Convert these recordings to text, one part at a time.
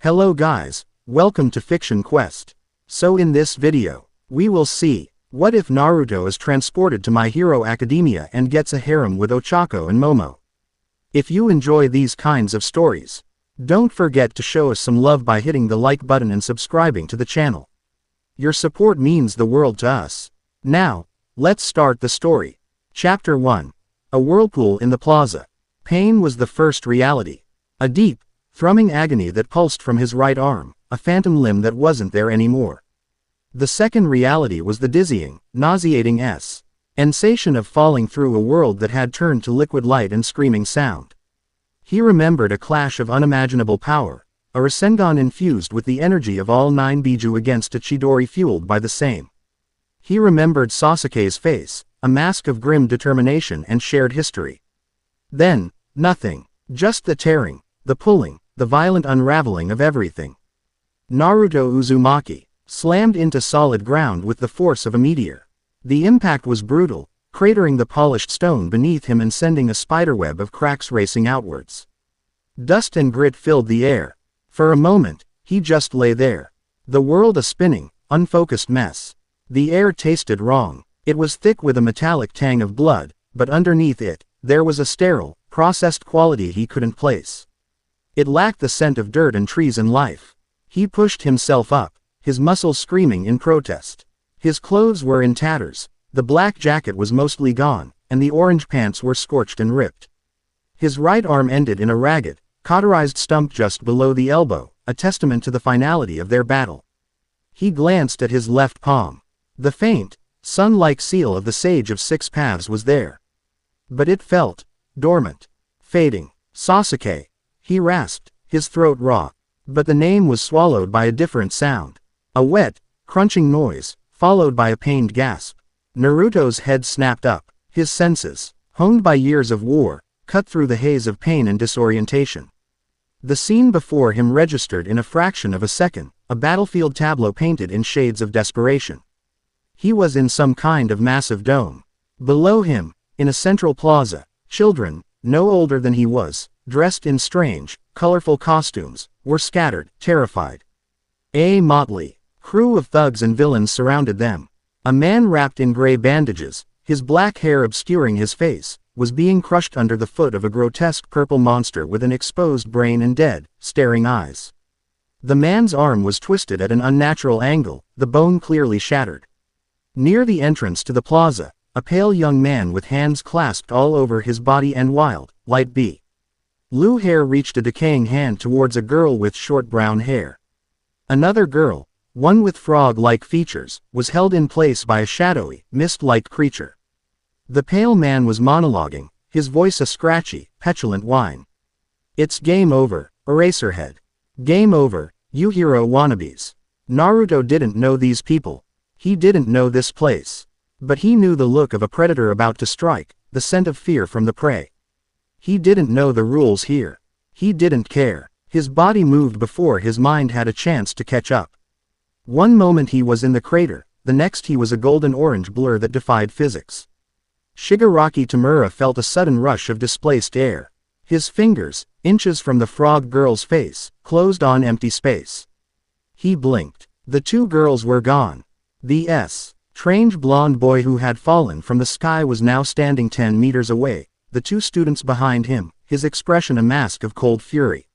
Hello guys, welcome to Fiction Quest. So in this video, we will see, what if Naruto is transported to My Hero Academia and gets a harem with Ochako and Momo? If you enjoy these kinds of stories, don't forget to show us some love by hitting the like button and subscribing to the channel. Your support means the world to us. Now, let's start the story. Chapter 1. A whirlpool in the plaza. Pain was the first reality. A deep, thrumming agony that pulsed from his right arm, a phantom limb that wasn't there anymore. The second reality was the dizzying, nauseating sensation of falling through a world that had turned to liquid light and screaming sound. He remembered a clash of unimaginable power, a Rasengan infused with the energy of all 9 Biju against a Chidori fueled by the same. He remembered Sasuke's face, a mask of grim determination and shared history. Then, nothing, just the tearing, the pulling, the violent unraveling of everything. Naruto Uzumaki slammed into solid ground with the force of a meteor. The impact was brutal, cratering the polished stone beneath him and sending a spiderweb of cracks racing outwards. Dust and grit filled the air. For a moment, he just lay there. The world a spinning, unfocused mess. The air tasted wrong. It was thick with a metallic tang of blood, but underneath it, there was a sterile, processed quality he couldn't place. It lacked the scent of dirt and trees and life. He pushed himself up, his muscles screaming in protest. His clothes were in tatters, the black jacket was mostly gone, and the orange pants were scorched and ripped. His right arm ended in a ragged, cauterized stump just below the elbow, a testament to the finality of their battle. He glanced at his left palm. The faint, sun-like seal of the Sage of Six Paths was there. But it felt dormant, fading. Sasuke, he rasped, his throat raw. But the name was swallowed by a different sound. A wet, crunching noise, followed by a pained gasp. Naruto's head snapped up, his senses, honed by years of war, cut through the haze of pain and disorientation. The scene before him registered in a fraction of a second, a battlefield tableau painted in shades of desperation. He was in some kind of massive dome. Below him, in a central plaza, children, no older than he was, dressed in strange, colorful costumes, were scattered, terrified. A motley crew of thugs and villains surrounded them. A man wrapped in gray bandages, his black hair obscuring his face, was being crushed under the foot of a grotesque purple monster with an exposed brain and dead, staring eyes. The man's arm was twisted at an unnatural angle, the bone clearly shattered. Near the entrance to the plaza, a pale young man with hands clasped all over his body and wild, light blue hair reached a decaying hand towards a girl with short brown hair. Another girl, one with frog-like features, was held in place by a shadowy, mist-like creature. The pale man was monologuing, his voice a scratchy, petulant whine. "It's game over, Eraserhead. Game over, you hero wannabes." Naruto didn't know these people. He didn't know this place. But he knew the look of a predator about to strike, the scent of fear from the prey. He didn't know the rules here. He didn't care. His body moved before his mind had a chance to catch up. One moment he was in the crater, the next he was a golden-orange blur that defied physics. Shigaraki Tamura felt a sudden rush of displaced air. His fingers, inches from the frog girl's face, closed on empty space. He blinked. The two girls were gone. The strange blonde boy who had fallen from the sky was now standing 10 meters away, the two students behind him, his expression a mask of cold fury.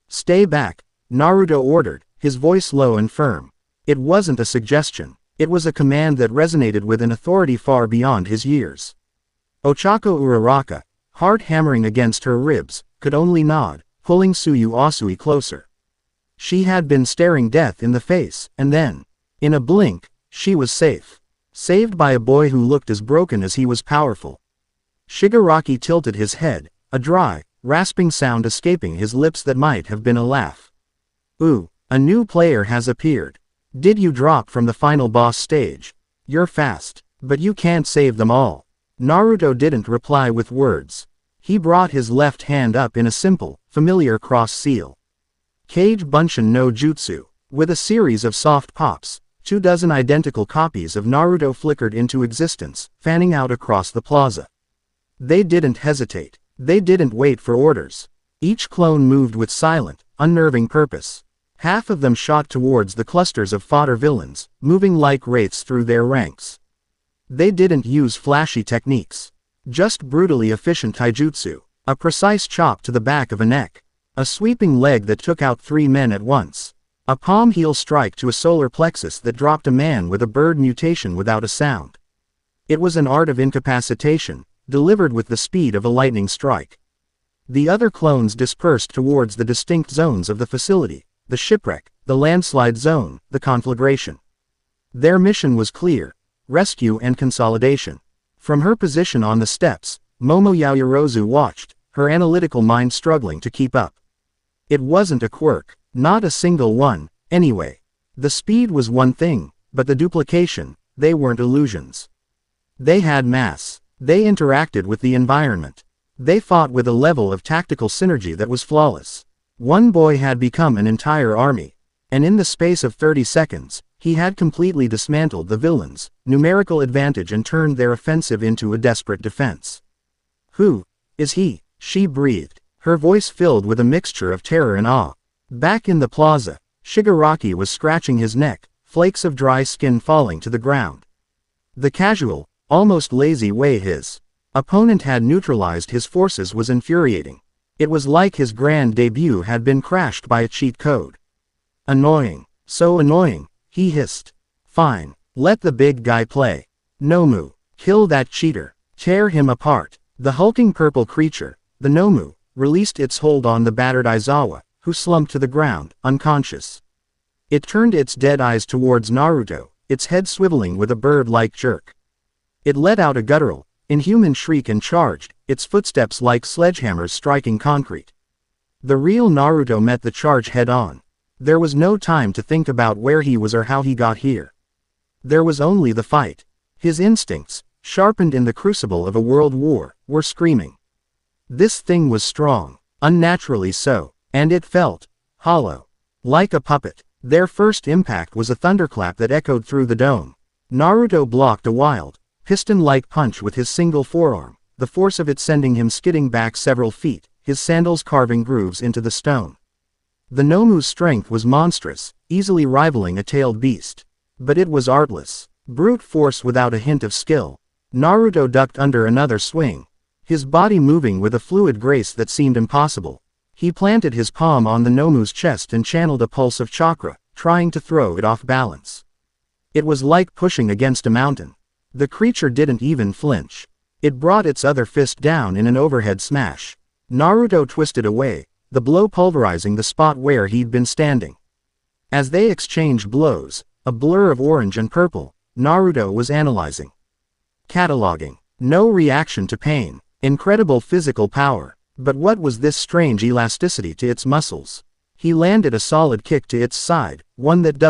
"Stay back," Naruto ordered, his voice low and firm. It wasn't a suggestion. It was a command that resonated with an authority far beyond his years. Ochako Uraraka, heart hammering against her ribs, could only nod, pulling Tsuyu Asui closer. She had been staring death in the face, and then, in a blink, she was safe. Saved by a boy who looked as broken as he was powerful. Shigaraki tilted his head, a dry, rasping sound escaping his lips that might have been a laugh. "Ooh, a new player has appeared. Did you drop from the final boss stage? You're fast, but you can't save them all." Naruto didn't reply with words. He brought his left hand up in a simple, familiar cross seal. Kage Bunshin no Jutsu. With a series of soft pops, 24 identical copies of Naruto flickered into existence, fanning out across the plaza. They didn't hesitate. They didn't wait for orders. Each clone moved with silent, unnerving purpose. Half of them shot towards the clusters of fodder villains, moving like wraiths through their ranks. They didn't use flashy techniques. Just brutally efficient taijutsu. A precise chop to the back of a neck. A sweeping leg that took out 3 men at once. A palm heel strike to a solar plexus that dropped a man with a bird mutation without a sound. It was an art of incapacitation, delivered with the speed of a lightning strike. The other clones dispersed towards the distinct zones of the facility, the shipwreck, the landslide zone, the conflagration. Their mission was clear: rescue and consolidation. From her position on the steps, Momo Yaoyorozu watched, her analytical mind struggling to keep up. It wasn't a quirk, not a single one, anyway. The speed was one thing, but the duplication, they weren't illusions. They had mass. They interacted with the environment. They fought with a level of tactical synergy that was flawless. One boy had become an entire army. And in the space of 30 seconds, he had completely dismantled the villains' numerical advantage and turned their offensive into a desperate defense. Who is he? She breathed, her voice filled with a mixture of terror and awe. Back in the plaza, Shigaraki was scratching his neck, flakes of dry skin falling to the ground. The casual, almost lazy way his opponent had neutralized his forces was infuriating. It was like his grand debut had been crashed by a cheat code. Annoying. So annoying, he hissed. Fine, let the big guy play. Nomu, kill that cheater. Tear him apart. The hulking purple creature, the Nomu, released its hold on the battered Aizawa, who slumped to the ground, unconscious. It turned its dead eyes towards Naruto, its head swiveling with a bird-like jerk. It let out a guttural, inhuman shriek and charged, its footsteps like sledgehammers striking concrete. The real Naruto met the charge head-on. There was no time to think about where he was or how he got here. There was only the fight. His instincts, sharpened in the crucible of a world war, were screaming. This thing was strong, unnaturally so, and it felt hollow. Like a puppet. Their first impact was a thunderclap that echoed through the dome. Naruto blocked a wild, piston-like punch with his single forearm, the force of it sending him skidding back several feet, his sandals carving grooves into the stone. The Nomu's strength was monstrous, easily rivaling a tailed beast. But it was artless. Brute force without a hint of skill. Naruto ducked under another swing, his body moving with a fluid grace that seemed impossible. He planted his palm on the Nomu's chest and channeled a pulse of chakra, trying to throw it off balance. It was like pushing against a mountain. The creature didn't even flinch. It brought its other fist down in an overhead smash. Naruto twisted away, the blow pulverizing the spot where he'd been standing. As they exchanged blows, a blur of orange and purple, Naruto was analyzing. Cataloging. No reaction to pain. Incredible physical power. But what was this strange elasticity to its muscles? He landed a solid kick to its side, one that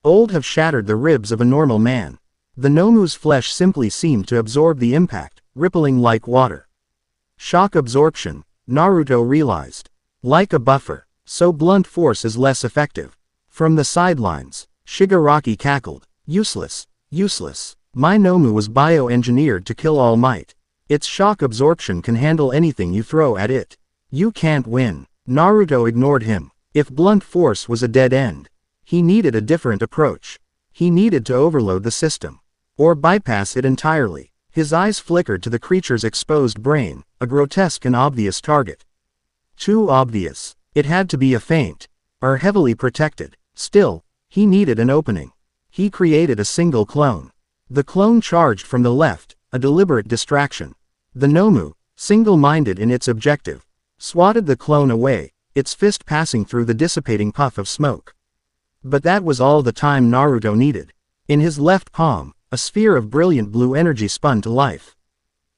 would have shattered the ribs of a normal man. The Nomu's flesh simply seemed to absorb the impact, rippling like water. Shock absorption, Naruto realized. Like a buffer, so blunt force is less effective. From the sidelines, Shigaraki cackled. Useless, useless. My Nomu was bioengineered to kill All Might. Its shock absorption can handle anything you throw at it. You can't win. Naruto ignored him. If blunt force was a dead end, he needed a different approach. He needed to overload the system. Or bypass it entirely. His eyes flickered to the creature's exposed brain, a grotesque and obvious target. Too obvious. It had to be a feint. Or heavily protected. Still, he needed an opening. He created a single clone. The clone charged from the left, a deliberate distraction. The Nomu, single-minded in its objective, swatted the clone away, its fist passing through the dissipating puff of smoke. But that was all the time Naruto needed. In his left palm, a sphere of brilliant blue energy spun to life.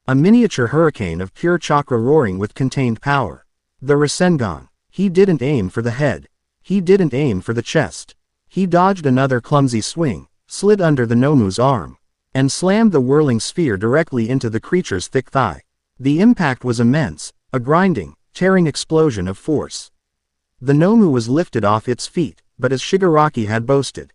A miniature hurricane of pure chakra roaring with contained power. The Rasengan. He didn't aim for the head. He didn't aim for the chest. He dodged another clumsy swing, slid under the Nomu's arm, and slammed the whirling sphere directly into the creature's thick thigh. The impact was immense, a grinding, tearing explosion of force. The Nomu was lifted off its feet, but as Shigaraki had boasted,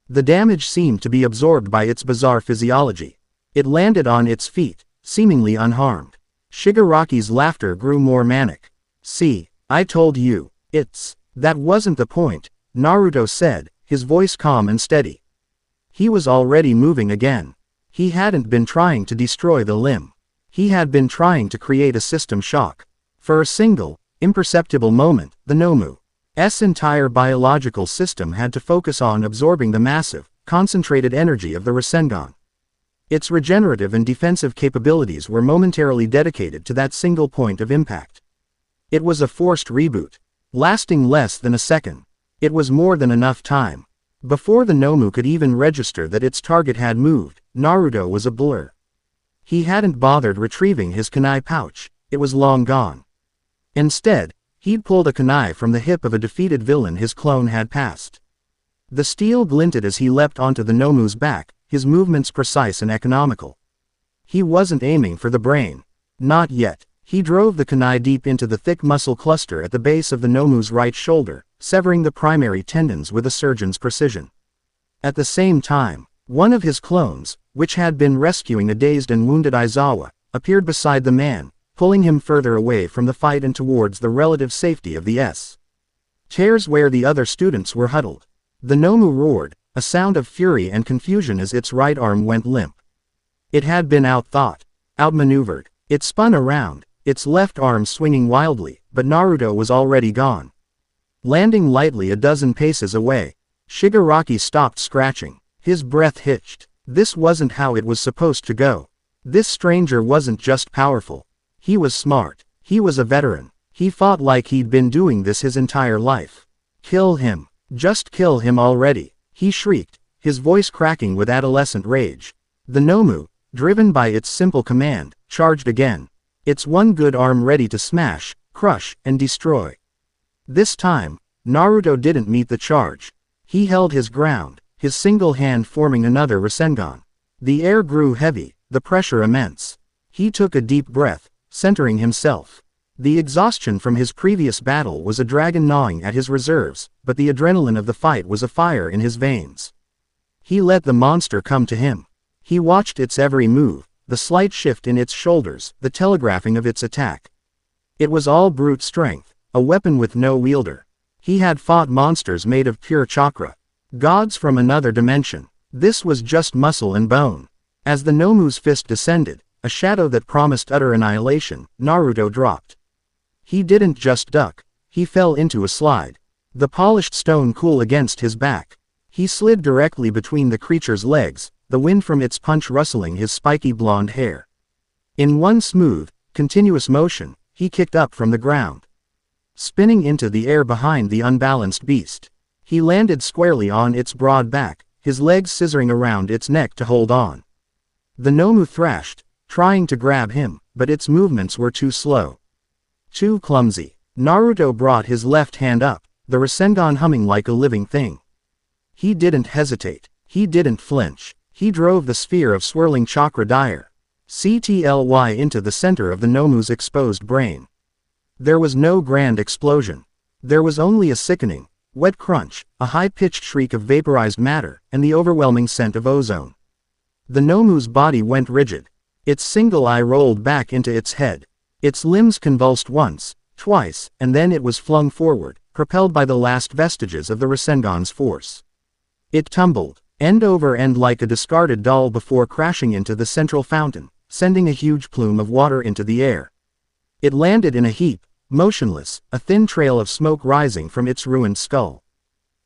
the damage seemed to be absorbed by its bizarre physiology. It landed on its feet, seemingly unharmed. Shigaraki's laughter grew more manic. See, I told you, it's That wasn't the point, Naruto said, his voice calm and steady. He was already moving again. He hadn't been trying to destroy the limb. He had been trying to create a system shock. For a single, imperceptible moment, the Nomu's entire biological system had to focus on absorbing the massive, concentrated energy of the Rasengan. Its regenerative and defensive capabilities were momentarily dedicated to that single point of impact. It was a forced reboot, lasting less than a second. It was more than enough time. Before the Nomu could even register that its target had moved, Naruto was a blur. He hadn't bothered retrieving his kunai pouch, it was long gone. Instead, he'd pulled a kunai from the hip of a defeated villain his clone had passed. The steel glinted as he leapt onto the Nomu's back, his movements precise and economical. He wasn't aiming for the brain. Not yet. He drove the kunai deep into the thick muscle cluster at the base of the Nomu's right shoulder, severing the primary tendons with a surgeon's precision. At the same time, one of his clones, which had been rescuing a dazed and wounded Aizawa, appeared beside the man, pulling him further away from the fight and towards the relative safety of the chairs where the other students were huddled. The Nomu roared, a sound of fury and confusion as its right arm went limp. It had been outthought, outmaneuvered. It spun around, its left arm swinging wildly, but Naruto was already gone. Landing lightly a dozen paces away, Shigaraki stopped scratching. His breath hitched. This wasn't how it was supposed to go. This stranger wasn't just powerful. He was smart. He was a veteran. He fought like he'd been doing this his entire life. Kill him. Just kill him already, he shrieked, his voice cracking with adolescent rage. The Nomu, driven by its simple command, charged again. Its one good arm ready to smash, crush, and destroy. This time, Naruto didn't meet the charge. He held his ground, his single hand forming another Rasengan. The air grew heavy, the pressure immense. He took a deep breath, centering himself. The exhaustion from his previous battle was a dragon gnawing at his reserves, but the adrenaline of the fight was a fire in his veins. He let the monster come to him. He watched its every move, the slight shift in its shoulders, the telegraphing of its attack. It was all brute strength, a weapon with no wielder. He had fought monsters made of pure chakra. Gods from another dimension. This was just muscle and bone. As the Nomu's fist descended, a shadow that promised utter annihilation, Naruto dropped. He didn't just duck, he fell into a slide. The polished stone cool against his back. He slid directly between the creature's legs, the wind from its punch rustling his spiky blonde hair. In one smooth, continuous motion, he kicked up from the ground. Spinning into the air behind the unbalanced beast. He landed squarely on its broad back, his legs scissoring around its neck to hold on. The Nomu thrashed, trying to grab him, but its movements were too slow. Too clumsy. Naruto brought his left hand up, the Rasengan humming like a living thing. He didn't hesitate. He didn't flinch. He drove the sphere of swirling chakra CTLY into the center of the Nomu's exposed brain. There was no grand explosion. There was only a sickening, wet crunch, a high-pitched shriek of vaporized matter, and the overwhelming scent of ozone. The Nomu's body went rigid. Its single eye rolled back into its head. Its limbs convulsed once, twice, and then it was flung forward, propelled by the last vestiges of the Rasengan's force. It tumbled, end over end like a discarded doll before crashing into the central fountain, sending a huge plume of water into the air. It landed in a heap, motionless, a thin trail of smoke rising from its ruined skull.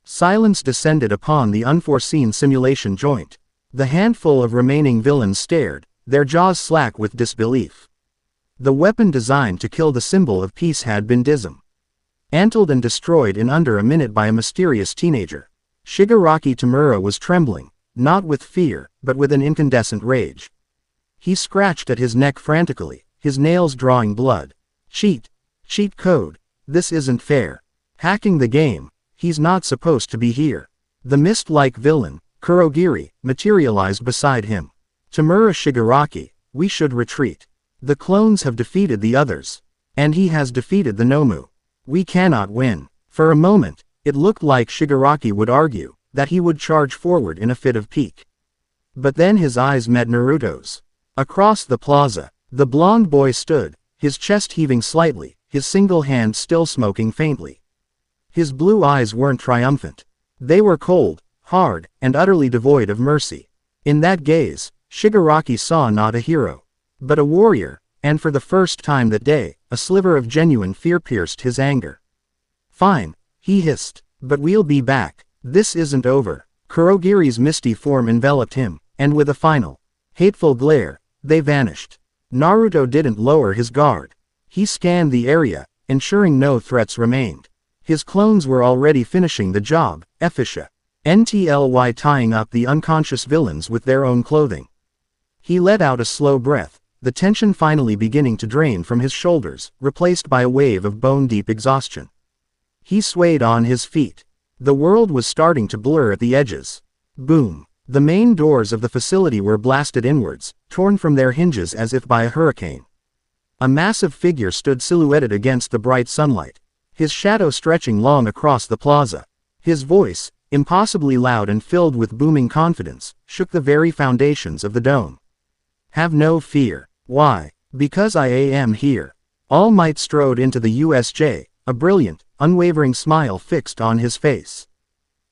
Silence descended upon the unforeseen simulation joint. The handful of remaining villains stared, their jaws slack with disbelief. The weapon designed to kill the symbol of peace had been dismantled and destroyed in under a minute by a mysterious teenager. Shigaraki Tamura was trembling, not with fear, but with an incandescent rage. He scratched at his neck frantically, his nails drawing blood. Cheat code. This isn't fair. Hacking the game. He's not supposed to be here. The mist-like villain, Kurogiri, materialized beside him. Tamura Shigaraki, we should retreat. The clones have defeated the others. And he has defeated the Nomu. We cannot win. For a moment, it looked like Shigaraki would argue, that he would charge forward in a fit of pique. But then his eyes met Naruto's. Across the plaza, the blonde boy stood, his chest heaving slightly, his single hand still smoking faintly. His blue eyes weren't triumphant. They were cold, hard, and utterly devoid of mercy. In that gaze, Shigaraki saw not a hero, but a warrior, and for the first time that day, a sliver of genuine fear pierced his anger. "Fine," he hissed, "but we'll be back. This isn't over." Kurogiri's misty form enveloped him, and with a final, hateful glare, they vanished. Naruto didn't lower his guard. He scanned the area, ensuring no threats remained. His clones were already finishing the job, efficient, tying up the unconscious villains with their own clothing. He let out a slow breath, the tension finally beginning to drain from his shoulders, replaced by a wave of bone-deep exhaustion. He swayed on his feet. The world was starting to blur at the edges. Boom! The main doors of the facility were blasted inwards, torn from their hinges as if by a hurricane. A massive figure stood silhouetted against the bright sunlight, his shadow stretching long across the plaza. His voice, impossibly loud and filled with booming confidence, shook the very foundations of the dome. "Have no fear. Why? Because I am here." All Might strode into the USJ, a brilliant, unwavering smile fixed on his face.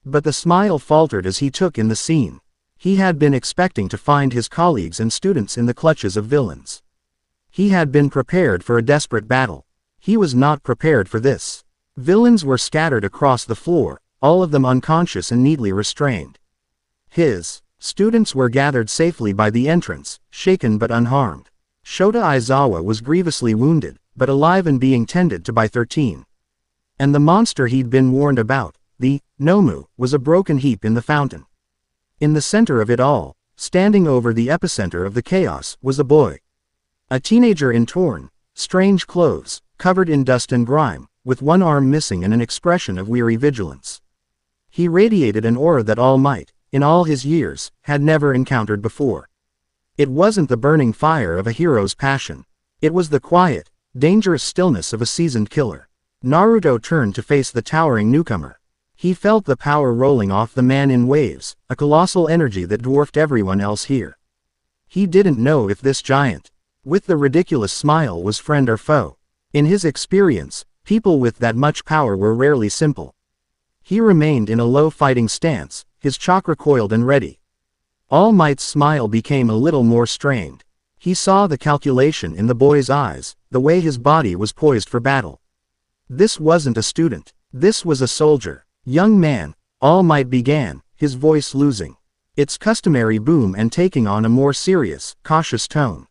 But the smile faltered as he took in the scene. He had been expecting to find his colleagues and students in the clutches of villains. He had been prepared for a desperate battle. He was not prepared for this. Villains were scattered across the floor, all of them unconscious and neatly restrained. His students were gathered safely by the entrance, shaken but unharmed. Shota Aizawa was grievously wounded, but alive and being tended to by 13. And the monster he'd been warned about, the Nomu, was a broken heap in the fountain. In the center of it all, standing over the epicenter of the chaos, was a boy. A teenager in torn, strange clothes, covered in dust and grime, with one arm missing and an expression of weary vigilance. He radiated an aura that All Might, in all his years, had never encountered before. It wasn't the burning fire of a hero's passion. It was the quiet, dangerous stillness of a seasoned killer. Naruto turned to face the towering newcomer. He felt the power rolling off the man in waves, a colossal energy that dwarfed everyone else here. He didn't know if this giant, with the ridiculous smile, was friend or foe. In his experience, people with that much power were rarely simple. He remained in a low fighting stance, his chakra coiled and ready. All Might's smile became a little more strained. He saw the calculation in the boy's eyes, the way his body was poised for battle. This wasn't a student. This was a soldier. "Young man," All Might began, his voice losing its customary boom and taking on a more serious, cautious tone.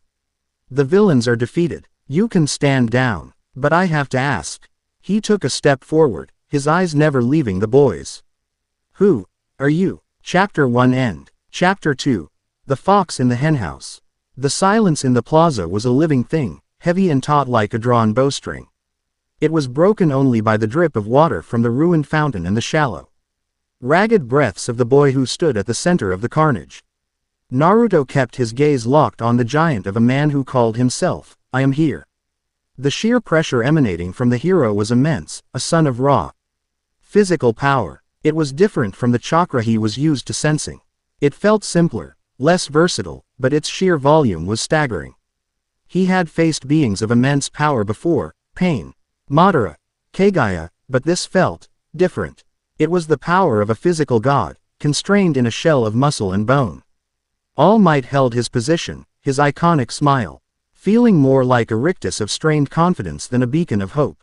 "The villains are defeated. You can stand down. But I have to ask." He took a step forward, his eyes never leaving the boy's. "Who are you?" Chapter 1 End. Chapter 2. The Fox in the Henhouse. The silence in the plaza was a living thing, heavy and taut like a drawn bowstring. It was broken only by the drip of water from the ruined fountain and the shallow, ragged breaths of the boy who stood at the center of the carnage. Naruto kept his gaze locked on the giant of a man who called himself, "I am here." The sheer pressure emanating from the hero was immense, a son of raw physical power. It was different from the chakra he was used to sensing. It felt simpler, less versatile, but its sheer volume was staggering. He had faced beings of immense power before, Pain, Madara, Kagaya, but this felt different. It was the power of a physical god, constrained in a shell of muscle and bone. All Might held his position, his iconic smile, feeling more like a rictus of strained confidence than a beacon of hope.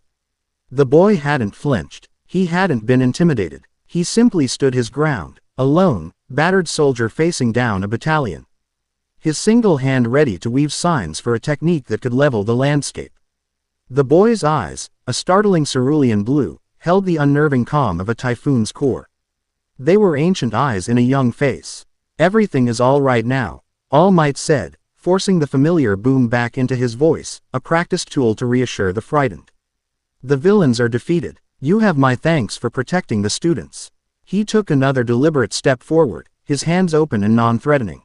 The boy hadn't flinched. He hadn't been intimidated. He simply stood his ground, a lone, battered soldier facing down a battalion. His single hand ready to weave signs for a technique that could level the landscape. The boy's eyes, a startling cerulean blue, held the unnerving calm of a typhoon's core. They were ancient eyes in a young face. "Everything is all right now," All Might said, forcing the familiar boom back into his voice, a practiced tool to reassure the frightened. "The villains are defeated. You have my thanks for protecting the students." He took another deliberate step forward, his hands open and non-threatening.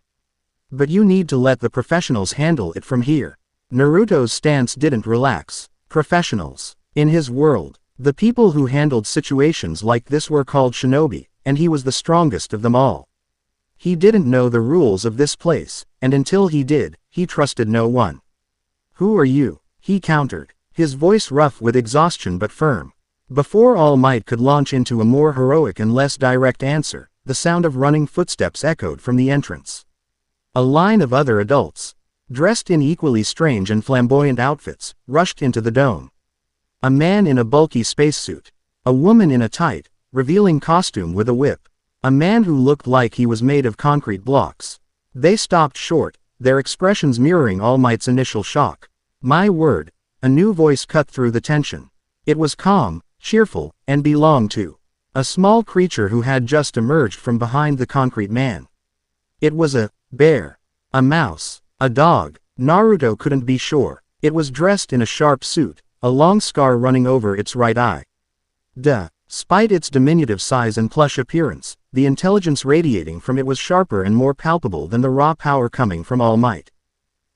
"But you need to let the professionals handle it from here." Naruto's stance didn't relax. Professionals. In his world, the people who handled situations like this were called shinobi, and he was the strongest of them all. He didn't know the rules of this place, and until he did, he trusted no one. "Who are you?" he countered, his voice rough with exhaustion but firm. Before All Might could launch into a more heroic and less direct answer, the sound of running footsteps echoed from the entrance. A line of other adults, dressed in equally strange and flamboyant outfits, rushed into the dome. A man in a bulky spacesuit, a woman in a tight, revealing costume with a whip, a man who looked like he was made of concrete blocks. They stopped short, their expressions mirroring All Might's initial shock. My word, a new voice cut through the tension. It was calm, cheerful, and belonged to a small creature who had just emerged from behind the concrete man. It was a bear, a mouse, a dog. Naruto couldn't be sure. It was dressed in a sharp suit, a long scar running over its right eye. Despite its diminutive size and plush appearance, the intelligence radiating from it was sharper and more palpable than the raw power coming from All Might.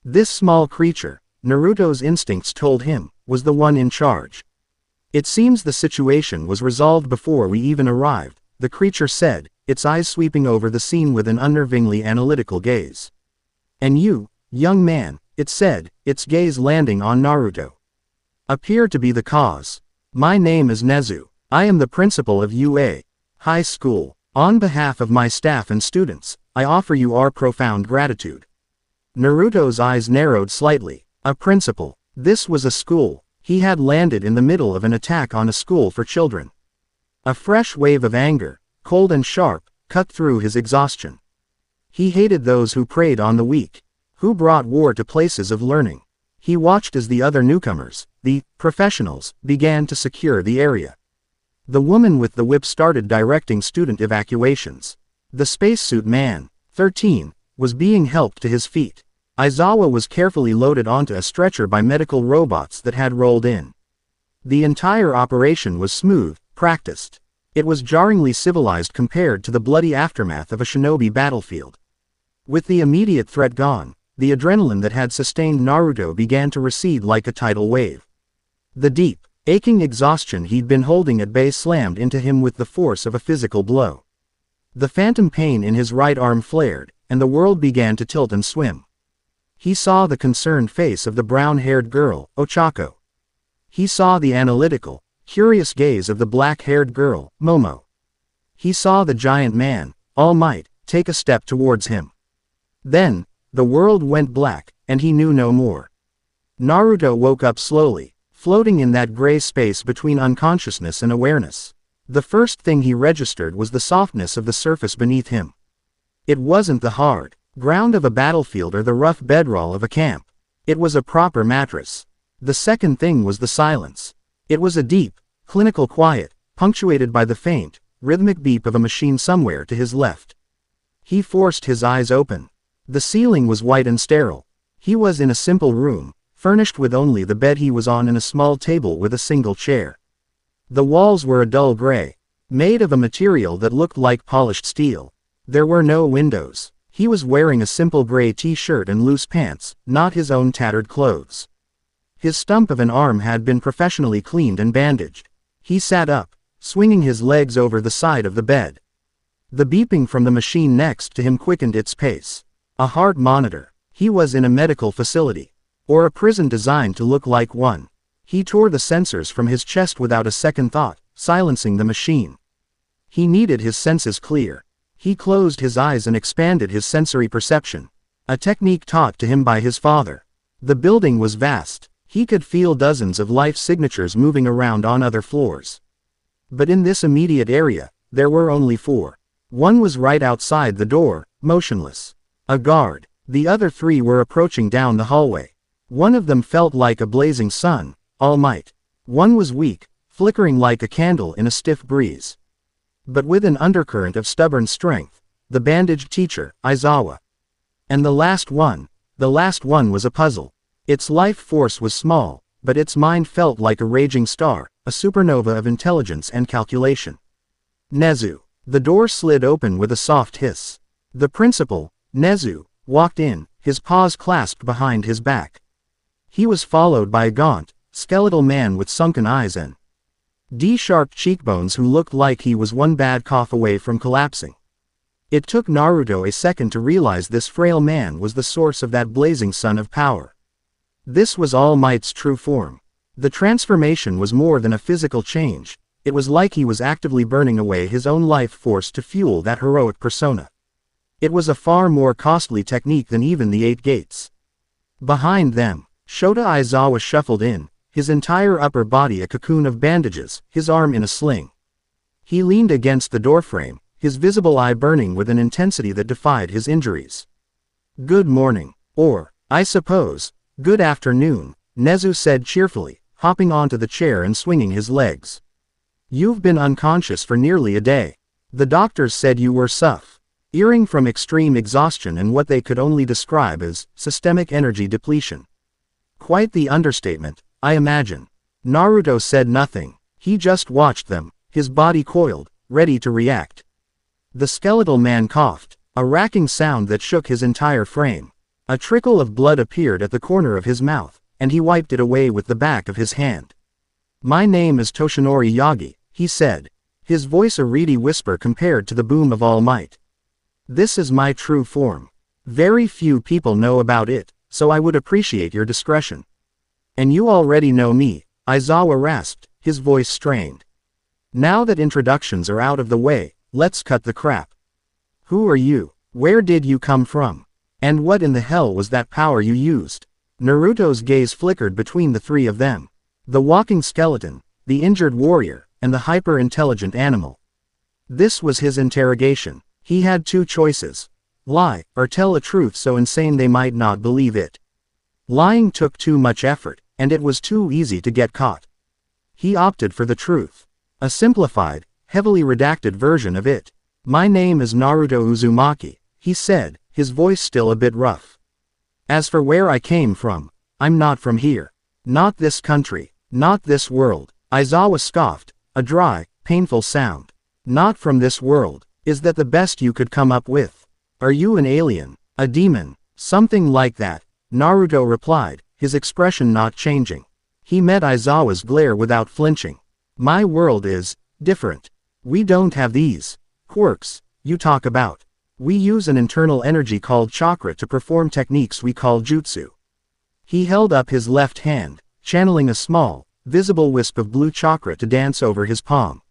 This small creature, Naruto's instincts told him, was the one in charge. It seems the situation was resolved before we even arrived, the creature said, its eyes sweeping over the scene with an unnervingly analytical gaze. And you, young man, it said, its gaze landing on Naruto, appear to be the cause. My name is Nezu. I am the principal of UA High School. On behalf of my staff and students, I offer you our profound gratitude. Naruto's eyes narrowed slightly. A principal. This was a school. He had landed in the middle of an attack on a school for children. A fresh wave of anger, cold and sharp, cut through his exhaustion. He hated those who preyed on the weak, who brought war to places of learning. He watched as the other newcomers, the professionals, began to secure the area. The woman with the whip started directing student evacuations. The spacesuit man, 13, was being helped to his feet. Aizawa was carefully loaded onto a stretcher by medical robots that had rolled in. The entire operation was smooth, practiced. It was jarringly civilized compared to the bloody aftermath of a shinobi battlefield. With the immediate threat gone, the adrenaline that had sustained Naruto began to recede like a tidal wave. The deep, aching exhaustion he'd been holding at bay slammed into him with the force of a physical blow. The phantom pain in his right arm flared, and the world began to tilt and swim. He saw the concerned face of the brown-haired girl, Ochako. He saw the analytical, curious gaze of the black-haired girl, Momo. He saw the giant man, All Might, take a step towards him. Then, the world went black, and he knew no more. Naruto woke up slowly, floating in that gray space between unconsciousness and awareness. The first thing he registered was the softness of the surface beneath him. It wasn't the hard ground of a battlefield or the rough bedroll of a camp. It was a proper mattress. The second thing was the silence. It was a deep, clinical quiet, punctuated by the faint, rhythmic beep of a machine somewhere to his left. He forced his eyes open. The ceiling was white and sterile. He was in a simple room, furnished with only the bed he was on and a small table with a single chair. The walls were a dull gray, made of a material that looked like polished steel. There were no windows. He was wearing a simple gray t-shirt and loose pants, not his own tattered clothes. His stump of an arm had been professionally cleaned and bandaged. He sat up, swinging his legs over the side of the bed. The beeping from the machine next to him quickened its pace. A heart monitor. He was in a medical facility. Or a prison designed to look like one. He tore the sensors from his chest without a second thought, silencing the machine. He needed his senses clear. He closed his eyes and expanded his sensory perception. A technique taught to him by his father. The building was vast. He could feel dozens of life signatures moving around on other floors. But in this immediate area, there were only 4. One was right outside the door, motionless. A guard. The other 3 were approaching down the hallway. One of them felt like a blazing sun, All Might. One was weak, flickering like a candle in a stiff breeze. But with an undercurrent of stubborn strength, the bandaged teacher, Aizawa. And the last one was a puzzle. Its life force was small, but its mind felt like a raging star, a supernova of intelligence and calculation. Nezu. The door slid open with a soft hiss. The principal, Nezu, walked in, his paws clasped behind his back. He was followed by a gaunt, skeletal man with sunken eyes and D-sharp cheekbones who looked like he was one bad cough away from collapsing. It took Naruto a second to realize this frail man was the source of that blazing sun of power. This was All Might's true form. The transformation was more than a physical change, It was like he was actively burning away his own life force to fuel that heroic persona. It was a far more costly technique than even the 8 gates. Behind them, Shota Aizawa shuffled in, his entire upper body a cocoon of bandages, his arm in a sling. He leaned against the doorframe, his visible eye burning with an intensity that defied his injuries. "Good morning. Or, I suppose, good afternoon," Nezu said cheerfully, hopping onto the chair and swinging his legs. "You've been unconscious for nearly a day. The doctors said you were suffering from extreme exhaustion and what they could only describe as systemic energy depletion." Quite the understatement, I imagine. Naruto said nothing. He just watched them, his body coiled, ready to react. The skeletal man coughed, a racking sound that shook his entire frame. A trickle of blood appeared at the corner of his mouth, and he wiped it away with the back of his hand. "My name is Toshinori Yagi," he said, his voice a reedy whisper compared to the boom of All Might. "This is my true form. Very few people know about it, so I would appreciate your discretion." "And you already know me," Aizawa rasped, his voice strained. "Now that introductions are out of the way, let's cut the crap. Who are you? Where did you come from? And what in the hell was that power you used?" Naruto's gaze flickered between the 3 of them. The walking skeleton, the injured warrior, and the hyper-intelligent animal. This was his interrogation. He had 2 choices. Lie, or tell a truth so insane they might not believe it. Lying took too much effort, and it was too easy to get caught. He opted for the truth. A simplified, heavily redacted version of it. "My name is Naruto Uzumaki," he said, his voice still a bit rough. "As for where I came from, I'm not from here. Not this country, not this world." Aizawa scoffed, a dry, painful sound. "Not from this world. Is that the best you could come up with? Are you an alien, a demon, something like that?" Naruto replied, his expression not changing. He met Aizawa's glare without flinching. "My world is different. We don't have these quirks you talk about. We use an internal energy called chakra to perform techniques we call jutsu." He held up his left hand, channeling a small, visible wisp of blue chakra to dance over his palm.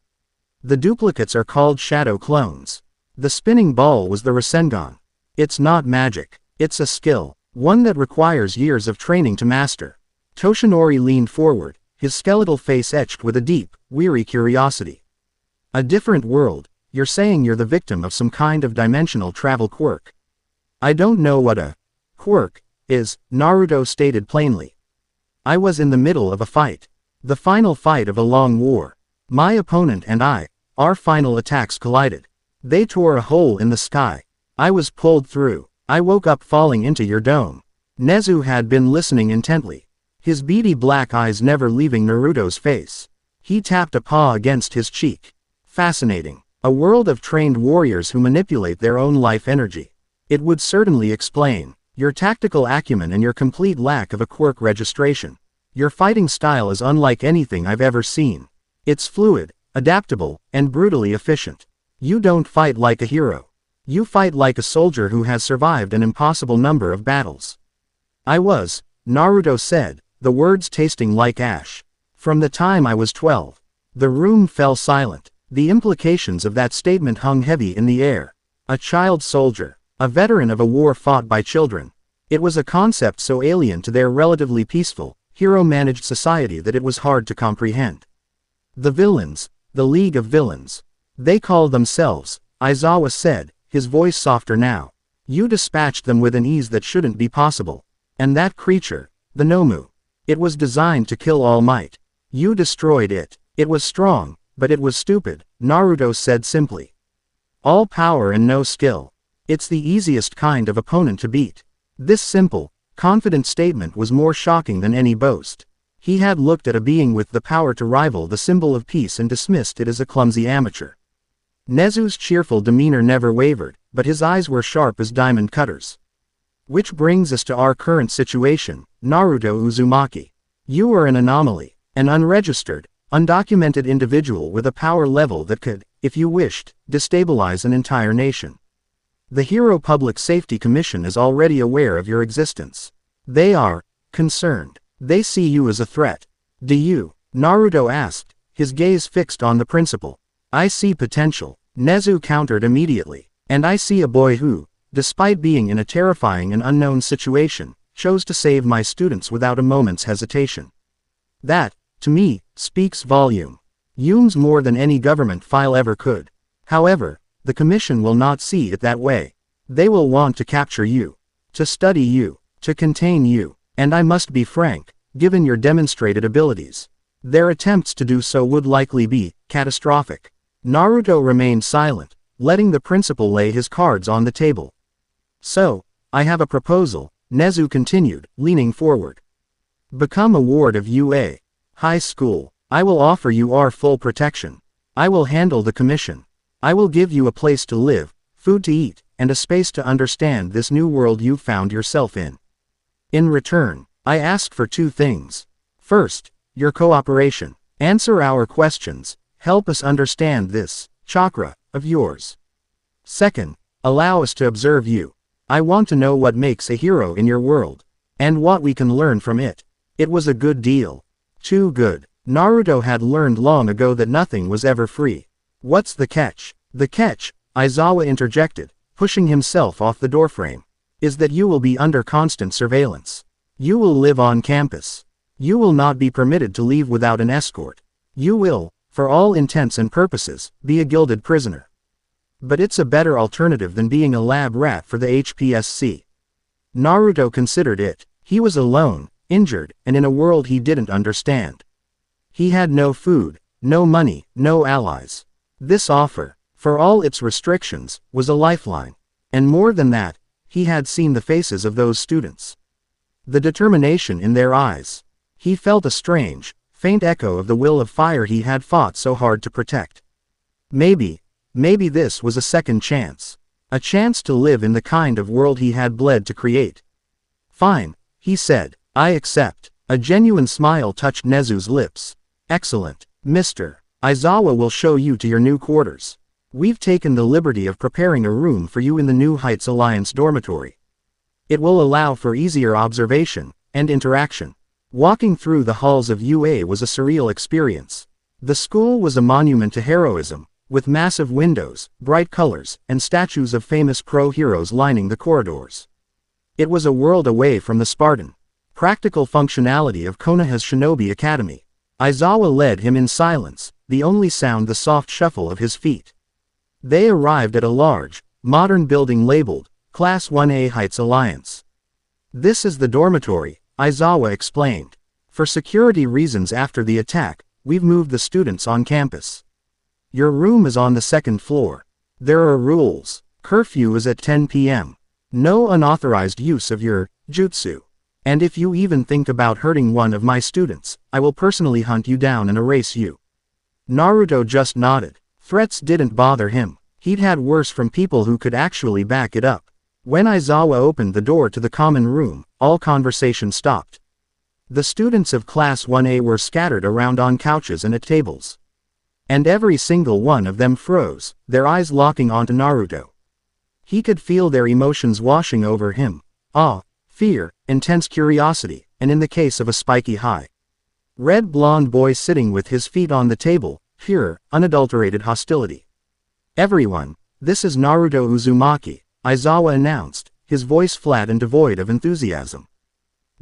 The duplicates are called shadow clones. The spinning ball was the Rasengan. It's not magic. It's a skill, one that requires years of training to master. Toshinori leaned forward, his skeletal face etched with a deep, weary curiosity. "A different world, you're saying you're the victim of some kind of dimensional travel quirk?" "I don't know what a quirk is," Naruto stated plainly. "I was in the middle of a fight. The final fight of a long war. My opponent and our final attacks collided. They tore a hole in the sky. I was pulled through. I woke up falling into your dome." Nezu had been listening intently, his beady black eyes never leaving Naruto's face. He tapped a paw against his cheek. "Fascinating. A world of trained warriors who manipulate their own life energy. It would certainly explain your tactical acumen and your complete lack of a quirk registration. Your fighting style is unlike anything I've ever seen. It's fluid, adaptable, and brutally efficient. You don't fight like a hero. You fight like a soldier who has survived an impossible number of battles." Naruto said, the words tasting like ash. "From the time I was 12. The room fell silent. The implications of that statement hung heavy in the air. A child soldier. A veteran of a war fought by children. It was a concept so alien to their relatively peaceful, hero-managed society that it was hard to comprehend. "The villains. The League of Villains. They call themselves," Aizawa said, his voice softer now. "You dispatched them with an ease that shouldn't be possible. And that creature, the Nomu. It was designed to kill All Might. You destroyed it. It was strong, but it was stupid," Naruto said simply. "All power and no skill. It's the easiest kind of opponent to beat." This simple, confident statement was more shocking than any boast. He had looked at a being with the power to rival the symbol of peace and dismissed it as a clumsy amateur. Nezu's cheerful demeanor never wavered, but his eyes were sharp as diamond cutters. "Which brings us to our current situation, Naruto Uzumaki. You are an anomaly, an unregistered, undocumented individual with a power level that could, if you wished, destabilize an entire nation. The Hero Public Safety Commission is already aware of your existence. They are concerned. They see you as a threat." "Do you?" Naruto asked, his gaze fixed on the principal. I see potential, Nezu countered immediately. And I see a boy who, despite being in a terrifying and unknown situation, chose to save my students without a moment's hesitation. That, to me, speaks volume. Volumes more than any government file ever could. However, the commission will not see it that way. They will want to capture you, to study you, to contain you, and I must be frank, given your demonstrated abilities, their attempts to do so would likely be catastrophic. Naruto remained silent, letting the principal lay his cards on the table. So, I have a proposal, Nezu continued, leaning forward. Become a ward of UA High School. I will offer you our full protection. I will handle the commission. I will give you a place to live, food to eat, and a space to understand this new world you found yourself in. In return, I ask for two things. First, your cooperation. Answer our questions, help us understand this chakra of yours. Second, allow us to observe you. I want to know what makes a hero in your world, and what we can learn from it. It was a good deal. Too good. Naruto had learned long ago that nothing was ever free. What's the catch? The catch, Aizawa interjected, pushing himself off the doorframe, is that you will be under constant surveillance. You will live on campus. You will not be permitted to leave without an escort. You will, for all intents and purposes, be a gilded prisoner. But it's a better alternative than being a lab rat for the HPSC. Naruto considered it. He was alone, injured, and in a world he didn't understand. He had no food, no money, no allies. This offer, for all its restrictions, was a lifeline. And more than that, he had seen the faces of those students. The determination in their eyes. He felt a strange, faint echo of the will of fire he had fought so hard to protect. Maybe this was a second chance. A chance to live in the kind of world he had bled to create. Fine, he said, I accept. A genuine smile touched Nezu's lips. Excellent, Mr. Aizawa will show you to your new quarters. We've taken the liberty of preparing a room for you in the New Heights Alliance dormitory. It will allow for easier observation and interaction. Walking through the halls of UA was a surreal experience. The school was a monument to heroism, with massive windows, bright colors, and statues of famous pro-heroes lining the corridors. It was a world away from the Spartan, practical functionality of Konoha's Shinobi Academy. Aizawa led him in silence, the only sound the soft shuffle of his feet. They arrived at a large, modern building labeled, Class 1A Heights Alliance. This is the dormitory, Aizawa explained. For security reasons after the attack, we've moved the students on campus. Your room is on the second floor. There are rules. Curfew is at 10 p.m. No unauthorized use of your jutsu. And if you even think about hurting one of my students, I will personally hunt you down and erase you. Naruto just nodded. Threats didn't bother him. He'd had worse from people who could actually back it up. When Aizawa opened the door to the common room, all conversation stopped. The students of Class 1A were scattered around on couches and at tables. And every single one of them froze, their eyes locking onto Naruto. He could feel their emotions washing over him. Awe, fear, intense curiosity, and in the case of a spiky high. Red blonde boy sitting with his feet on the table, pure, unadulterated hostility. Everyone, this is Naruto Uzumaki, Aizawa announced, his voice flat and devoid of enthusiasm.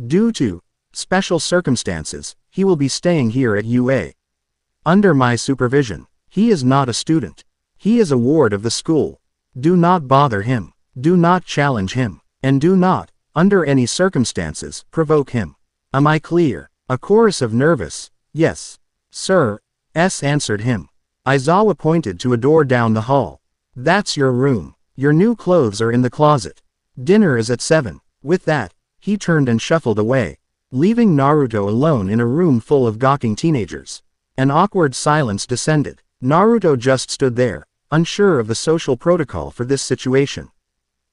Due to special circumstances, he will be staying here at UA. Under my supervision. He is not a student. He is a ward of the school. Do not bother him. Do not challenge him. And do not, under any circumstances, provoke him. Am I clear? A chorus of nervous, yes, sir, answered him. Aizawa pointed to a door down the hall. That's your room. Your new clothes are in the closet. Dinner is at 7. With that, he turned and shuffled away, leaving Naruto alone in a room full of gawking teenagers. An awkward silence descended. Naruto just stood there, unsure of the social protocol for this situation.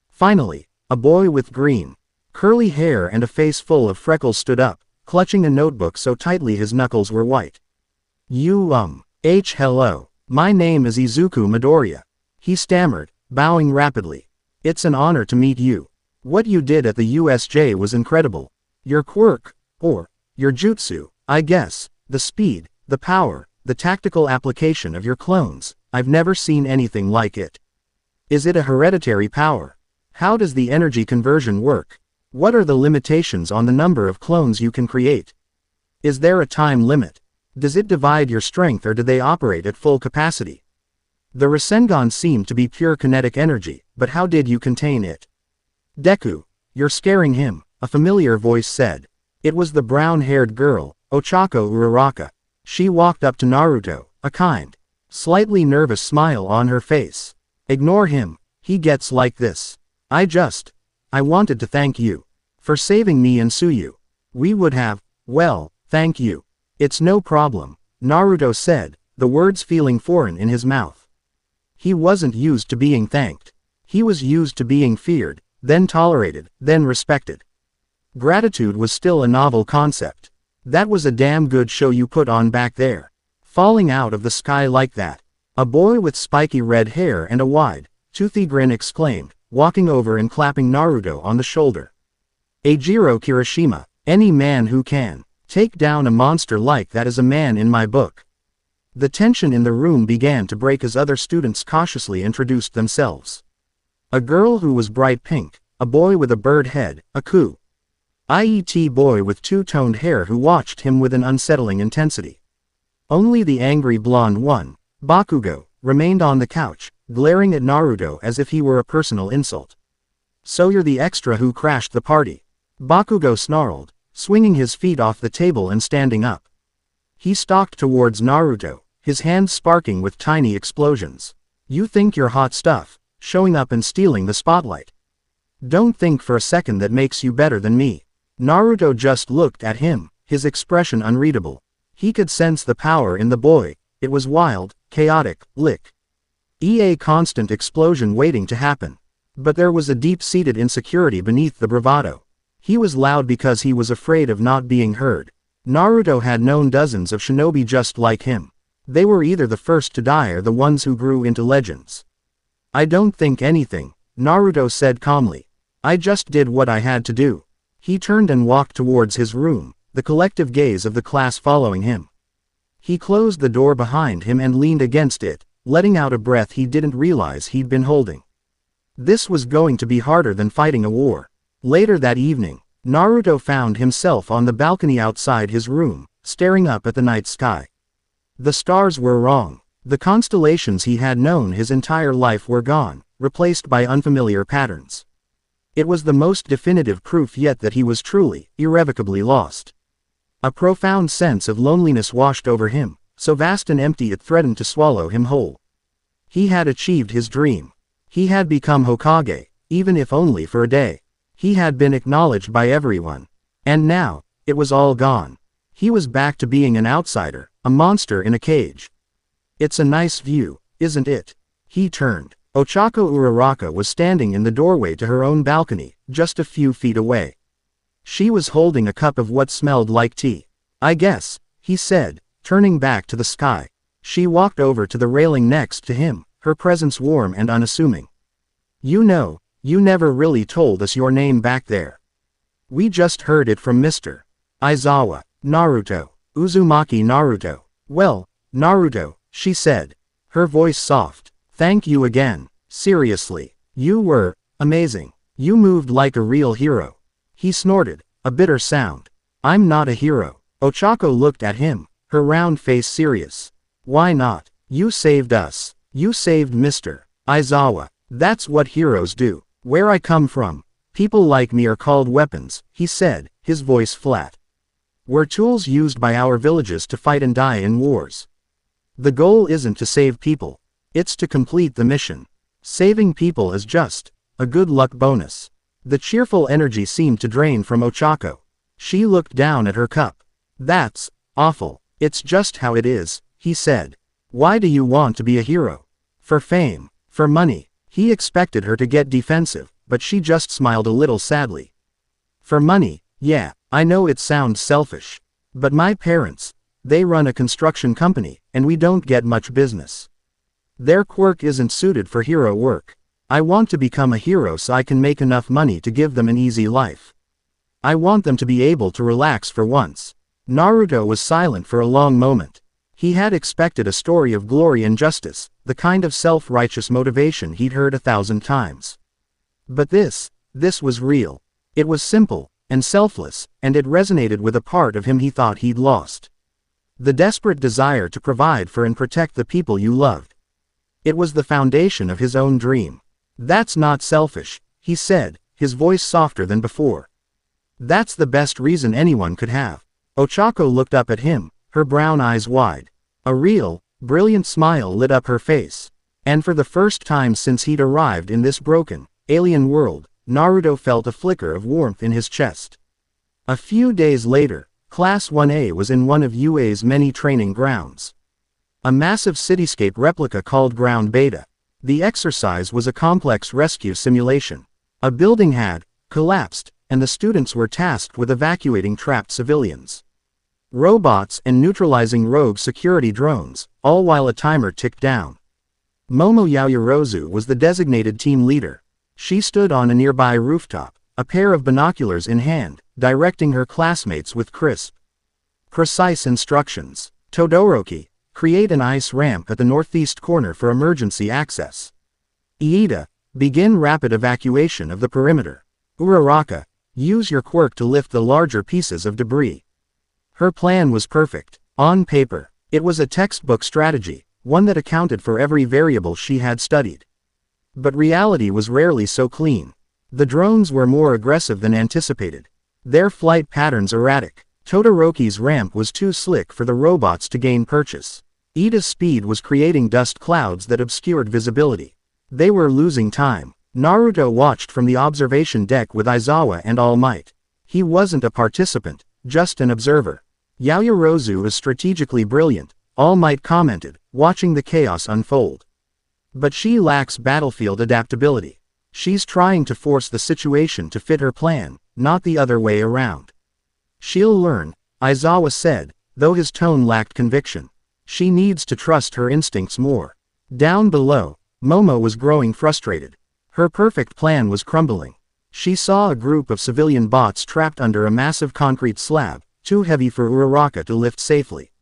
Finally, a boy with green, curly hair and a face full of freckles stood up, clutching a notebook so tightly his knuckles were white. Hello. My name is Izuku Midoriya. He stammered, bowing rapidly. It's an honor to meet you. What you did at the USJ was incredible. Your quirk, or your jutsu, I guess, the speed, the power, the tactical application of your clones, I've never seen anything like it. Is it a hereditary power? How does the energy conversion work? What are the limitations on the number of clones you can create? Is there a time limit? Does it divide your strength or do they operate at full capacity? The Rasengan seemed to be pure kinetic energy, but how did you contain it? Deku, you're scaring him, a familiar voice said. It was the brown-haired girl, Ochako Uraraka. She walked up to Naruto, a kind, slightly nervous smile on her face. Ignore him, he gets like this. I wanted to thank you for saving me and Suyu. We would have, well, thank you. It's no problem, Naruto said, the words feeling foreign in his mouth. He wasn't used to being thanked. He was used to being feared, then tolerated, then respected. Gratitude was still a novel concept. That was a damn good show you put on back there. Falling out of the sky like that. A boy with spiky red hair and a wide, toothy grin exclaimed, walking over and clapping Naruto on the shoulder. Eijiro Kirishima, any man who can take down a monster like that is a man in my book. The tension in the room began to break as other students cautiously introduced themselves. A girl who was bright pink, a boy with a bird head, a IET boy with two-toned hair who watched him with an unsettling intensity. Only the angry blonde one, Bakugo, remained on the couch, glaring at Naruto as if he were a personal insult. So you're the extra who crashed the party. Bakugo snarled, swinging his feet off the table and standing up. He stalked towards Naruto, his hands sparking with tiny explosions. You think you're hot stuff, showing up and stealing the spotlight. Don't think for a second that makes you better than me. Naruto just looked at him, his expression unreadable. He could sense the power in the boy. It was wild, chaotic, a constant explosion waiting to happen. But there was a deep-seated insecurity beneath the bravado. He was loud because he was afraid of not being heard. Naruto had known dozens of shinobi just like him. They were either the first to die or the ones who grew into legends. I don't think anything, Naruto said calmly. I just did what I had to do. He turned and walked towards his room, the collective gaze of the class following him. He closed the door behind him and leaned against it, letting out a breath he didn't realize he'd been holding. This was going to be harder than fighting a war. Later that evening, Naruto found himself on the balcony outside his room, staring up at the night sky. The stars were wrong. The constellations he had known his entire life were gone, replaced by unfamiliar patterns. It was the most definitive proof yet that he was truly, irrevocably lost. A profound sense of loneliness washed over him, so vast and empty it threatened to swallow him whole. He had achieved his dream. He had become Hokage, even if only for a day. He had been acknowledged by everyone. And now, it was all gone. He was back to being an outsider, a monster in a cage. It's a nice view, isn't it? He turned. Ochako Uraraka was standing in the doorway to her own balcony, just a few feet away. She was holding a cup of what smelled like tea. I guess, he said, turning back to the sky. She walked over to the railing next to him, her presence warm and unassuming. You know, you never really told us your name back there. We just heard it from Mr. Aizawa. Naruto. Uzumaki Naruto. Well, Naruto, she said, her voice soft. Thank you again. Seriously. You were amazing. You moved like a real hero. He snorted, a bitter sound. I'm not a hero. Ochako looked at him, her round face serious. Why not? You saved us. You saved Mr. Aizawa. That's what heroes do. Where I come from, people like me are called weapons, he said, his voice flat. We're tools used by our villages to fight and die in wars. The goal isn't to save people. It's to complete the mission. Saving people is just a good luck bonus. The cheerful energy seemed to drain from Ochako. She looked down at her cup. That's awful. It's just how it is, he said. Why do you want to be a hero? For fame? For money? He expected her to get defensive, but she just smiled a little sadly. For money, yeah, I know it sounds selfish. But my parents, they run a construction company, and we don't get much business. Their quirk isn't suited for hero work. I want to become a hero so I can make enough money to give them an easy life. I want them to be able to relax for once. Naruto was silent for a long moment. He had expected a story of glory and justice, the kind of self-righteous motivation he'd heard 1,000 times. But this was real. It was simple, and selfless, and it resonated with a part of him he thought he'd lost. The desperate desire to provide for and protect the people you loved. It was the foundation of his own dream. "That's not selfish," he said, his voice softer than before. "That's the best reason anyone could have." Ochako looked up at him, her brown eyes wide. A real, brilliant smile lit up her face. And for the first time since he'd arrived in this broken, alien world, Naruto felt a flicker of warmth in his chest. A few days later, Class 1A was in one of UA's many training grounds. A massive cityscape replica called Ground Beta. The exercise was a complex rescue simulation. A building had collapsed, and the students were tasked with evacuating trapped civilians. Robots and neutralizing rogue security drones, all while a timer ticked down. Momo Yaoyorozu was the designated team leader. She stood on a nearby rooftop, a pair of binoculars in hand, directing her classmates with crisp, precise instructions. "Todoroki, create an ice ramp at the northeast corner for emergency access. Iida, begin rapid evacuation of the perimeter. Uraraka, use your quirk to lift the larger pieces of debris." Her plan was perfect. On paper, it was a textbook strategy, one that accounted for every variable she had studied. But reality was rarely so clean. The drones were more aggressive than anticipated. Their flight patterns erratic. Todoroki's ramp was too slick for the robots to gain purchase. Iida's speed was creating dust clouds that obscured visibility. They were losing time. Naruto watched from the observation deck with Aizawa and All Might. He wasn't a participant, just an observer. "Yaoyorozu is strategically brilliant," All Might commented, watching the chaos unfold. "But she lacks battlefield adaptability. She's trying to force the situation to fit her plan, not the other way around." "She'll learn," Aizawa said, though his tone lacked conviction. "She needs to trust her instincts more." Down below, Momo was growing frustrated. Her perfect plan was crumbling. She saw a group of civilian bots trapped under a massive concrete slab, too heavy for Uraraka to lift safely.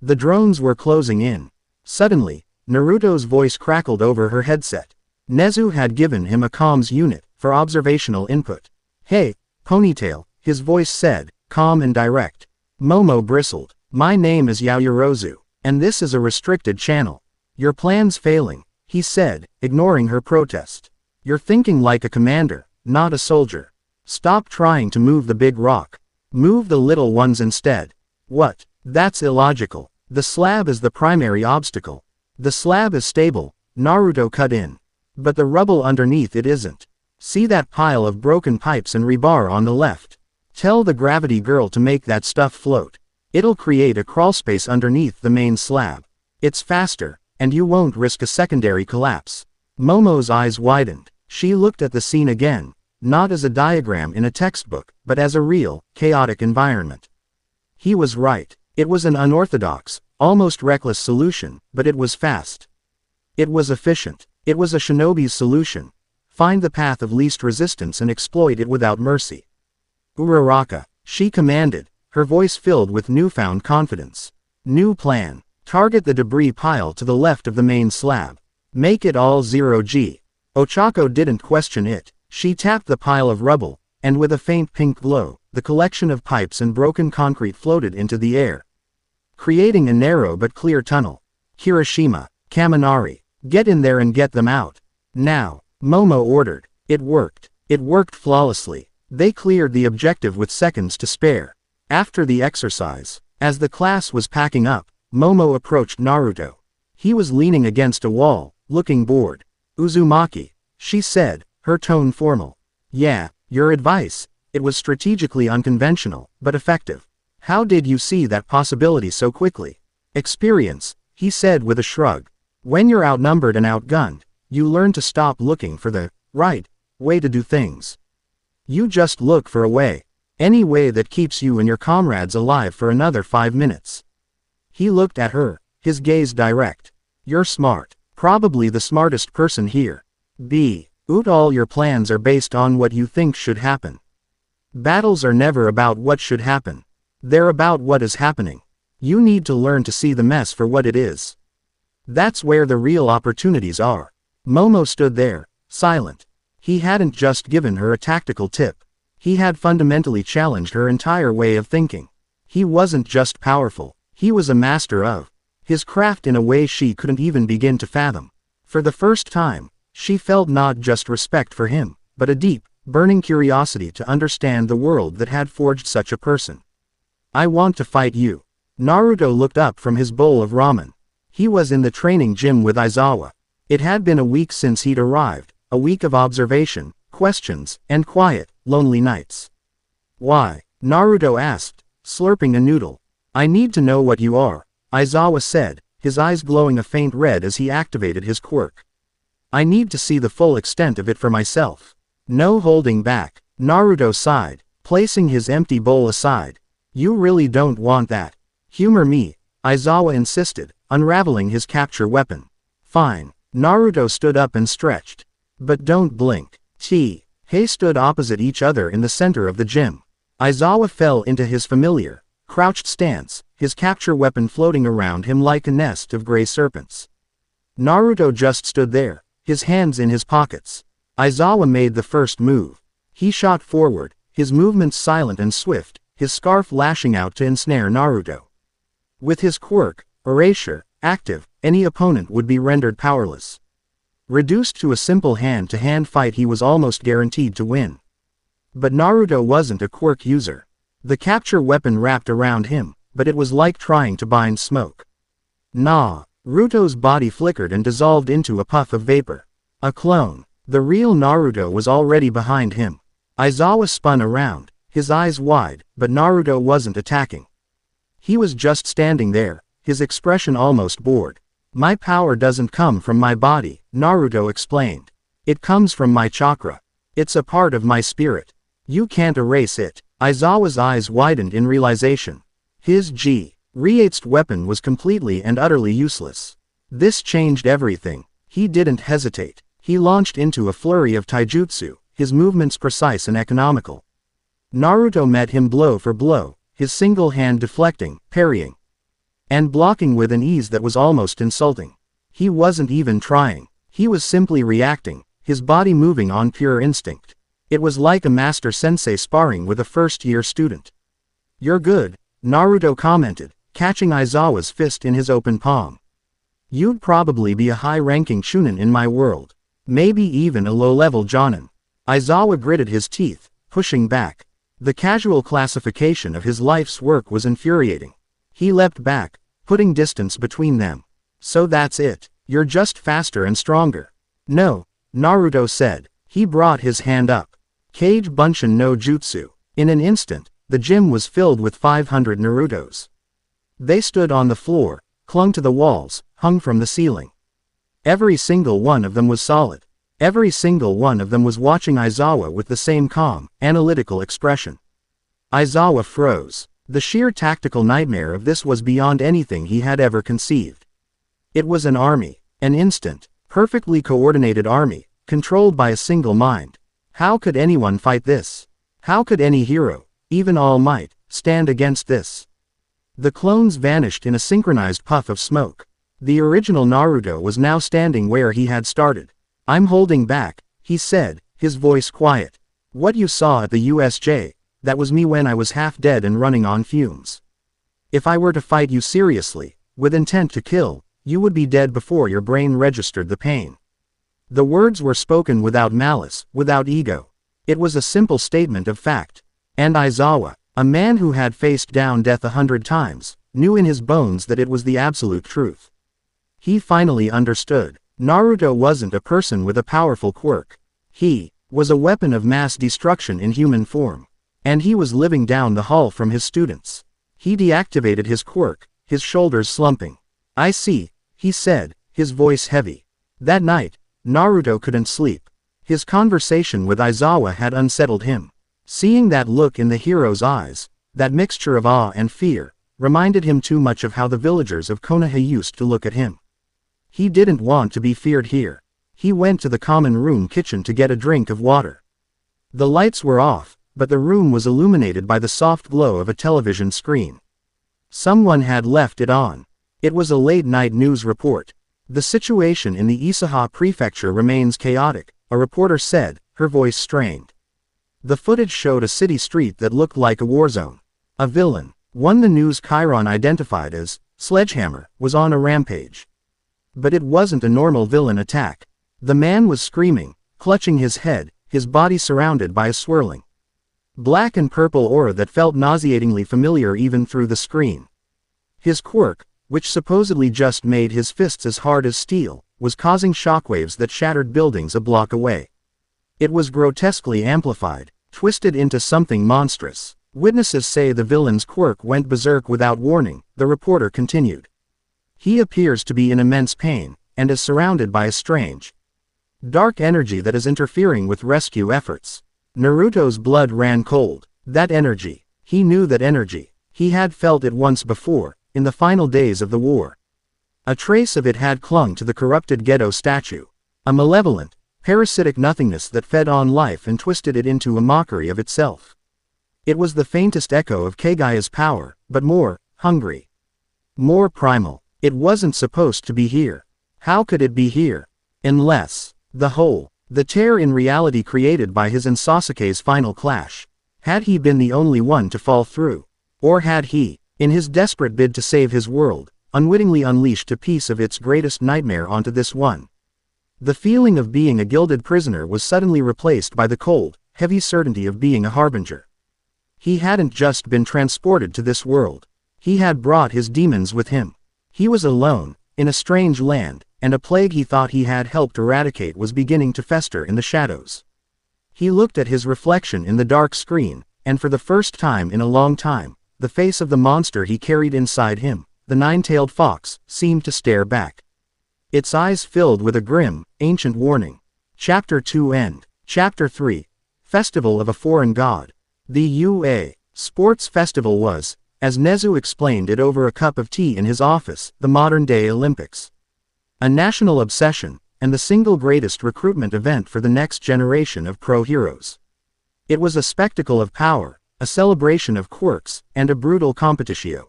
The drones were closing in. Suddenly, Naruto's voice crackled over her headset. Nezu had given him a comms unit for observational input. "Hey, Ponytail," his voice said, calm and direct. Momo bristled. "My name is Yaoyorozu, and this is a restricted channel. Your plan's failing," he said, ignoring her protest. "You're thinking like a commander, not a soldier. Stop trying to move the big rock. Move the little ones instead." "What? That's illogical. The slab is the primary obstacle." "The slab is stable," Naruto cut in. "But the rubble underneath it isn't. See that pile of broken pipes and rebar on the left? Tell the gravity girl to make that stuff float. It'll create a crawlspace underneath the main slab. It's faster, and you won't risk a secondary collapse." Momo's eyes widened. She looked at the scene again, not as a diagram in a textbook, but as a real, chaotic environment. He was right. It was an unorthodox, almost reckless solution, but it was fast. It was efficient. It was a shinobi's solution. Find the path of least resistance and exploit it without mercy. "Uraraka," she commanded, her voice filled with newfound confidence. "New plan. Target the debris pile to the left of the main slab. Make it all 0G. Ochako didn't question it. She tapped the pile of rubble, and with a faint pink glow, the collection of pipes and broken concrete floated into the air, creating a narrow but clear tunnel. "Kirishima, Kaminari, get in there and get them out. Now," Momo ordered. It worked. It worked flawlessly. They cleared the objective with seconds to spare. After the exercise, as the class was packing up, Momo approached Naruto. He was leaning against a wall, looking bored. "Uzumaki," she said, her tone formal. "Yeah, your advice. It was strategically unconventional, but effective. How did you see that possibility so quickly?" "Experience," he said with a shrug. "When you're outnumbered and outgunned, you learn to stop looking for the right way to do things. You just look for a way. Any way that keeps you and your comrades alive for another 5 minutes." He looked at her, his gaze direct. "You're smart. Probably the smartest person here. All your plans are based on what you think should happen. Battles are never about what should happen. They're about what is happening. You need to learn to see the mess for what it is. That's where the real opportunities are. Momo stood there, silent. He hadn't just given her a tactical tip. He had fundamentally challenged her entire way of thinking. He wasn't just powerful, he was a master of his craft in a way she couldn't even begin to fathom. For the first time, she felt not just respect for him, but a deep, burning curiosity to understand the world that had forged such a person. I want to fight you. Naruto looked up from his bowl of ramen. He was in the training gym with Aizawa. It had been a week since he'd arrived, a week of observation, questions, and quiet, lonely nights. Why? Naruto asked, slurping a noodle. I need to know what you are, Aizawa said, his eyes glowing a faint red as he activated his quirk. I need to see the full extent of it for myself. No holding back, Naruto sighed, placing his empty bowl aside. You really don't want that. Humor me, Aizawa insisted, unraveling his capture weapon. Fine. Naruto stood up and stretched. But don't blink. He stood opposite each other in the center of the gym. Aizawa fell into his familiar, crouched stance, his capture weapon floating around him like a nest of gray serpents. Naruto just stood there, his hands in his pockets. Aizawa made the first move. He shot forward, his movements silent and swift, his scarf lashing out to ensnare Naruto. With his quirk, erasure, active, any opponent would be rendered powerless. Reduced to a simple hand-to-hand fight, he was almost guaranteed to win. But Naruto wasn't a quirk user. The capture weapon wrapped around him, but it was like trying to bind smoke. Naruto's body flickered and dissolved into a puff of vapor. A clone. The real Naruto was already behind him. Aizawa spun around, his eyes wide, but Naruto wasn't attacking. He was just standing there, his expression almost bored. My power doesn't come from my body, Naruto explained. It comes from my chakra. It's a part of my spirit. You can't erase it. Aizawa's eyes widened in realization. His G-Reatsed weapon was completely and utterly useless. This changed everything. He didn't hesitate. He launched into a flurry of taijutsu, his movements precise and economical. Naruto met him blow for blow, his single hand deflecting, parrying, and blocking with an ease that was almost insulting. He wasn't even trying. He was simply reacting, his body moving on pure instinct. It was like a master sensei sparring with a first-year student. You're good, Naruto commented, catching Aizawa's fist in his open palm. You'd probably be a high-ranking chunin in my world. Maybe even a low-level jonin. Aizawa gritted his teeth, pushing back. The casual classification of his life's work was infuriating. He leapt back, putting distance between them. So that's it. You're just faster and stronger. No, Naruto said. He brought his hand up. Kage Bunshin no Jutsu. In an instant, the gym was filled with 500 Narutos. They stood on the floor, clung to the walls, hung from the ceiling. Every single one of them was solid. Every single one of them was watching Aizawa with the same calm, analytical expression. Aizawa froze. The sheer tactical nightmare of this was beyond anything he had ever conceived. It was an army, an instant, perfectly coordinated army, controlled by a single mind. How could anyone fight this? How could any hero, even All Might, stand against this? The clones vanished in a synchronized puff of smoke. The original Naruto was now standing where he had started. I'm holding back, he said, his voice quiet. What you saw at the USJ, that was me when I was half dead and running on fumes. If I were to fight you seriously, with intent to kill, you would be dead before your brain registered the pain. The words were spoken without malice, without ego. It was a simple statement of fact. And Aizawa, a man who had faced down death 100 times, knew in his bones that it was the absolute truth. He finally understood. Naruto wasn't a person with a powerful quirk. He was a weapon of mass destruction in human form. And he was living down the hall from his students. He deactivated his quirk, his shoulders slumping. I see, he said, his voice heavy. That night, Naruto couldn't sleep. His conversation with Aizawa had unsettled him. Seeing that look in the hero's eyes, that mixture of awe and fear, reminded him too much of how the villagers of Konoha used to look at him. He didn't want to be feared here. He went to the common room kitchen to get a drink of water. The lights were off, but the room was illuminated by the soft glow of a television screen. Someone had left it on. It was a late-night news report. The situation in the Isaha prefecture remains chaotic, a reporter said, her voice strained. The footage showed a city street that looked like a war zone. A villain, one the news chyron identified as Sledgehammer, was on a rampage. But it wasn't a normal villain attack. The man was screaming, clutching his head, his body surrounded by a swirling black and purple aura that felt nauseatingly familiar even through the screen. His quirk, which supposedly just made his fists as hard as steel, was causing shockwaves that shattered buildings a block away. It was grotesquely amplified, twisted into something monstrous. Witnesses say the villain's quirk went berserk without warning, the reporter continued. He appears to be in immense pain, and is surrounded by a strange, dark energy that is interfering with rescue efforts. Naruto's blood ran cold. That energy. He knew that energy. He had felt it once before, in the final days of the war. A trace of it had clung to the corrupted Gedo statue. A malevolent, parasitic nothingness that fed on life and twisted it into a mockery of itself. It was the faintest echo of Kagaya's power, but more hungry. More primal. It wasn't supposed to be here. How could it be here? Unless the hole, the tear in reality created by his and Sasuke's final clash. Had he been the only one to fall through? Or had he, in his desperate bid to save his world, unwittingly unleashed a piece of its greatest nightmare onto this one? The feeling of being a gilded prisoner was suddenly replaced by the cold, heavy certainty of being a harbinger. He hadn't just been transported to this world. He had brought his demons with him. He was alone, in a strange land, and a plague he thought he had helped eradicate was beginning to fester in the shadows. He looked at his reflection in the dark screen, and for the first time in a long time, the face of the monster he carried inside him, the nine-tailed fox, seemed to stare back. Its eyes filled with a grim, ancient warning. Chapter 2 End. Chapter 3. Festival of a Foreign God. The UA Sports Festival was, as Nezu explained it over a cup of tea in his office, the modern-day Olympics. A national obsession, and the single greatest recruitment event for the next generation of pro heroes. It was a spectacle of power, a celebration of quirks, and a brutal competitio.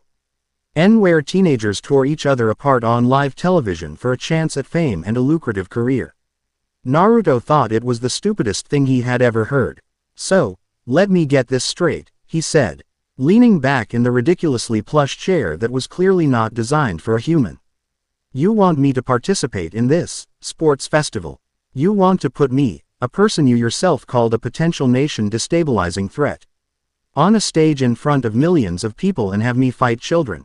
Where teenagers tore each other apart on live television for a chance at fame and a lucrative career. Naruto thought it was the stupidest thing he had ever heard. So, let me get this straight, he said, leaning back in the ridiculously plush chair that was clearly not designed for a human. You want me to participate in this sports festival? You want to put me, a person you yourself called a potential nation-destabilizing threat, on a stage in front of millions of people and have me fight children?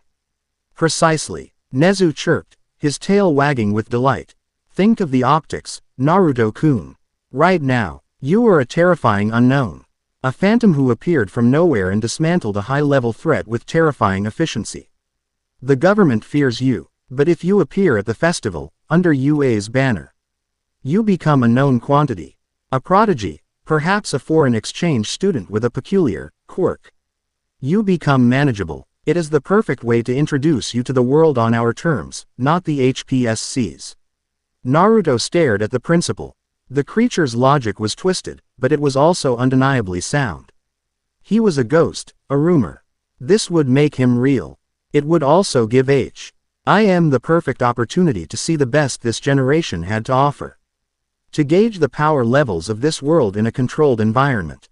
Precisely, Nezu chirped, his tail wagging with delight. Think of the optics, Naruto-kun. Right now, you are a terrifying unknown. A phantom who appeared from nowhere and dismantled a high-level threat with terrifying efficiency. The government fears you. But if you appear at the festival, under UA's banner, you become a known quantity. A prodigy, perhaps a foreign exchange student with a peculiar quirk. You become manageable. It is the perfect way to introduce you to the world on our terms, not the HPSC's. Naruto stared at the principal. The creature's logic was twisted, but it was also undeniably sound. He was a ghost, a rumor. This would make him real. It would also give I am the perfect opportunity to see the best this generation had to offer. To gauge the power levels of this world in a controlled environment.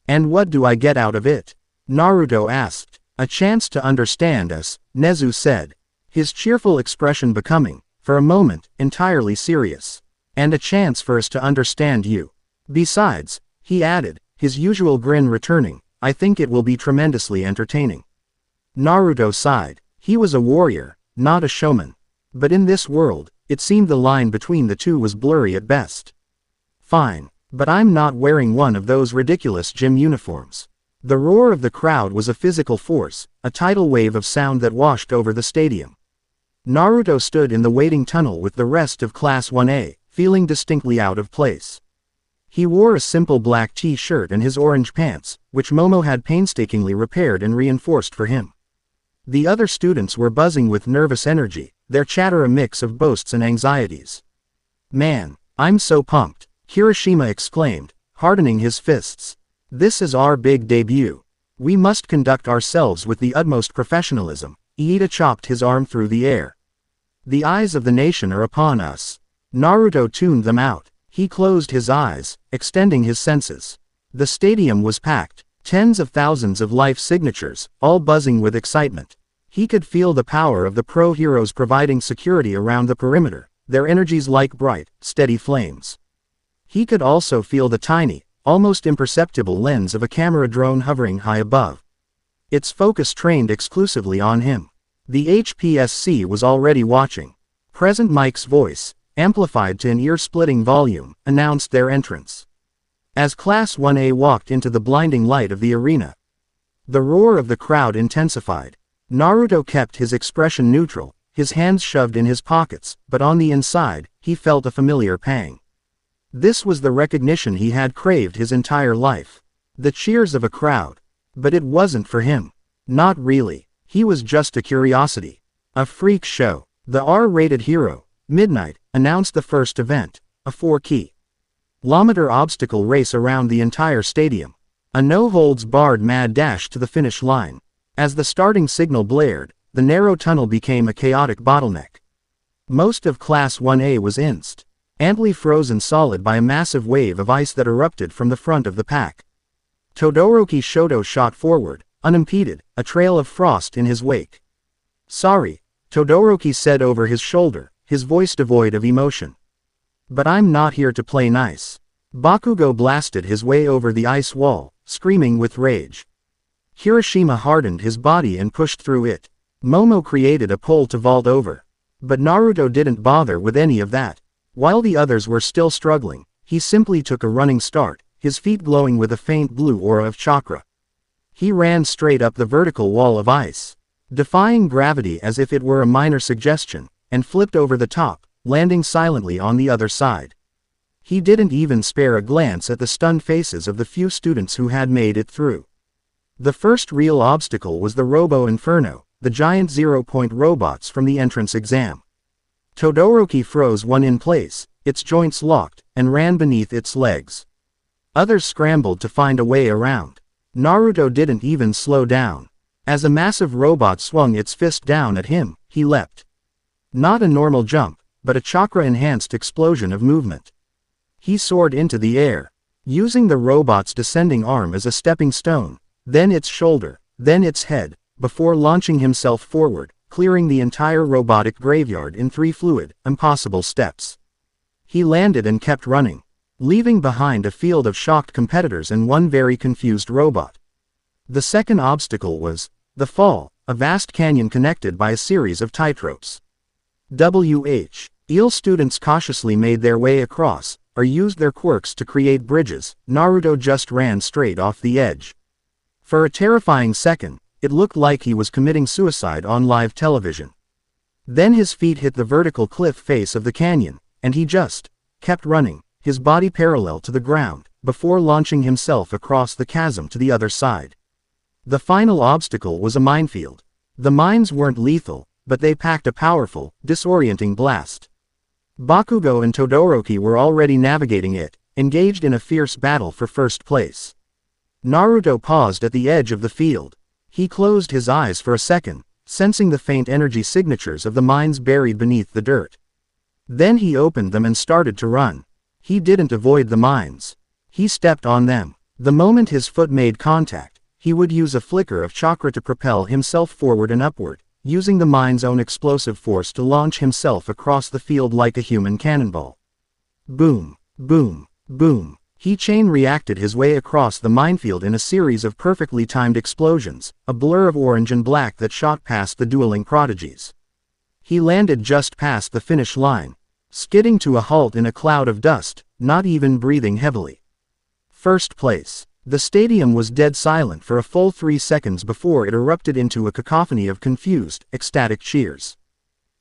And what do I get out of it? Naruto asked. A chance to understand us, Nezu said. His cheerful expression becoming, for a moment, entirely serious. And a chance for us to understand you. Besides, he added, his usual grin returning, I think it will be tremendously entertaining. Naruto sighed. He was a warrior, not a showman. But in this world, it seemed the line between the two was blurry at best. Fine, but I'm not wearing one of those ridiculous gym uniforms. The roar of the crowd was a physical force, a tidal wave of sound that washed over the stadium. Naruto stood in the waiting tunnel with the rest of Class 1A, feeling distinctly out of place. He wore a simple black t-shirt and his orange pants, which Momo had painstakingly repaired and reinforced for him. The other students were buzzing with nervous energy, their chatter a mix of boasts and anxieties. Man, I'm so pumped, Kirishima exclaimed, hardening his fists. This is our big debut. We must conduct ourselves with the utmost professionalism. Iida chopped his arm through the air. The eyes of the nation are upon us. Naruto tuned them out. He closed his eyes, extending his senses. The stadium was packed. Tens of thousands of life signatures, all buzzing with excitement. He could feel the power of the pro heroes providing security around the perimeter, their energies like bright, steady flames. He could also feel the tiny, almost imperceptible lens of a camera drone hovering high above. Its focus trained exclusively on him. The HPSC was already watching. Present Mike's voice, amplified to an ear-splitting volume, announced their entrance. As Class 1A walked into the blinding light of the arena, the roar of the crowd intensified. Naruto kept his expression neutral, his hands shoved in his pockets, but on the inside, he felt a familiar pang. This was the recognition he had craved his entire life. The cheers of a crowd. But it wasn't for him. Not really. He was just a curiosity. A freak show. The R-rated hero, Midnight, announced the first event, a 4-kilometer obstacle race around the entire stadium. A no-holds-barred mad dash to the finish line. As the starting signal blared, the narrow tunnel became a chaotic bottleneck. Most of Class 1A was instantly frozen solid by a massive wave of ice that erupted from the front of the pack. Todoroki Shoto shot forward, unimpeded, a trail of frost in his wake. "Sorry," Todoroki said over his shoulder, his voice devoid of emotion. "But I'm not here to play nice." Bakugo blasted his way over the ice wall, screaming with rage. Hiroshima hardened his body and pushed through it. Momo created a pole to vault over. But Naruto didn't bother with any of that. While the others were still struggling, he simply took a running start, his feet glowing with a faint blue aura of chakra. He ran straight up the vertical wall of ice, defying gravity as if it were a minor suggestion, and flipped over the top, landing silently on the other side. He didn't even spare a glance at the stunned faces of the few students who had made it through. The first real obstacle was the Robo Inferno, the giant zero-point robots from the entrance exam. Todoroki froze one in place, its joints locked, and ran beneath its legs. Others scrambled to find a way around. Naruto didn't even slow down. As a massive robot swung its fist down at him, he leapt. Not a normal jump, but a chakra-enhanced explosion of movement. He soared into the air, using the robot's descending arm as a stepping stone, then its shoulder, then its head, before launching himself forward, clearing the entire robotic graveyard in 3 fluid, impossible steps. He landed and kept running, leaving behind a field of shocked competitors and one very confused robot. The second obstacle was the fall, a vast canyon connected by a series of tightropes. Eel students cautiously made their way across, or used their quirks to create bridges. Naruto just ran straight off the edge. For a terrifying second, it looked like he was committing suicide on live television. Then his feet hit the vertical cliff face of the canyon, and he just kept running, his body parallel to the ground, before launching himself across the chasm to the other side. The final obstacle was a minefield. The mines weren't lethal, but they packed a powerful, disorienting blast. Bakugo and Todoroki were already navigating it, engaged in a fierce battle for first place. Naruto paused at the edge of the field. He closed his eyes for a second, sensing the faint energy signatures of the mines buried beneath the dirt. Then he opened them and started to run. He didn't avoid the mines. He stepped on them. The moment his foot made contact, he would use a flicker of chakra to propel himself forward and upward, using the mine's own explosive force to launch himself across the field like a human cannonball. Boom, boom, boom. He chain reacted his way across the minefield in a series of perfectly timed explosions, a blur of orange and black that shot past the dueling prodigies. He landed just past the finish line, skidding to a halt in a cloud of dust, not even breathing heavily. First place. The stadium was dead silent for a full 3 seconds before it erupted into a cacophony of confused, ecstatic cheers.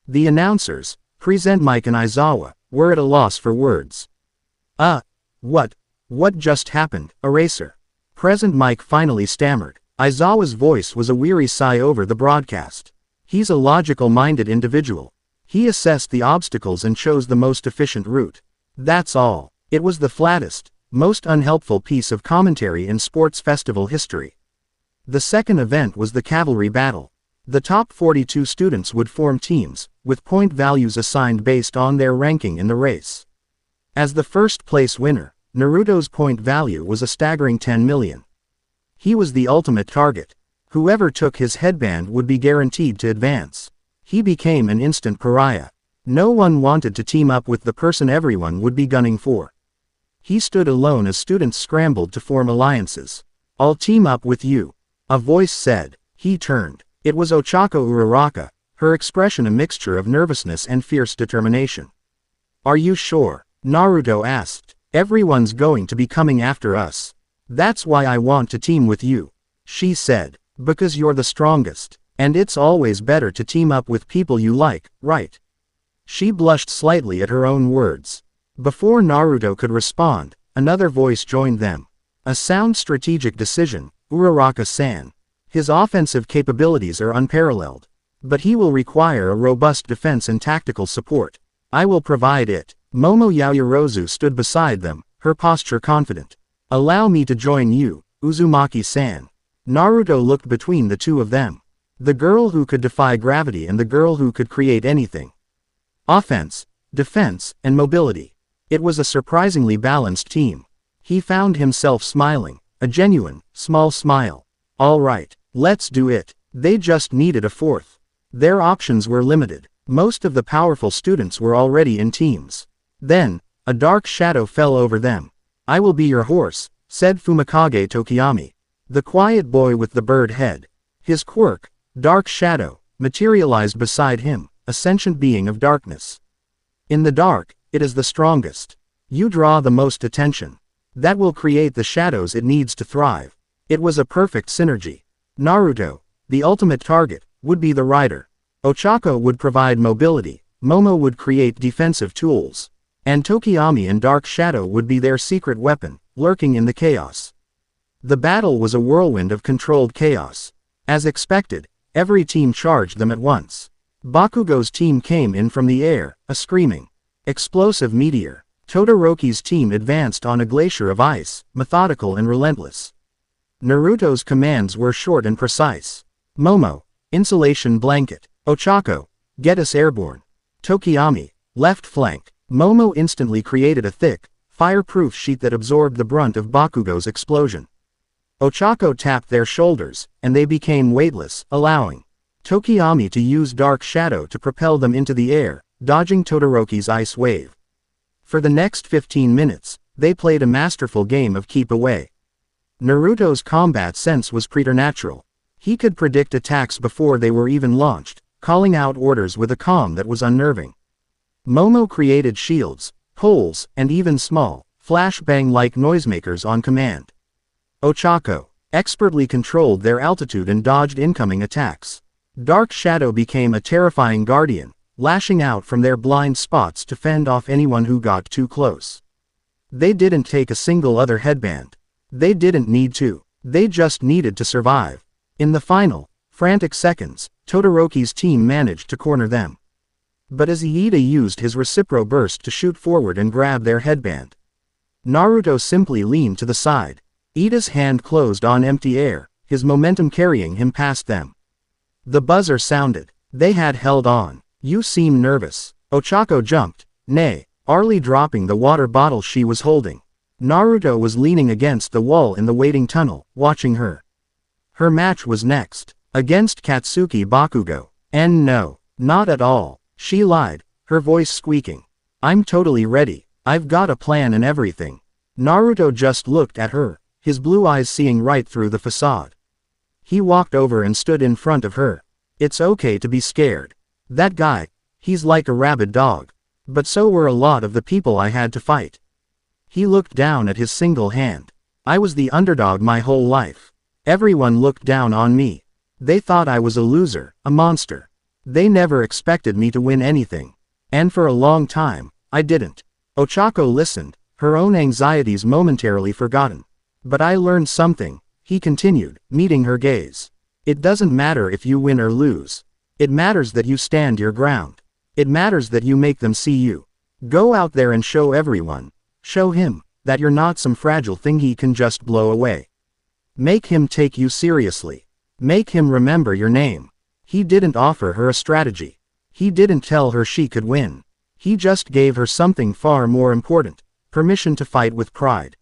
The announcers, Present Mike and Aizawa, were at a loss for words. What just happened, Eraser? Present Mike finally stammered. Aizawa's voice was a weary sigh over the broadcast. He's a logical-minded individual. He assessed the obstacles and chose the most efficient route. That's all. It was the flattest, most unhelpful piece of commentary in sports festival history. The second event was the cavalry battle. The top 42 students would form teams, with point values assigned based on their ranking in the race. As the first place winner, Naruto's point value was a staggering 10 million. He was the ultimate target. Whoever took his headband would be guaranteed to advance. He became an instant pariah. No one wanted to team up with the person everyone would be gunning for. He stood alone as students scrambled to form alliances. "I'll team up with you," a voice said. He turned. It was Ochako Uraraka, her expression a mixture of nervousness and fierce determination. "Are you sure?" Naruto asked. "Everyone's going to be coming after us. That's why I want to team with you," she said. "Because you're the strongest, and it's always better to team up with people you like, right?" She blushed slightly at her own words. Before Naruto could respond, another voice joined them. "A sound strategic decision, Uraraka-san. His offensive capabilities are unparalleled. But he will require a robust defense and tactical support. I will provide it." Momo Yaoyorozu stood beside them, her posture confident. "Allow me to join you, Uzumaki-san." Naruto looked between the two of them. The girl who could defy gravity and the girl who could create anything. Offense, defense, and mobility. It was a surprisingly balanced team. He found himself smiling, a genuine, small smile. "All right, let's do it." They just needed a fourth. Their options were limited. Most of the powerful students were already in teams. Then, a dark shadow fell over them. "I will be your horse," said Fumikage Tokiyami, the quiet boy with the bird head. His quirk, Dark Shadow, materialized beside him, a sentient being of darkness. In the dark, it is the strongest. You draw the most attention. That will create the shadows it needs to thrive. It was a perfect synergy. Naruto, the ultimate target, would be the rider. Ochako would provide mobility, Momo would create defensive tools. And Tokiyami and Dark Shadow would be their secret weapon, lurking in the chaos. The battle was a whirlwind of controlled chaos. As expected, every team charged them at once. Bakugo's team came in from the air, a screaming, explosive meteor. Todoroki's team advanced on a glacier of ice, methodical and relentless. Naruto's commands were short and precise. Momo, insulation blanket. Ochako, get us airborne. Tokiyami, left flank. Momo instantly created a thick, fireproof sheet that absorbed the brunt of Bakugo's explosion. Ochako tapped their shoulders, and they became weightless, allowing Tokiyami to use Dark Shadow to propel them into the air, dodging Todoroki's ice wave. For the next 15 minutes, they played a masterful game of keep away. Naruto's combat sense was preternatural. He could predict attacks before they were even launched, calling out orders with a calm that was unnerving. Momo created shields, poles, and even small, flashbang-like noisemakers on command. Ochako expertly controlled their altitude and dodged incoming attacks. Dark Shadow became a terrifying guardian, lashing out from their blind spots to fend off anyone who got too close. They didn't take a single other headband. They didn't need to. They just needed to survive. In the final, frantic seconds, Todoroki's team managed to corner them. But as Iida used his Recipro burst to shoot forward and grab their headband, Naruto simply leaned to the side. Iida's hand closed on empty air, his momentum carrying him past them. The buzzer sounded. They had held on. "You seem nervous." Ochako jumped, nearly dropping the water bottle she was holding. Naruto was leaning against the wall in the waiting tunnel, watching her. Her match was next, against Katsuki Bakugo. And no, not at all. She lied, her voice squeaking. "I'm totally ready. I've got a plan and everything." Naruto just looked at her, his blue eyes seeing right through the facade. He walked over and stood in front of her. "It's okay to be scared. That guy, he's like a rabid dog. But so were a lot of the people I had to fight." He looked down at his single hand. "I was the underdog my whole life. Everyone looked down on me. They thought I was a loser, a monster. They never expected me to win anything. And for a long time, I didn't." Ochako listened, her own anxieties momentarily forgotten. "But I learned something," he continued, meeting her gaze. "It doesn't matter if you win or lose. It matters that you stand your ground. It matters that you make them see you. Go out there and show everyone. Show him that you're not some fragile thing he can just blow away." Make him take you seriously. Make him remember your name. He didn't offer her a strategy. He didn't tell her she could win. He just gave her something far more important, permission to fight with pride.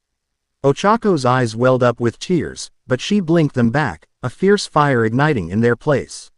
Ochako's eyes welled up with tears, but she blinked them back, a fierce fire igniting in their place.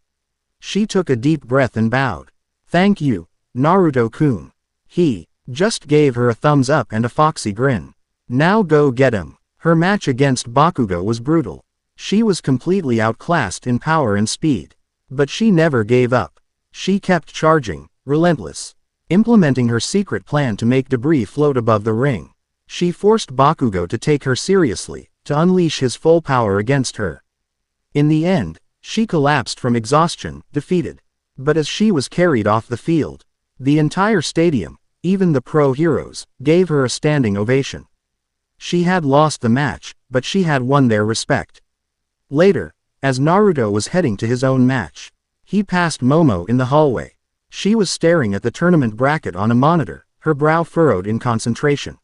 She took a deep breath and bowed. Thank you, Naruto-kun. He just gave her a thumbs up and a foxy grin. Now go get him. Her match against Bakugo was brutal. She was completely outclassed in power and speed. But she never gave up. She kept charging, relentless, implementing her secret plan to make debris float above the ring. She forced Bakugo to take her seriously, to unleash his full power against her. In the end, she collapsed from exhaustion, defeated. But as she was carried off the field, the entire stadium, even the pro heroes, gave her a standing ovation. She had lost the match, but she had won their respect. Later, as Naruto was heading to his own match, he passed Momo in the hallway. She was staring at the tournament bracket on a monitor, her brow furrowed in concentration.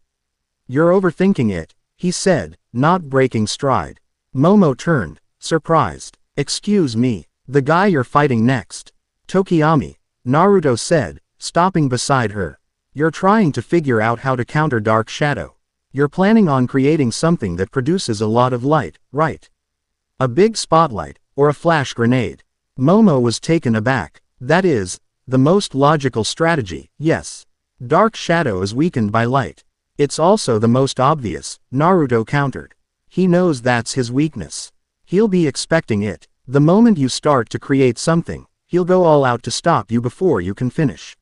You're overthinking it, he said, not breaking stride. Momo turned, surprised. Excuse me, the guy you're fighting next. Tokiyami, Naruto said, stopping beside her. You're trying to figure out how to counter Dark Shadow. You're planning on creating something that produces a lot of light, right? A big spotlight, or a flash grenade. Momo was taken aback. That is, the most logical strategy, yes. Dark Shadow is weakened by light. It's also the most obvious, Naruto countered. He knows that's his weakness. He'll be expecting it. The moment you start to create something, he'll go all out to stop you before you can finish.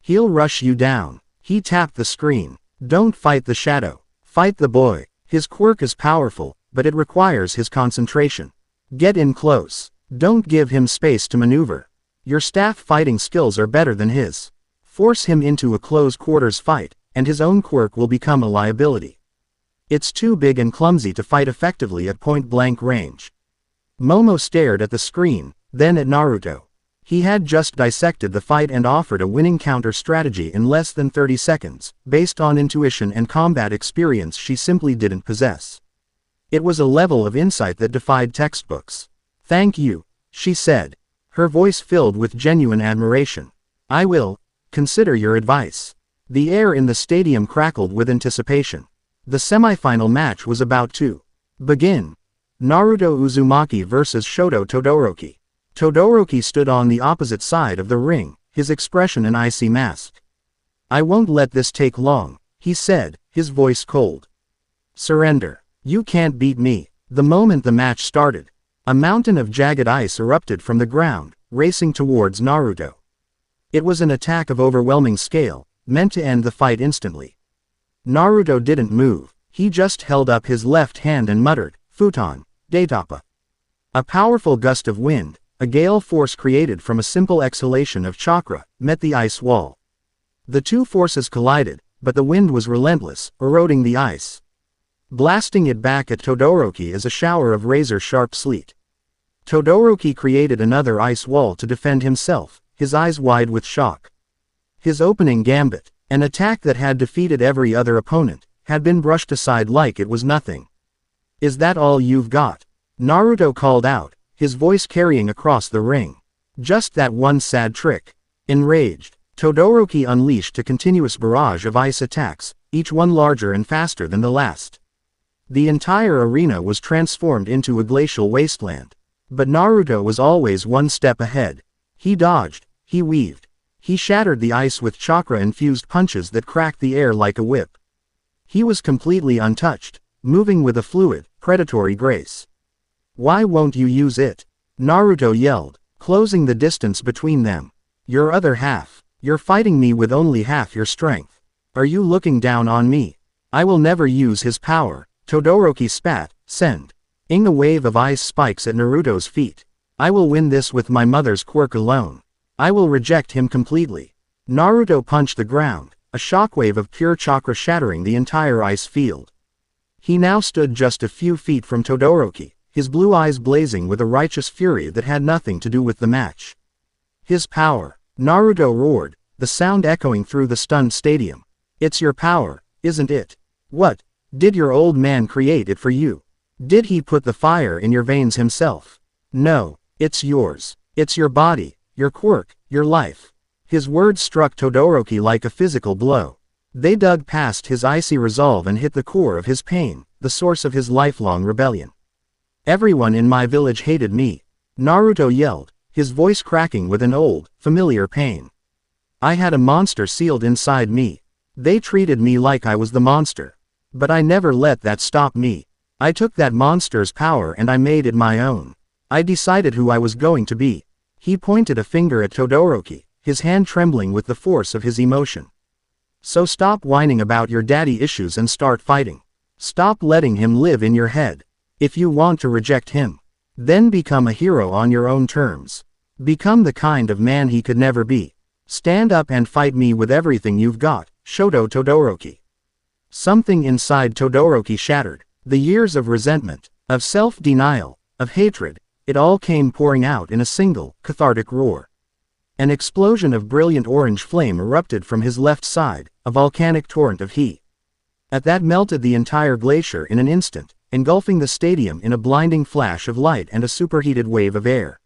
He'll rush you down. He tapped the screen. Don't fight the shadow. Fight the boy. His quirk is powerful, but it requires his concentration. Get in close. Don't give him space to maneuver. Your staff fighting skills are better than his. Force him into a close quarters fight, and his own quirk will become a liability. It's too big and clumsy to fight effectively at point-blank range. Momo stared at the screen, then at Naruto. He had just dissected the fight and offered a winning counter strategy in less than 30 seconds, based on intuition and combat experience she simply didn't possess. It was a level of insight that defied textbooks. Thank you, she said, her voice filled with genuine admiration. I will consider your advice. The air in the stadium crackled with anticipation. The semifinal match was about to begin. Naruto Uzumaki vs. Shoto Todoroki. Todoroki stood on the opposite side of the ring, his expression an icy mask. I won't let this take long, he said, his voice cold. Surrender. You can't beat me. The moment the match started, a mountain of jagged ice erupted from the ground, racing towards Naruto. It was an attack of overwhelming scale, meant to end the fight instantly. Naruto didn't move, he just held up his left hand and muttered, Futon, Daitapa. A powerful gust of wind, a gale force created from a simple exhalation of chakra, met the ice wall. The two forces collided, but the wind was relentless, eroding the ice, blasting it back at Todoroki as a shower of razor-sharp sleet. Todoroki created another ice wall to defend himself, his eyes wide with shock. His opening gambit, an attack that had defeated every other opponent, had been brushed aside like it was nothing. Is that all you've got? Naruto called out, his voice carrying across the ring. Just that one sad trick. Enraged, Todoroki unleashed a continuous barrage of ice attacks, each one larger and faster than the last. The entire arena was transformed into a glacial wasteland. But Naruto was always one step ahead. He dodged, he weaved. He shattered the ice with chakra-infused punches that cracked the air like a whip. He was completely untouched, moving with a fluid, predatory grace. Why won't you use it? Naruto yelled, closing the distance between them. Your other half. You're fighting me with only half your strength. Are you looking down on me? I will never use his power. Todoroki spat, sending a wave of ice spikes at Naruto's feet. I will win this with my mother's quirk alone. I will reject him completely. Naruto punched the ground, a shockwave of pure chakra shattering the entire ice field. He now stood just a few feet from Todoroki, his blue eyes blazing with a righteous fury that had nothing to do with the match. His power, Naruto roared, the sound echoing through the stunned stadium. It's your power, isn't it? What? Did your old man create it for you? Did he put the fire in your veins himself? No, it's yours. It's your body, your quirk, your life. His words struck Todoroki like a physical blow. They dug past his icy resolve and hit the core of his pain, the source of his lifelong rebellion. Everyone in my village hated me, Naruto yelled, his voice cracking with an old, familiar pain. I had a monster sealed inside me. They treated me like I was the monster. But I never let that stop me. I took that monster's power and I made it my own. I decided who I was going to be. He pointed a finger at Todoroki, his hand trembling with the force of his emotion. So stop whining about your daddy issues and start fighting. Stop letting him live in your head. If you want to reject him, then become a hero on your own terms. Become the kind of man he could never be. Stand up and fight me with everything you've got, Shoto Todoroki. Something inside Todoroki shattered. The years of resentment, of self-denial, of hatred, it all came pouring out in a single, cathartic roar. An explosion of brilliant orange flame erupted from his left side, a volcanic torrent of heat. That melted the entire glacier in an instant, engulfing the stadium in a blinding flash of light and a superheated wave of air.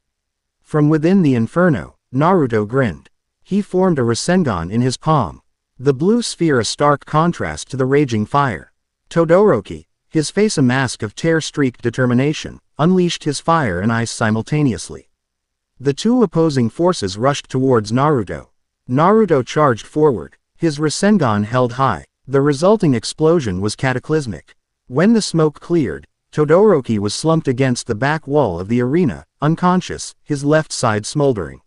From within the inferno, Naruto grinned. He formed a Rasengan in his palm. The blue sphere a stark contrast to the raging fire. Todoroki, his face a mask of tear-streaked determination, unleashed his fire and ice simultaneously. The two opposing forces rushed towards Naruto. Naruto charged forward, his Rasengan held high. The resulting explosion was cataclysmic. When the smoke cleared, Todoroki was slumped against the back wall of the arena, unconscious, his left side smoldering.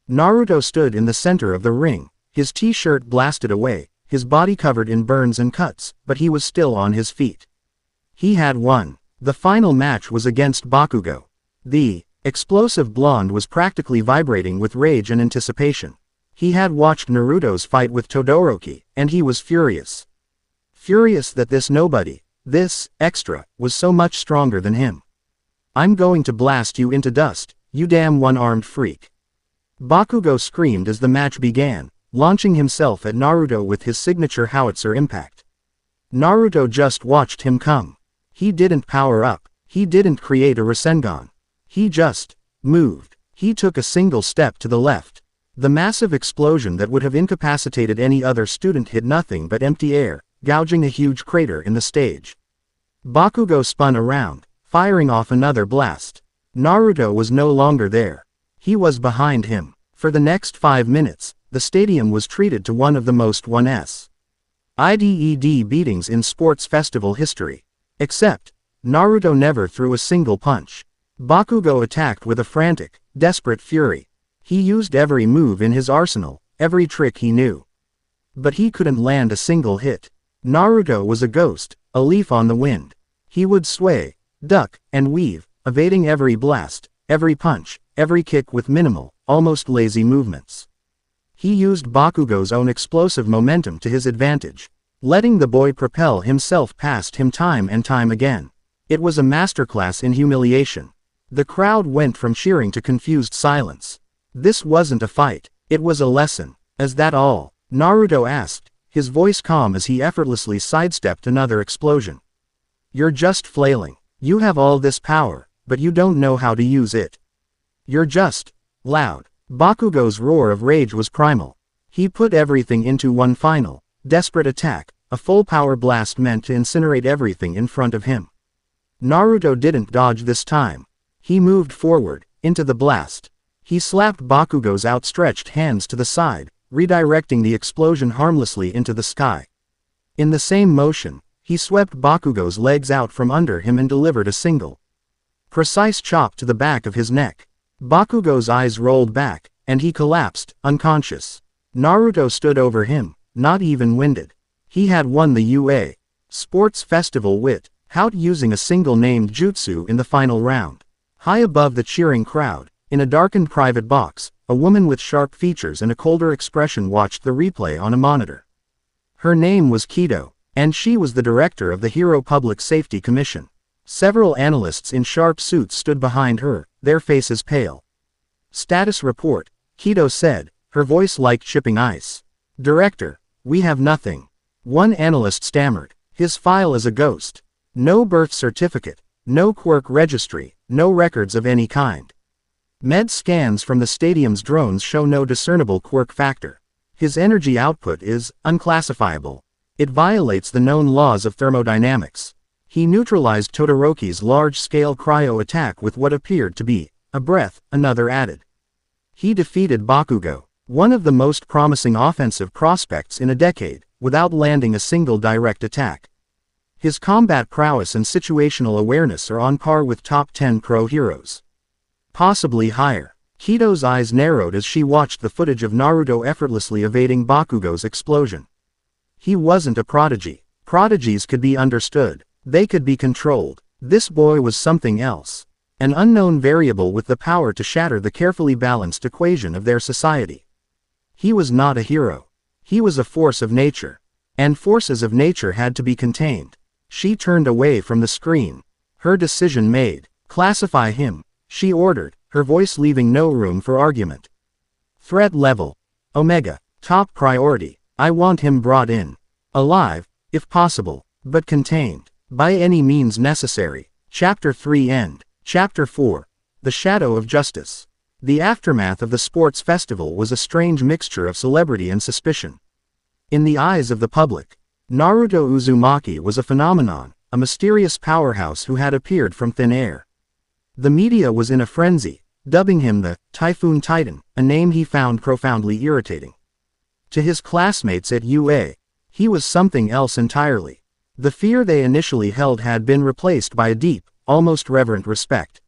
Naruto stood in the center of the ring, his t-shirt blasted away, his body covered in burns and cuts, but he was still on his feet. He had won. The final match was against Bakugo. The explosive blonde was practically vibrating with rage and anticipation. He had watched Naruto's fight with Todoroki, and he was furious. Furious that this nobody, this extra, was so much stronger than him. I'm going to blast you into dust, you damn one-armed freak. Bakugo screamed as the match began, launching himself at Naruto with his signature howitzer impact. Naruto just watched him come. He didn't power up, he didn't create a Rasengan. He just moved. He took a single step to the left. The massive explosion that would have incapacitated any other student hit nothing but empty air, gouging a huge crater in the stage. Bakugo spun around, firing off another blast. Naruto was no longer there. He was behind him. For the next 5 minutes, the stadium was treated to one of the most 1s. IDED beatings in sports festival history. Except, Naruto never threw a single punch. Bakugo attacked with a frantic, desperate fury. He used every move in his arsenal, every trick he knew. But he couldn't land a single hit. Naruto was a ghost, a leaf on the wind. He would sway, duck, and weave, evading every blast, every punch, every kick with minimal, almost lazy movements. He used Bakugo's own explosive momentum to his advantage, letting the boy propel himself past him time and time again. It was a masterclass in humiliation. The crowd went from cheering to confused silence. This wasn't a fight, it was a lesson. Is that all? Naruto asked, his voice calm as he effortlessly sidestepped another explosion. You're just flailing. You have all this power, but you don't know how to use it. You're just loud. Bakugo's roar of rage was primal. He put everything into one final, desperate attack, a full power blast meant to incinerate everything in front of him. Naruto didn't dodge this time. He moved forward, into the blast. He slapped Bakugo's outstretched hands to the side, redirecting the explosion harmlessly into the sky. In the same motion, he swept Bakugo's legs out from under him and delivered a single, precise chop to the back of his neck. Bakugo's eyes rolled back, and he collapsed, unconscious. Naruto stood over him, not even winded. He had won the UA Sports Festival without using a single named jutsu in the final round. High above the cheering crowd, in a darkened private box, a woman with sharp features and a colder expression watched the replay on a monitor. Her name was Kido, and she was the director of the Hero Public Safety Commission. Several analysts in sharp suits stood behind her, their faces pale. Status report, Kido said, her voice like chipping ice. Director, we have nothing. One analyst stammered. His file is a ghost. No birth certificate. No quirk registry, no records of any kind. Med scans from the stadium's drones show no discernible quirk factor. His energy output is unclassifiable. It violates the known laws of thermodynamics. He neutralized Todoroki's large-scale cryo attack with what appeared to be a breath, another added. He defeated Bakugo, one of the most promising offensive prospects in a decade, without landing a single direct attack. His combat prowess and situational awareness are on par with top 10 pro heroes. Possibly higher. Kito's eyes narrowed as she watched the footage of Naruto effortlessly evading Bakugo's explosion. He wasn't a prodigy. Prodigies could be understood. They could be controlled. This boy was something else. An unknown variable with the power to shatter the carefully balanced equation of their society. He was not a hero. He was a force of nature. And forces of nature had to be contained. She turned away from the screen. Her decision made. Classify him, she ordered, her voice leaving no room for argument. Threat level. Omega. Top priority. I want him brought in. Alive, if possible, but contained. By any means necessary. Chapter 3 end. Chapter 4. The Shadow of Justice. The aftermath of the sports festival was a strange mixture of celebrity and suspicion. In the eyes of the public, Naruto Uzumaki was a phenomenon, a mysterious powerhouse who had appeared from thin air. The media was in a frenzy, dubbing him the Typhoon Titan, a name he found profoundly irritating. To his classmates at UA, he was something else entirely. The fear they initially held had been replaced by a deep, almost reverent respect.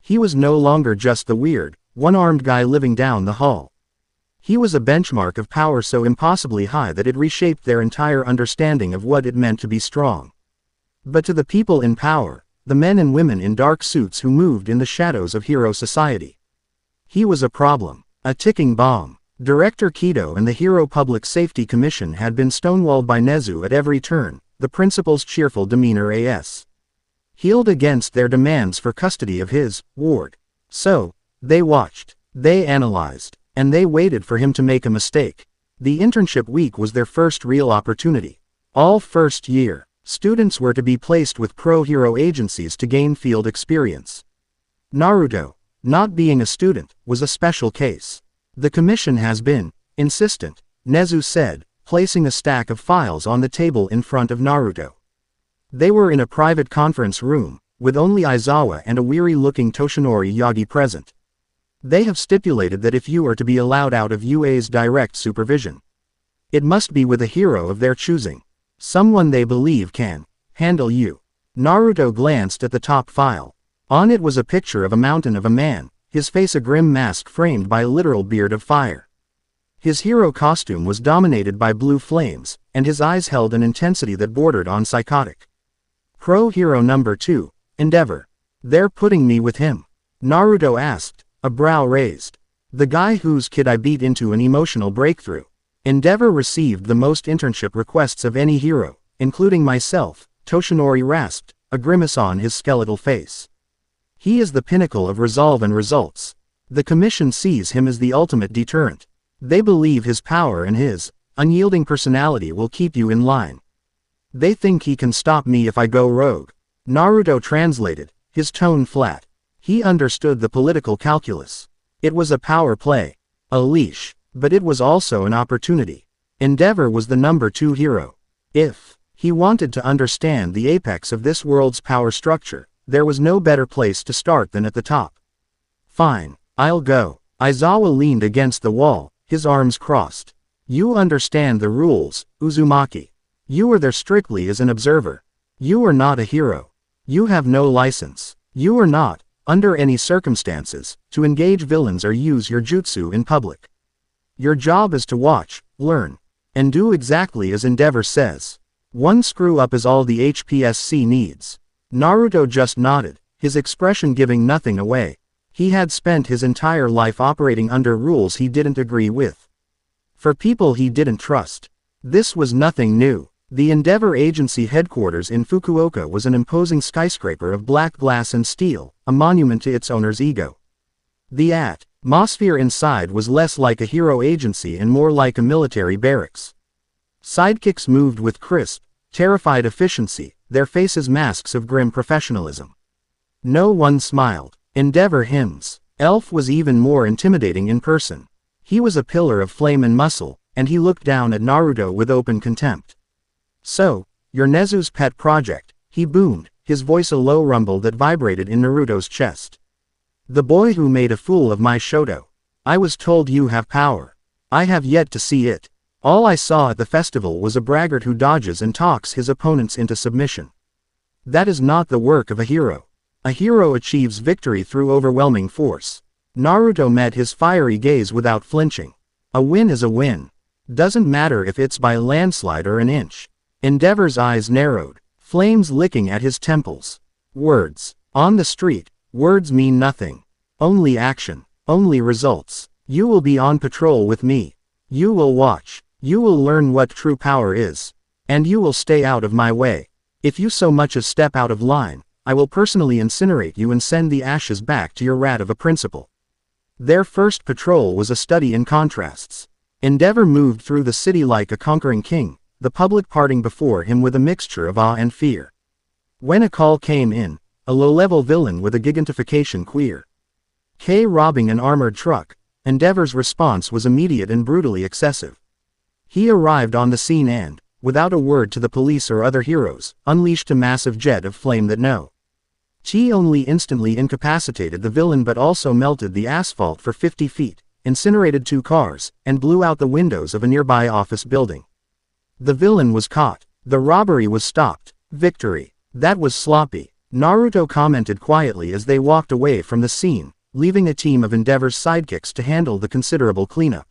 He was no longer just the weird, one-armed guy living down the hall. He was a benchmark of power so impossibly high that it reshaped their entire understanding of what it meant to be strong. But to the people in power, the men and women in dark suits who moved in the shadows of hero society, he was a problem, a ticking bomb. Director Kido and the Hero Public Safety Commission had been stonewalled by Nezu at every turn, the principal's cheerful demeanor healed against their demands for custody of his ward. So, they watched, they analyzed, and they waited for him to make a mistake. The internship week was their first real opportunity. All first year, students were to be placed with pro-hero agencies to gain field experience. Naruto, not being a student, was a special case. The commission has been insistent, Nezu said, placing a stack of files on the table in front of Naruto. They were in a private conference room, with only Aizawa and a weary-looking Toshinori Yagi present. They have stipulated that if you are to be allowed out of UA's direct supervision, it must be with a hero of their choosing. Someone they believe can handle you. Naruto glanced at the top file. On it was a picture of a mountain of a man, his face a grim mask framed by a literal beard of fire. His hero costume was dominated by blue flames, and his eyes held an intensity that bordered on psychotic. Pro-hero number 2, Endeavor. They're putting me with him? Naruto asked, a brow raised. The guy whose kid I beat into an emotional breakthrough. Endeavor received the most internship requests of any hero, including myself, Toshinori rasped, a grimace on his skeletal face. He is the pinnacle of resolve and results. The commission sees him as the ultimate deterrent. They believe his power and his unyielding personality will keep you in line. They think he can stop me if I go rogue. Naruto translated, his tone flat. He understood the political calculus. It was a power play, a leash, but it was also an opportunity. Endeavor was the number 2 hero. If he wanted to understand the apex of this world's power structure, there was no better place to start than at the top. Fine, I'll go. Aizawa leaned against the wall, his arms crossed. You understand the rules, Uzumaki. You are there strictly as an observer. You are not a hero. You have no license. You are not, under any circumstances, to engage villains or use your jutsu in public. Your job is to watch, learn, and do exactly as Endeavor says. One screw-up is all the HPSC needs. Naruto just nodded, his expression giving nothing away. He had spent his entire life operating under rules he didn't agree with. For people he didn't trust. This was nothing new. The Endeavor Agency headquarters in Fukuoka was an imposing skyscraper of black glass and steel, a monument to its owner's ego. The atmosphere inside was less like a hero agency and more like a military barracks. Sidekicks moved with crisp, terrified efficiency, their faces masks of grim professionalism. No one smiled. Endeavor hymns. Elf was even more intimidating in person. He was a pillar of flame and muscle, and he looked down at Naruto with open contempt. So, you're Nezu's pet project, he boomed, his voice a low rumble that vibrated in Naruto's chest. The boy who made a fool of my Shoto. I was told you have power. I have yet to see it. All I saw at the festival was a braggart who dodges and talks his opponents into submission. That is not the work of a hero. A hero achieves victory through overwhelming force. Naruto met his fiery gaze without flinching. A win is a win. Doesn't matter if it's by landslide or an inch. Endeavor's eyes narrowed, flames licking at his temples. Words. On the street, words mean nothing. Only action. Only results. You will be on patrol with me. You will watch. You will learn what true power is. And you will stay out of my way. If you so much as step out of line, I will personally incinerate you and send the ashes back to your rat of a principal. Their first patrol was a study in contrasts. Endeavor moved through the city like a conquering king, the public parting before him with a mixture of awe and fear. When a call came in, a low-level villain with a gigantification queer robbing an armored truck, Endeavor's response was immediate and brutally excessive. He arrived on the scene and, without a word to the police or other heroes, unleashed a massive jet of flame that only instantly incapacitated the villain but also melted the asphalt for 50 feet, incinerated 2 cars, and blew out the windows of a nearby office building. The villain was caught. The robbery was stopped. Victory. That was sloppy, Naruto commented quietly as they walked away from the scene, leaving a team of Endeavor's sidekicks to handle the considerable cleanup.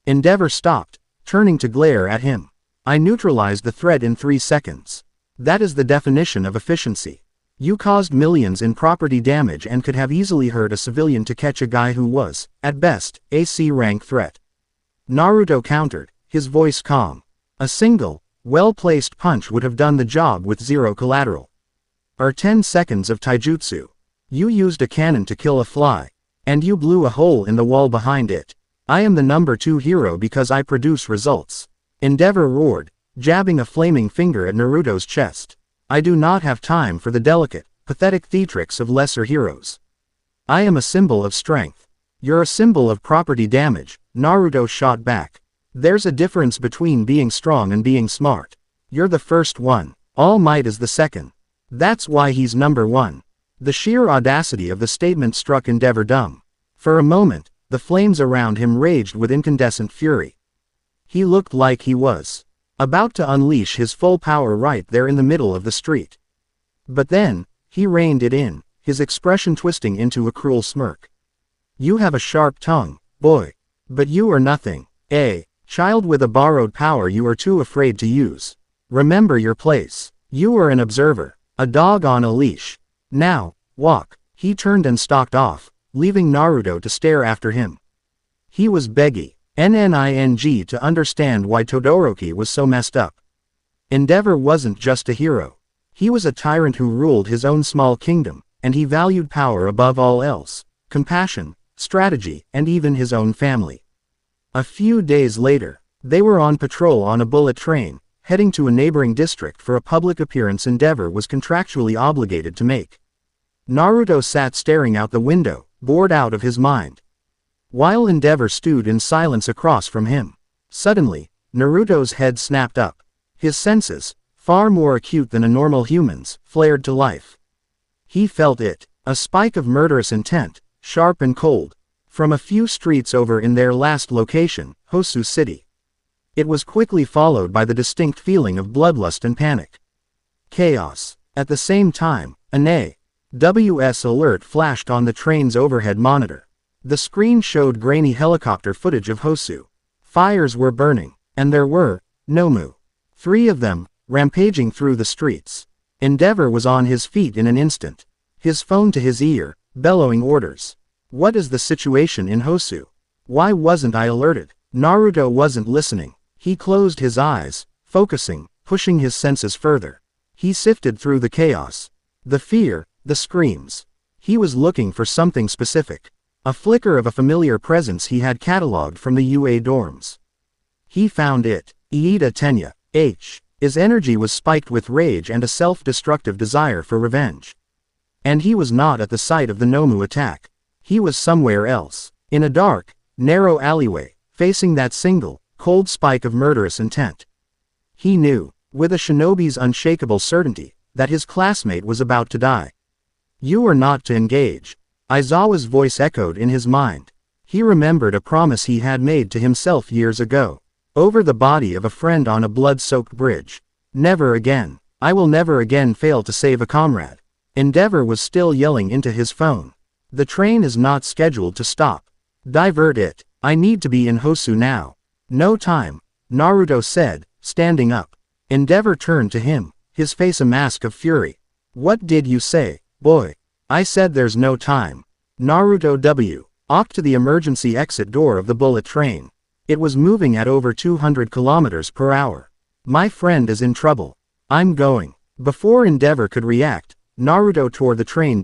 Endeavor stopped, turning to glare at him. I neutralized the threat in 3 seconds. That is the definition of efficiency. You caused millions in property damage and could have easily hurt a civilian to catch a guy who was, at best, a C-rank threat. Naruto countered, his voice calm. A single, well-placed punch would have done the job with 0 collateral. Or 10 seconds of taijutsu. You used a cannon to kill a fly. And you blew a hole in the wall behind it. I am the number 2 hero because I produce results. Endeavor roared, jabbing a flaming finger at Naruto's chest. I do not have time for the delicate, pathetic theatrics of lesser heroes. I am a symbol of strength. You're a symbol of property damage, Naruto shot back. There's a difference between being strong and being smart. You're the first one. All Might is the second. That's why he's number 1. The sheer audacity of the statement struck Endeavor dumb. For a moment, the flames around him raged with incandescent fury. He looked like he was about to unleash his full power right there in the middle of the street. But then, he reined it in, his expression twisting into a cruel smirk. You have a sharp tongue, boy. But you are nothing. A child with a borrowed power you are too afraid to use. Remember your place. You are an observer, a dog on a leash. Now, walk. He turned and stalked off, leaving Naruto to stare after him. He was beggy. NNING to understand why Todoroki was so messed up. Endeavor wasn't just a hero. He was a tyrant who ruled his own small kingdom, and he valued power above all else, compassion, strategy, and even his own family. A few days later, they were on patrol on a bullet train, heading to a neighboring district for a public appearance Endeavor was contractually obligated to make. Naruto sat staring out the window, bored out of his mind. While Endeavor stewed in silence across from him. Suddenly, Naruto's head snapped up. His senses, far more acute than a normal human's, flared to life. He felt it, a spike of murderous intent, sharp and cold, from a few streets over in their last location, Hosu City. It was quickly followed by the distinct feeling of bloodlust and panic. Chaos. At the same time, an AWS alert flashed on the train's overhead monitor. The screen showed grainy helicopter footage of Hosu. Fires were burning, and there were, Nomu. 3 of them, rampaging through the streets. Endeavor was on his feet in an instant. His phone to his ear, bellowing orders. What is the situation in Hosu? Why wasn't I alerted? Naruto wasn't listening. He closed his eyes, focusing, pushing his senses further. He sifted through the chaos. The fear, the screams. He was looking for something specific. A flicker of a familiar presence he had catalogued from the UA dorms. He found it. Iida Tenya. His energy was spiked with rage and a self-destructive desire for revenge. And he was not at the site of the Nomu attack. He was somewhere else. In a dark, narrow alleyway, facing that single, cold spike of murderous intent. He knew, with a shinobi's unshakable certainty, that his classmate was about to die. You are not to engage. Aizawa's voice echoed in his mind. He remembered a promise he had made to himself years ago. Over the body of a friend on a blood-soaked bridge. Never again. I will never again fail to save a comrade. Endeavor was still yelling into his phone. The train is not scheduled to stop. Divert it. I need to be in Hosu now. No time, Naruto said, standing up. Endeavor turned to him, his face a mask of fury. What did you say, boy? I said there's no time. Naruto walked to the emergency exit door of the bullet train. It was moving at over 200 kilometers per hour. My friend is in trouble. I'm going. Before Endeavor could react, Naruto tore the train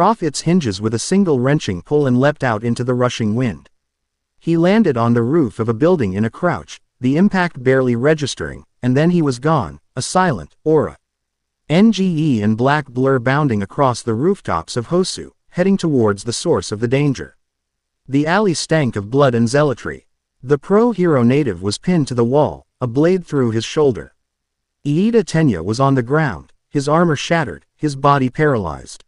off its hinges with a single wrenching pull and leapt out into the rushing wind. He landed on the roof of a building in a crouch, the impact barely registering, and then he was gone, a silent aura. NGE and black blur bounding across the rooftops of Hosu, heading towards the source of the danger. The alley stank of blood and zealotry. The pro-hero native was pinned to the wall, a blade through his shoulder. Iida Tenya was on the ground, his armor shattered, his body paralyzed.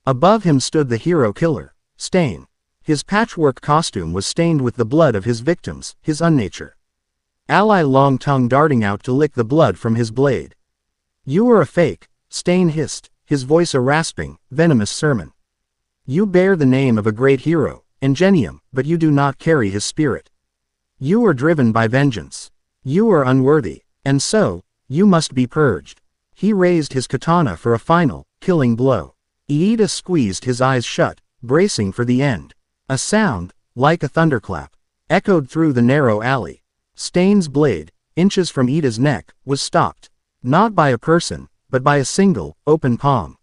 Above him stood the hero killer, Stain. His patchwork costume was stained with the blood of his victims, his unnature. Ally long tongue darting out to lick the blood from his blade. You are a fake, Stain hissed, his voice a rasping, venomous sermon. You bear the name of a great hero, Ingenium, but you do not carry his spirit. You are driven by vengeance. You are unworthy, and so, you must be purged. He raised his katana for a final, killing blow. Iida squeezed his eyes shut, bracing for the end. A sound, like a thunderclap, echoed through the narrow alley. Stain's blade, inches from Iida's neck, was stopped. Not by a person, but by a single, open palm.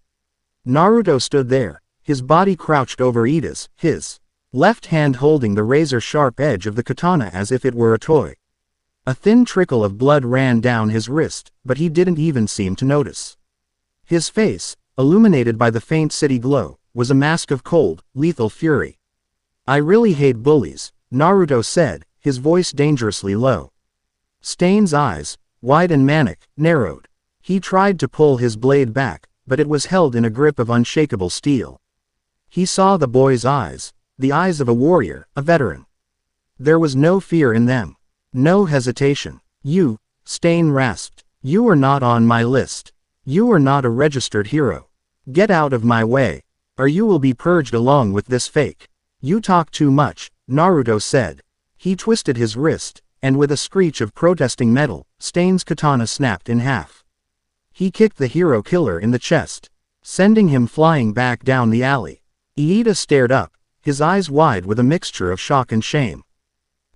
Naruto stood there, his body crouched over Iida's, his left hand holding the razor-sharp edge of the katana as if it were a toy. A thin trickle of blood ran down his wrist, but he didn't even seem to notice. His face, illuminated by the faint city glow, was a mask of cold, lethal fury. I really hate bullies, Naruto said, his voice dangerously low. Stain's eyes, wide and manic, narrowed. He tried to pull his blade back, but it was held in a grip of unshakable steel. He saw the boy's eyes, the eyes of a warrior, a veteran. There was no fear in them. No hesitation. You, Stain rasped. You are not on my list. You are not a registered hero. Get out of my way, or you will be purged along with this fake. You talk too much, Naruto said. He twisted his wrist, and with a screech of protesting metal, Stain's katana snapped in half. He kicked the hero killer in the chest, sending him flying back down the alley. Iida stared up, his eyes wide with a mixture of shock and shame.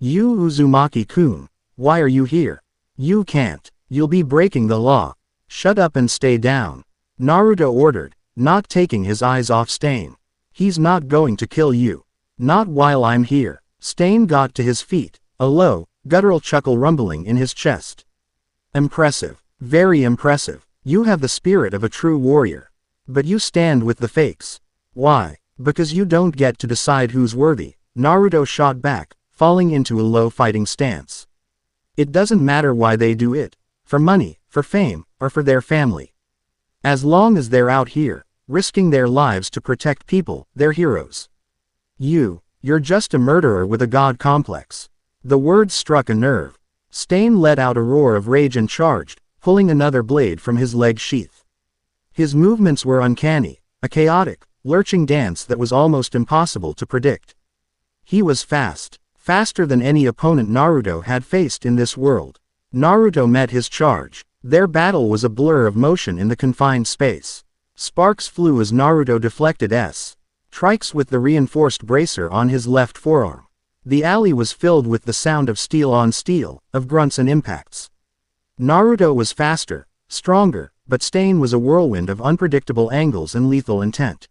You Uzumaki-kun, why are you here? You can't. You'll be breaking the law. Shut up and stay down, Naruto ordered, not taking his eyes off Stain. He's not going to kill you. Not while I'm here. Stain got to his feet, a low, guttural chuckle rumbling in his chest. Impressive. Very impressive. You have the spirit of a true warrior. But you stand with the fakes. Why? Because you don't get to decide who's worthy, Naruto shot back, falling into a low fighting stance. It doesn't matter why they do it. For money, for fame, or for their family. As long as they're out here, risking their lives to protect people, they're heroes. You're just a murderer with a god complex. The words struck a nerve. Stain let out a roar of rage and charged, pulling another blade from his leg sheath. His movements were uncanny, a chaotic, lurching dance that was almost impossible to predict. He was fast, faster than any opponent Naruto had faced in this world. Naruto met his charge. Their battle was a blur of motion in the confined space. Sparks flew as Naruto deflected strikes with the reinforced bracer on his left forearm. The alley was filled with the sound of steel on steel, of grunts and impacts. Naruto was faster, stronger, but Stain was a whirlwind of unpredictable angles and lethal intent.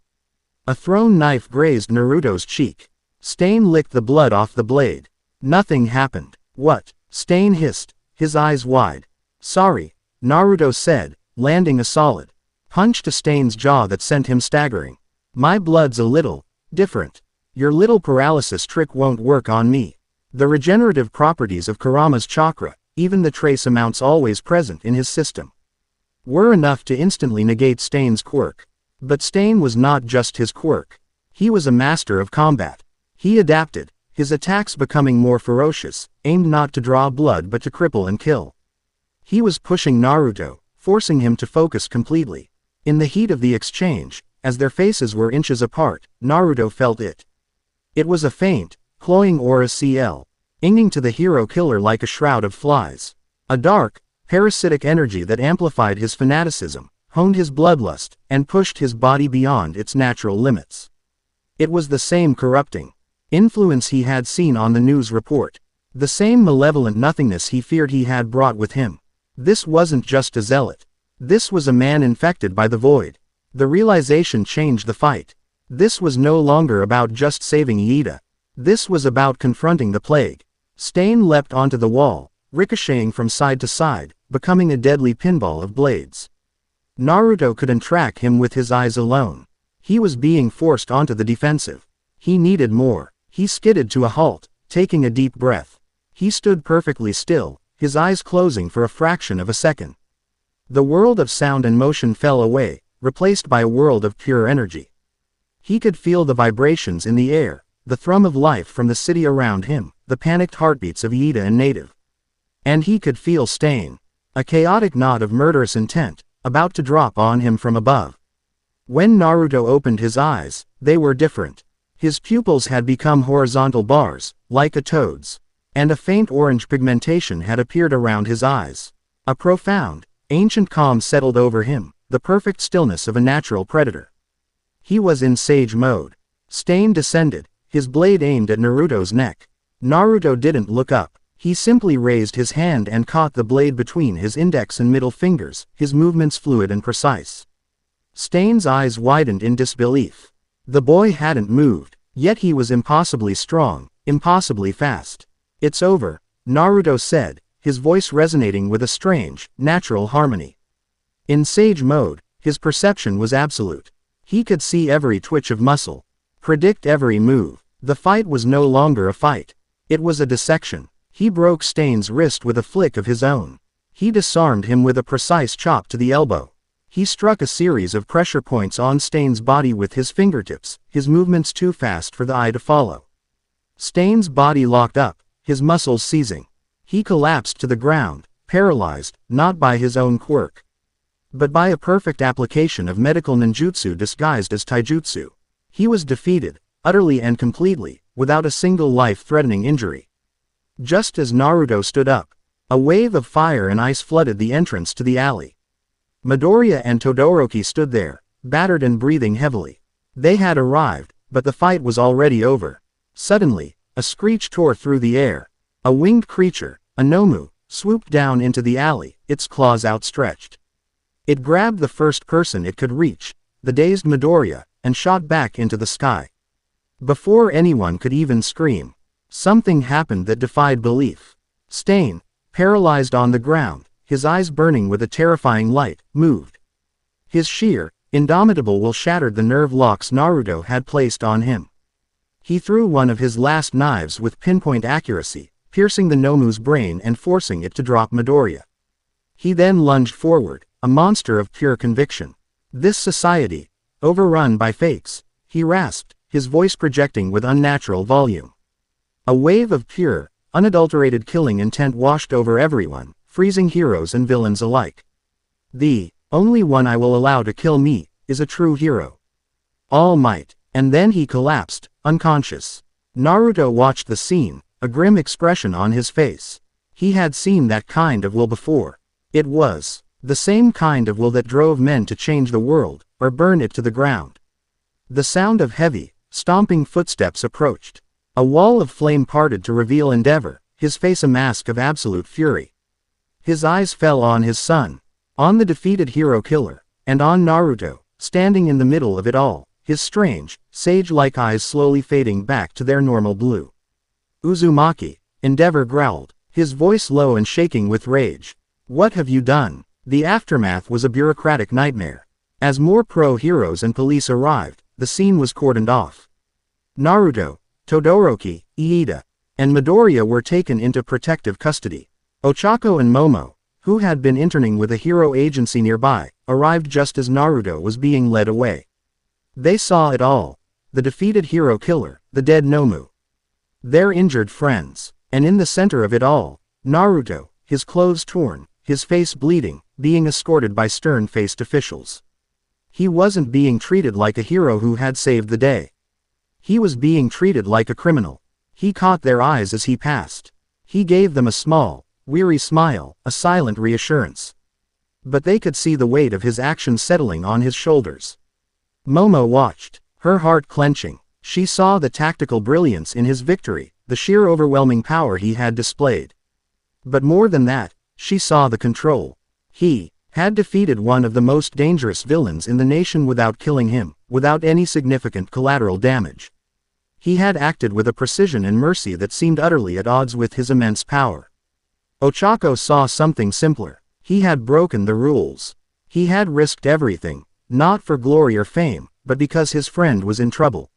A thrown knife grazed Naruto's cheek. Stain licked the blood off the blade. Nothing happened. What? Stain hissed, his eyes wide. Sorry, Naruto said, landing a solid Punch to Stain's jaw that sent him staggering. My blood's a little different. Your little paralysis trick won't work on me. The regenerative properties of Kurama's chakra, even the trace amounts always present in his system, were enough to instantly negate Stain's quirk. But Stain was not just his quirk. He was a master of combat. He adapted, his attacks becoming more ferocious, aimed not to draw blood but to cripple and kill. He was pushing Naruto, forcing him to focus completely. In the heat of the exchange, as their faces were inches apart, Naruto felt it. It was a faint, cloying aura clinging to the hero killer like a shroud of flies. A dark, parasitic energy that amplified his fanaticism, honed his bloodlust, and pushed his body beyond its natural limits. It was the same corrupting influence he had seen on the news report. The same malevolent nothingness he feared he had brought with him. This wasn't just a zealot. This was a man infected by the void. The realization changed the fight. This was no longer about just saving Iida. This was about confronting the plague. Stain leapt onto the wall, ricocheting from side to side, becoming a deadly pinball of blades. Naruto couldn't track him with his eyes alone. He was being forced onto the defensive. He needed more. He skidded to a halt, taking a deep breath. He stood perfectly still, his eyes closing for a fraction of a second. The world of sound and motion fell away, replaced by a world of pure energy. He could feel the vibrations in the air, the thrum of life from the city around him, the panicked heartbeats of Iida and Native. And he could feel Stain, a chaotic knot of murderous intent, about to drop on him from above. When Naruto opened his eyes, they were different. His pupils had become horizontal bars, like a toad's, and a faint orange pigmentation had appeared around his eyes. A profound, ancient calm settled over him, the perfect stillness of a natural predator. He was in sage mode. Stain descended, his blade aimed at Naruto's neck. Naruto didn't look up. He simply raised his hand and caught the blade between his index and middle fingers, his movements fluid and precise. Stain's eyes widened in disbelief. The boy hadn't moved, yet he was impossibly strong, impossibly fast. It's over, Naruto said, his voice resonating with a strange, natural harmony. In sage mode, his perception was absolute. He could see every twitch of muscle, predict every move. The fight was no longer a fight. It was a dissection. He broke Stain's wrist with a flick of his own. He disarmed him with a precise chop to the elbow. He struck a series of pressure points on Stain's body with his fingertips, his movements too fast for the eye to follow. Stain's body locked up, his muscles seizing. He collapsed to the ground, paralyzed, not by his own quirk, but by a perfect application of medical ninjutsu disguised as taijutsu. He was defeated, utterly and completely, without a single life-threatening injury. Just as Naruto stood up, a wave of fire and ice flooded the entrance to the alley. Midoriya and Todoroki stood there, battered and breathing heavily. They had arrived, but the fight was already over. Suddenly, a screech tore through the air. A winged creature, a Nomu, swooped down into the alley, its claws outstretched. It grabbed the first person it could reach, the dazed Midoriya, and shot back into the sky. Before anyone could even scream, something happened that defied belief. Stain, paralyzed on the ground, his eyes burning with a terrifying light, moved. His sheer, indomitable will shattered the nerve locks Naruto had placed on him. He threw one of his last knives with pinpoint accuracy, piercing the Nomu's brain and forcing it to drop Midoriya. He then lunged forward, a monster of pure conviction. This society, overrun by fakes, he rasped, his voice projecting with unnatural volume. A wave of pure, unadulterated killing intent washed over everyone, freezing heroes and villains alike. The only one I will allow to kill me is a true hero. All Might. And then he collapsed, unconscious. Naruto watched the scene, a grim expression on his face. He had seen that kind of will before. It was the same kind of will that drove men to change the world, or burn it to the ground. The sound of heavy, stomping footsteps approached. A wall of flame parted to reveal Endeavor, his face a mask of absolute fury. His eyes fell on his son, on the defeated hero killer, and on Naruto, standing in the middle of it all, his strange, sage-like eyes slowly fading back to their normal blue. Uzumaki, Endeavor growled, his voice low and shaking with rage. What have you done? The aftermath was a bureaucratic nightmare. As more pro-heroes and police arrived, the scene was cordoned off. Naruto, Todoroki, Iida, and Midoriya were taken into protective custody. Ochako and Momo, who had been interning with a hero agency nearby, arrived just as Naruto was being led away. They saw it all. The defeated hero killer, the dead Nomu. Their injured friends, and in the center of it all, Naruto, his clothes torn, his face bleeding, being escorted by stern-faced officials. He wasn't being treated like a hero who had saved the day. He was being treated like a criminal. He caught their eyes as he passed. He gave them a small, weary smile, a silent reassurance. But they could see the weight of his actions settling on his shoulders. Momo watched, her heart clenching. She saw the tactical brilliance in his victory, the sheer overwhelming power he had displayed. But more than that, she saw the control. He had defeated one of the most dangerous villains in the nation without killing him, without any significant collateral damage. He had acted with a precision and mercy that seemed utterly at odds with his immense power. Ochako saw something simpler. He had broken the rules. He had risked everything, not for glory or fame, but because his friend was in trouble.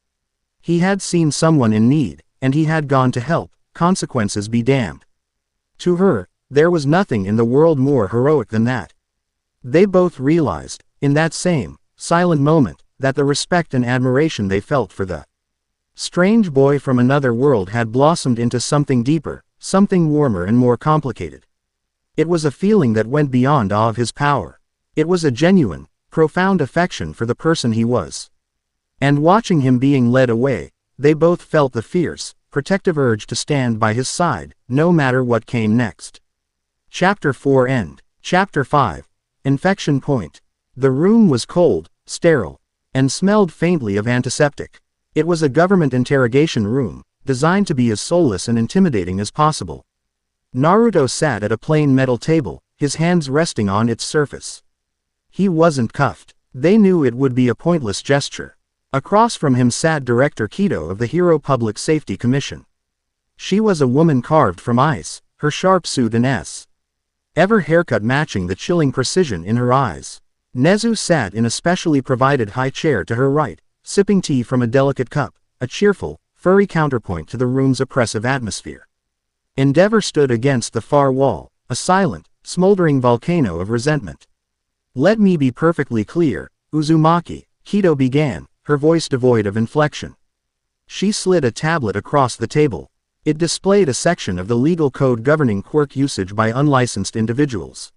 He had seen someone in need, and he had gone to help, consequences be damned. To her, there was nothing in the world more heroic than that. They both realized, in that same, silent moment, that the respect and admiration they felt for the strange boy from another world had blossomed into something deeper, something warmer and more complicated. It was a feeling that went beyond awe of his power. It was a genuine, profound affection for the person he was. And watching him being led away, they both felt the fierce, protective urge to stand by his side, no matter what came next. Chapter 4 End. Chapter 5. Infection Point. The room was cold, sterile, and smelled faintly of antiseptic. It was a government interrogation room, designed to be as soulless and intimidating as possible. Naruto sat at a plain metal table, his hands resting on its surface. He wasn't cuffed. They knew it would be a pointless gesture. Across from him sat Director Kido of the Hero Public Safety Commission. She was a woman carved from ice, her sharp suit an ever haircut matching the chilling precision in her eyes. Nezu sat in a specially provided high chair to her right, sipping tea from a delicate cup, a cheerful, furry counterpoint to the room's oppressive atmosphere. Endeavor stood against the far wall, a silent, smoldering volcano of resentment. "Let me be perfectly clear, Uzumaki," Kido began, her voice devoid of inflection. She slid a tablet across the table. It displayed a section of the legal code governing quirk usage by unlicensed individuals.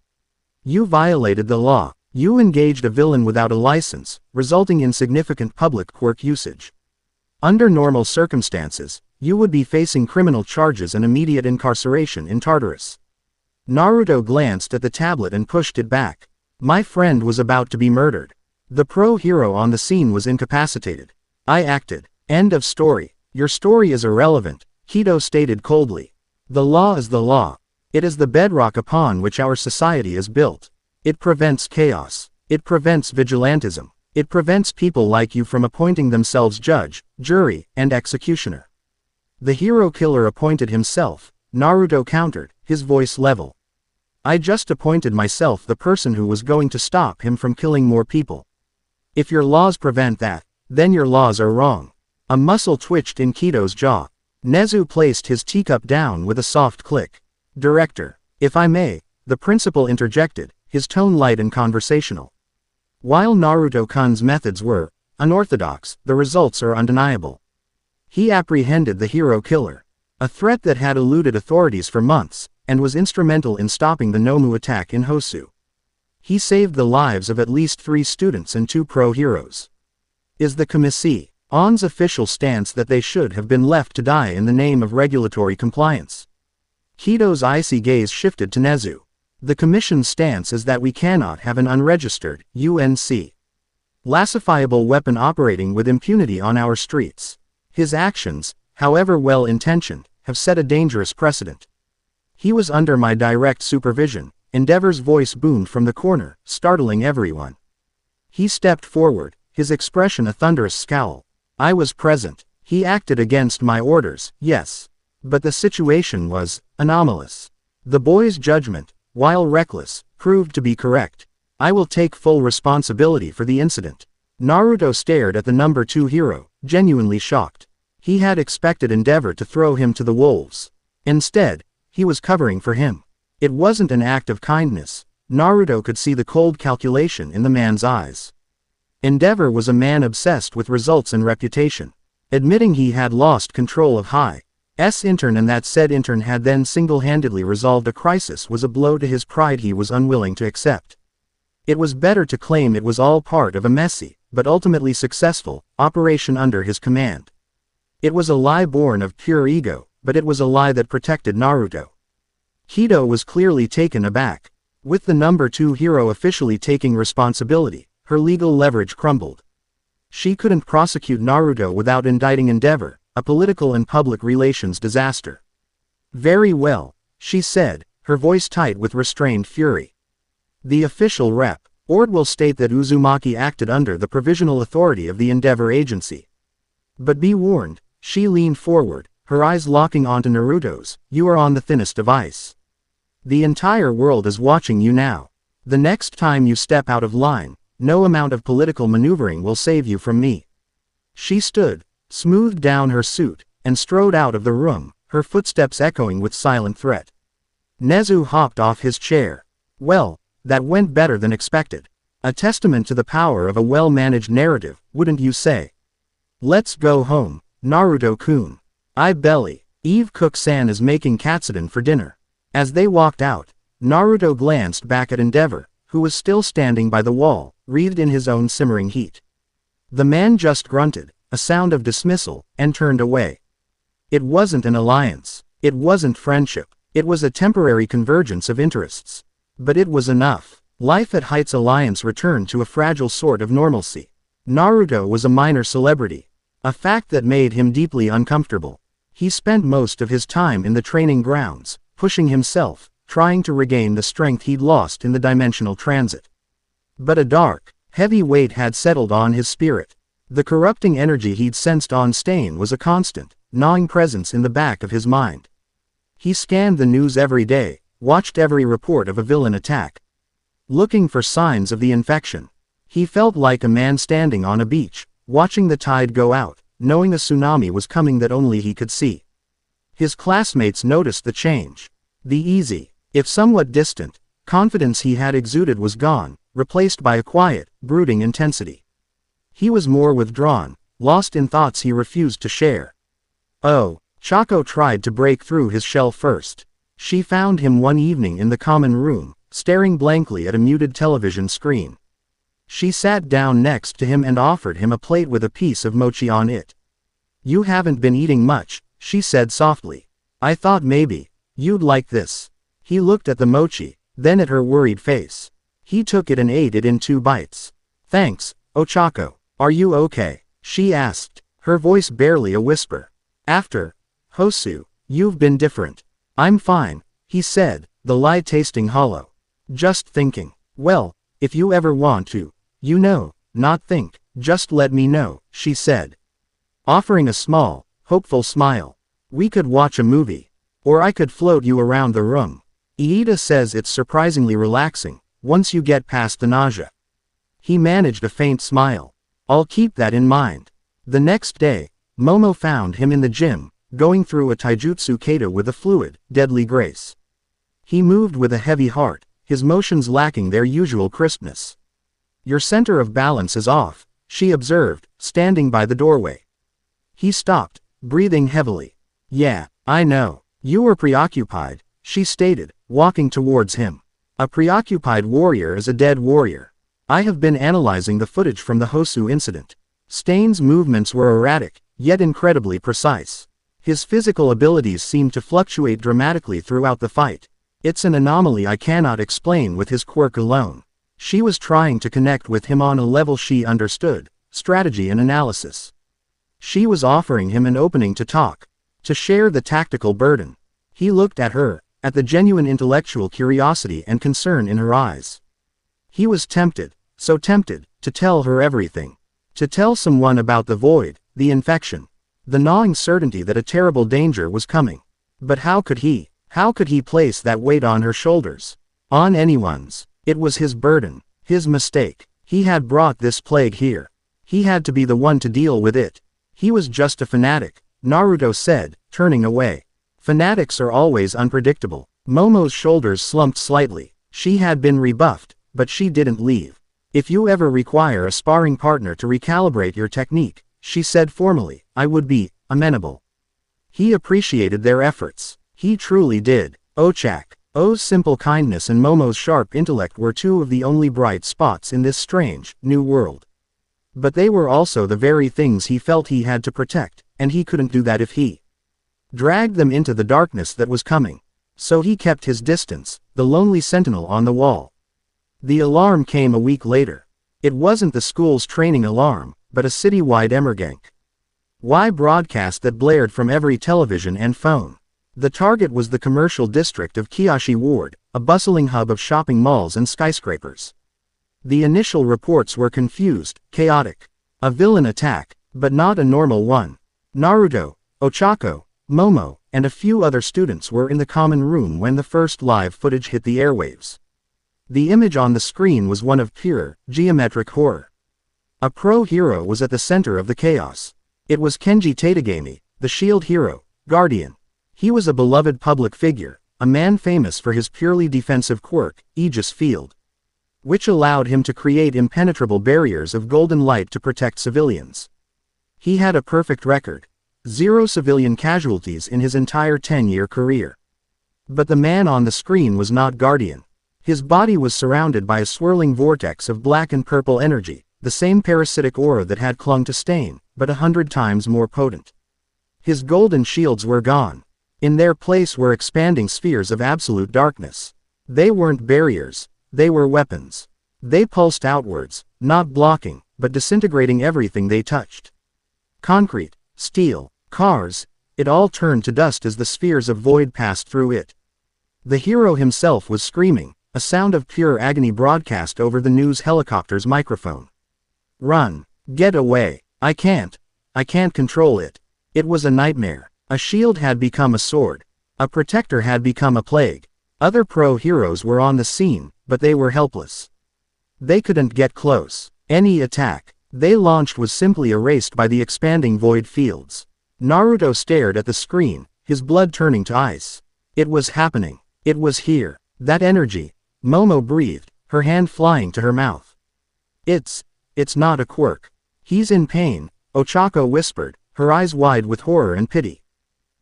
"You violated the law. You engaged a villain without a license, resulting in significant public quirk usage. Under normal circumstances, you would be facing criminal charges and immediate incarceration in Tartarus." Naruto glanced at the tablet and pushed it back. "My friend was about to be murdered. The pro-hero on the scene was incapacitated. I acted. End of story. Your story is irrelevant," Kido stated coldly. "The law is the law. It is the bedrock upon which our society is built. It prevents chaos. It prevents vigilantism. It prevents people like you from appointing themselves judge, jury, and executioner." "The hero killer appointed himself," Naruto countered, his voice level. "I just appointed myself the person who was going to stop him from killing more people. If your laws prevent that, then your laws are wrong." A muscle twitched in Kido's jaw. Nezu placed his teacup down with a soft click. "Director, if I may," the principal interjected, his tone light and conversational. "While Naruto-kun's methods were unorthodox, the results are undeniable. He apprehended the hero killer, a threat that had eluded authorities for months, and was instrumental in stopping the Nomu attack in Hosu. He saved the lives of at least 3 students and 2 pro-heroes. Is the Committee on's official stance that they should have been left to die in the name of regulatory compliance?" Kido's icy gaze shifted to Nezu. "The Commission's stance is that we cannot have an unregistered, classifiable weapon operating with impunity on our streets. His actions, however well-intentioned, have set a dangerous precedent. He was under my direct supervision." Endeavor's voice boomed from the corner, startling everyone. He stepped forward, his expression a thunderous scowl. "I was present. He acted against my orders, yes. But the situation was anomalous. The boy's judgment, while reckless, proved to be correct. I will take full responsibility for the incident. Naruto stared at the number 2 hero, genuinely shocked. He had expected Endeavor to throw him to the wolves. Instead, he was covering for him. It wasn't an act of kindness. Naruto could see the cold calculation in the man's eyes. Endeavor was a man obsessed with results and reputation. Admitting he had lost control of High's intern and that said intern had then single-handedly resolved a crisis was a blow to his pride he was unwilling to accept. It was better to claim it was all part of a messy, but ultimately successful, operation under his command. It was a lie born of pure ego, but it was a lie that protected Naruto. Kido was clearly taken aback. With the number 2 hero officially taking responsibility, her legal leverage crumbled. She couldn't prosecute Naruto without indicting Endeavor, a political and public relations disaster. Very well, she said, her voice tight with restrained fury. The official rep. Ord will state that Uzumaki acted under the provisional authority of the Endeavor Agency. But be warned, she leaned forward, her eyes locking onto Naruto's, you are on the thinnest of ice. The entire world is watching you now. The next time you step out of line, no amount of political maneuvering will save you from me. She stood, smoothed down her suit, and strode out of the room, her footsteps echoing with silent threat. Nezu hopped off his chair. Well, that went better than expected. A testament to the power of a well-managed narrative, wouldn't you say? Let's go home, Naruto-kun. I belly. Eve Cook-san is making katsudon for dinner. As they walked out, Naruto glanced back at Endeavor, who was still standing by the wall, wreathed in his own simmering heat. The man just grunted, a sound of dismissal, and turned away. It wasn't an alliance. It wasn't friendship. It was a temporary convergence of interests. But it was enough. Life at Heights Alliance returned to a fragile sort of normalcy. Naruto was a minor celebrity. A fact that made him deeply uncomfortable. He spent most of his time in the training grounds, pushing himself, trying to regain the strength he'd lost in the dimensional transit. But a dark, heavy weight had settled on his spirit. The corrupting energy he'd sensed on Stain was a constant, gnawing presence in the back of his mind. He scanned the news every day, watched every report of a villain attack, looking for signs of the infection. He felt like a man standing on a beach, watching the tide go out, knowing a tsunami was coming that only he could see. His classmates noticed the change. The easy, if somewhat distant, confidence he had exuded was gone, replaced by a quiet, brooding intensity. He was more withdrawn, lost in thoughts he refused to share. Oh, Ochako tried to break through his shell first. She found him one evening in the common room, staring blankly at a muted television screen. She sat down next to him and offered him a plate with a piece of mochi on it. You haven't been eating much, she said softly. I thought maybe you'd like this. He looked at the mochi, then at her worried face. He took it and ate it in 2 bites. Thanks, Ochako. Are you okay? She asked, her voice barely a whisper. After Hosu, you've been different. I'm fine, he said, the lie tasting hollow. Just thinking. Well, if you ever want to, not think, just let me know, she said. Offering a small, hopeful smile. We could watch a movie. Or I could float you around the room. Iida says it's surprisingly relaxing, once you get past the nausea. He managed a faint smile. I'll keep that in mind. The next day, Momo found him in the gym, going through a taijutsu kata with a fluid, deadly grace. He moved with a heavy heart, his motions lacking their usual crispness. Your center of balance is off, she observed, standing by the doorway. He stopped, breathing heavily. Yeah, I know. You were preoccupied, she stated, walking towards him. A preoccupied warrior is a dead warrior. I have been analyzing the footage from the Hosu incident. Stain's movements were erratic, yet incredibly precise. His physical abilities seemed to fluctuate dramatically throughout the fight. It's an anomaly I cannot explain with his quirk alone. She was trying to connect with him on a level she understood, strategy and analysis. She was offering him an opening to talk, to share the tactical burden. He looked at her, at the genuine intellectual curiosity and concern in her eyes. He was tempted, so tempted, to tell her everything. To tell someone about the void, the infection, the gnawing certainty that a terrible danger was coming. But how could he place that weight on her shoulders? On anyone's. It was his burden, His mistake. He had brought this plague here. He had to be the one to deal with it. He was just a fanatic, Naruto said, turning away. Fanatics are always unpredictable. Momo's shoulders slumped slightly. She had been rebuffed, but she didn't leave. If you ever require a sparring partner to recalibrate your technique, she said formally, I would be amenable. He appreciated their efforts. He truly did. Ochak's simple kindness and Momo's sharp intellect were two of the only bright spots in this strange, new world. But they were also the very things he felt he had to protect, and he couldn't do that if he dragged them into the darkness that was coming. So he kept his distance, the lonely sentinel on the wall. The alarm came a week later. It wasn't the school's training alarm, but a citywide emergency broadcast that blared from every television and phone. The target was the commercial district of Kiyoshi Ward, a bustling hub of shopping malls and skyscrapers. The initial reports were confused, chaotic. A villain attack, but not a normal one. Naruto, Ochako, Momo, and a few other students were in the common room when the first live footage hit the airwaves. The image on the screen was one of pure, geometric horror. A pro-hero was at the center of the chaos. It was Kenji Tategami, the shield hero, guardian. He was a beloved public figure, a man famous for his purely defensive quirk, Aegis Field, which allowed him to create impenetrable barriers of golden light to protect civilians. He had a perfect record. 0 civilian casualties in his entire 10-year career. But the man on the screen was not Guardian. His body was surrounded by a swirling vortex of black and purple energy, the same parasitic aura that had clung to Stain, but 100 times more potent. His golden shields were gone. In their place were expanding spheres of absolute darkness. They weren't barriers, they were weapons. They pulsed outwards, not blocking, but disintegrating everything they touched. Concrete, steel, cars, it all turned to dust as the spheres of void passed through it. The hero himself was screaming, a sound of pure agony broadcast over the news helicopter's microphone. Run. Get away. I can't control it. It was a nightmare. A shield had become a sword. A protector had become a plague. Other pro-heroes were on the scene, but they were helpless. They couldn't get close. Any attack they launched was simply erased by the expanding void fields. Naruto stared at the screen, his blood turning to ice. It was happening. It was here. That energy. Momo breathed, her hand flying to her mouth. It's not a quirk. He's in pain, Ochako whispered, her eyes wide with horror and pity.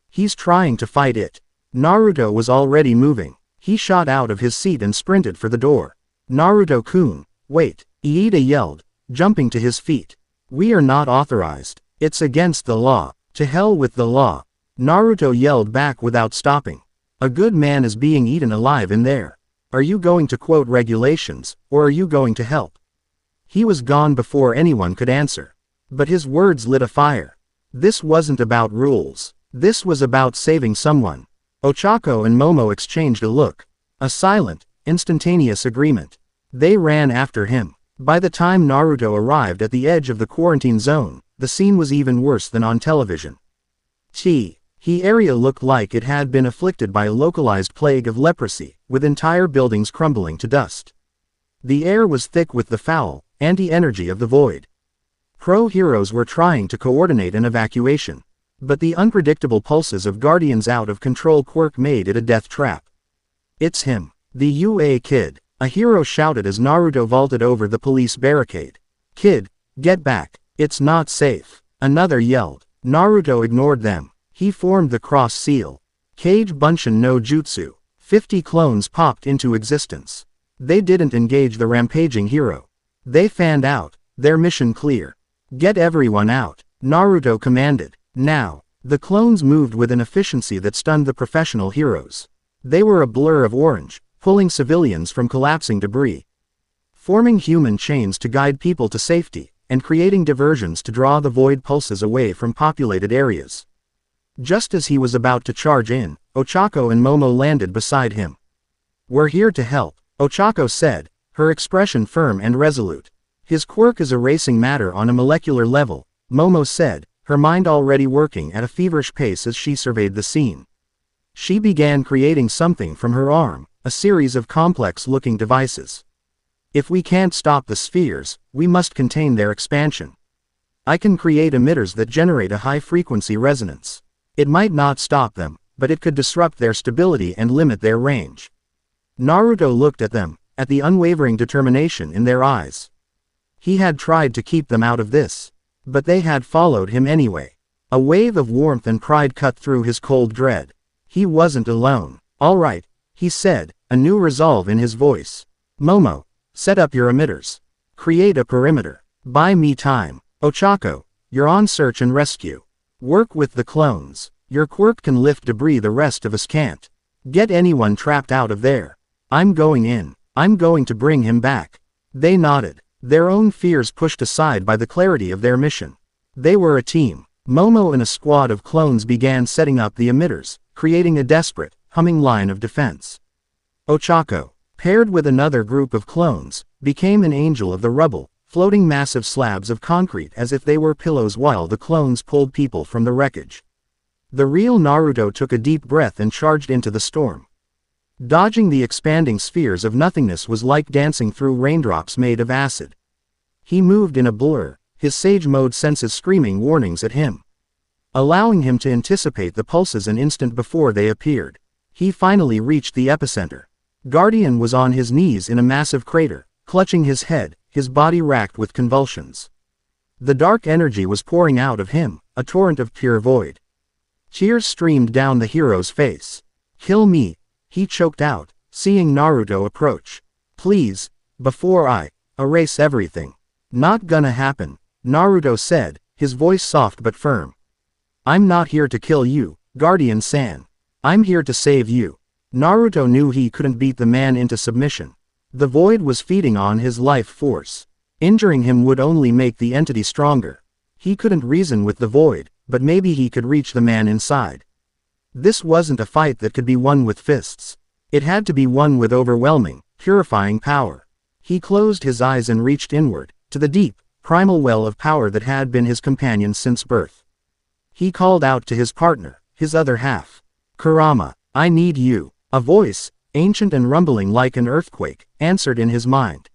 He's trying to fight it. Naruto was already moving. He shot out of his seat and sprinted for the door. Naruto-kun, wait, Iida yelled, jumping to his feet. We are not authorized. It's against the law. To hell with the law. Naruto yelled back without stopping. A good man is being eaten alive in there. Are you going to quote regulations, or are you going to help? He was gone before anyone could answer. But his words lit a fire. This wasn't about rules. This was about saving someone. Ochako and Momo exchanged a look. A silent, instantaneous agreement. They ran after him. By the time Naruto arrived at the edge of the quarantine zone, the scene was even worse than on television. The area looked like it had been afflicted by a localized plague of leprosy, with entire buildings crumbling to dust. The air was thick with the foul, anti-energy of the void. Pro-heroes were trying to coordinate an evacuation. But the unpredictable pulses of Guardian's out-of-control quirk made it a death trap. It's him. The UA kid. A hero shouted as Naruto vaulted over the police barricade. Kid, get back. It's not safe. Another yelled. Naruto ignored them. He formed the cross seal. Kage Bunshin no Jutsu. 50 clones popped into existence. They didn't engage the rampaging hero. They fanned out. Their mission clear. Get everyone out. Naruto commanded. Now. The clones moved with an efficiency that stunned the professional heroes. They were a blur of orange, pulling civilians from collapsing debris. Forming human chains to guide people to safety, and creating diversions to draw the void pulses away from populated areas. Just as he was about to charge in, Ochako and Momo landed beside him. We're here to help, Ochako said, her expression firm and resolute. His quirk is erasing matter on a molecular level, Momo said, her mind already working at a feverish pace as she surveyed the scene. She began creating something from her arm, a series of complex-looking devices. If we can't stop the spheres, we must contain their expansion. I can create emitters that generate a high-frequency resonance. It might not stop them, but it could disrupt their stability and limit their range. Naruto looked at them, at the unwavering determination in their eyes. He had tried to keep them out of this, but they had followed him anyway. A wave of warmth and pride cut through his cold dread. He wasn't alone. "All right," he said, a new resolve in his voice. "Momo, set up your emitters. Create a perimeter. Buy me time. Ochako, you're on search and rescue. Work with the clones. Your quirk can lift debris the rest of us can't. Get anyone trapped out of there. I'm going in. I'm going to bring him back." They nodded, their own fears pushed aside by the clarity of their mission. They were a team. Momo and a squad of clones began setting up the emitters, creating a desperate, humming line of defense. Ochako, paired with another group of clones, became an angel of the rubble, floating massive slabs of concrete as if they were pillows while the clones pulled people from the wreckage. The real Naruto took a deep breath and charged into the storm. Dodging the expanding spheres of nothingness was like dancing through raindrops made of acid. He moved in a blur, his sage mode senses screaming warnings at him, allowing him to anticipate the pulses an instant before they appeared. He finally reached the epicenter. Guardian was on his knees in a massive crater, clutching his head, his body racked with convulsions. The dark energy was pouring out of him, a torrent of pure void. Tears streamed down the hero's face. "Kill me," he choked out, seeing Naruto approach. "Please, before I erase everything." "Not gonna happen," Naruto said, his voice soft but firm. "I'm not here to kill you, Guardian-san. I'm here to save you." Naruto knew he couldn't beat the man into submission. The void was feeding on his life force. Injuring him would only make the entity stronger. He couldn't reason with the void, but maybe he could reach the man inside. This wasn't a fight that could be won with fists. It had to be won with overwhelming, purifying power. He closed his eyes and reached inward, to the deep, primal well of power that had been his companion since birth. He called out to his partner, his other half. "Kurama, I need you." A voice, ancient and rumbling like an earthquake, answered in his mind.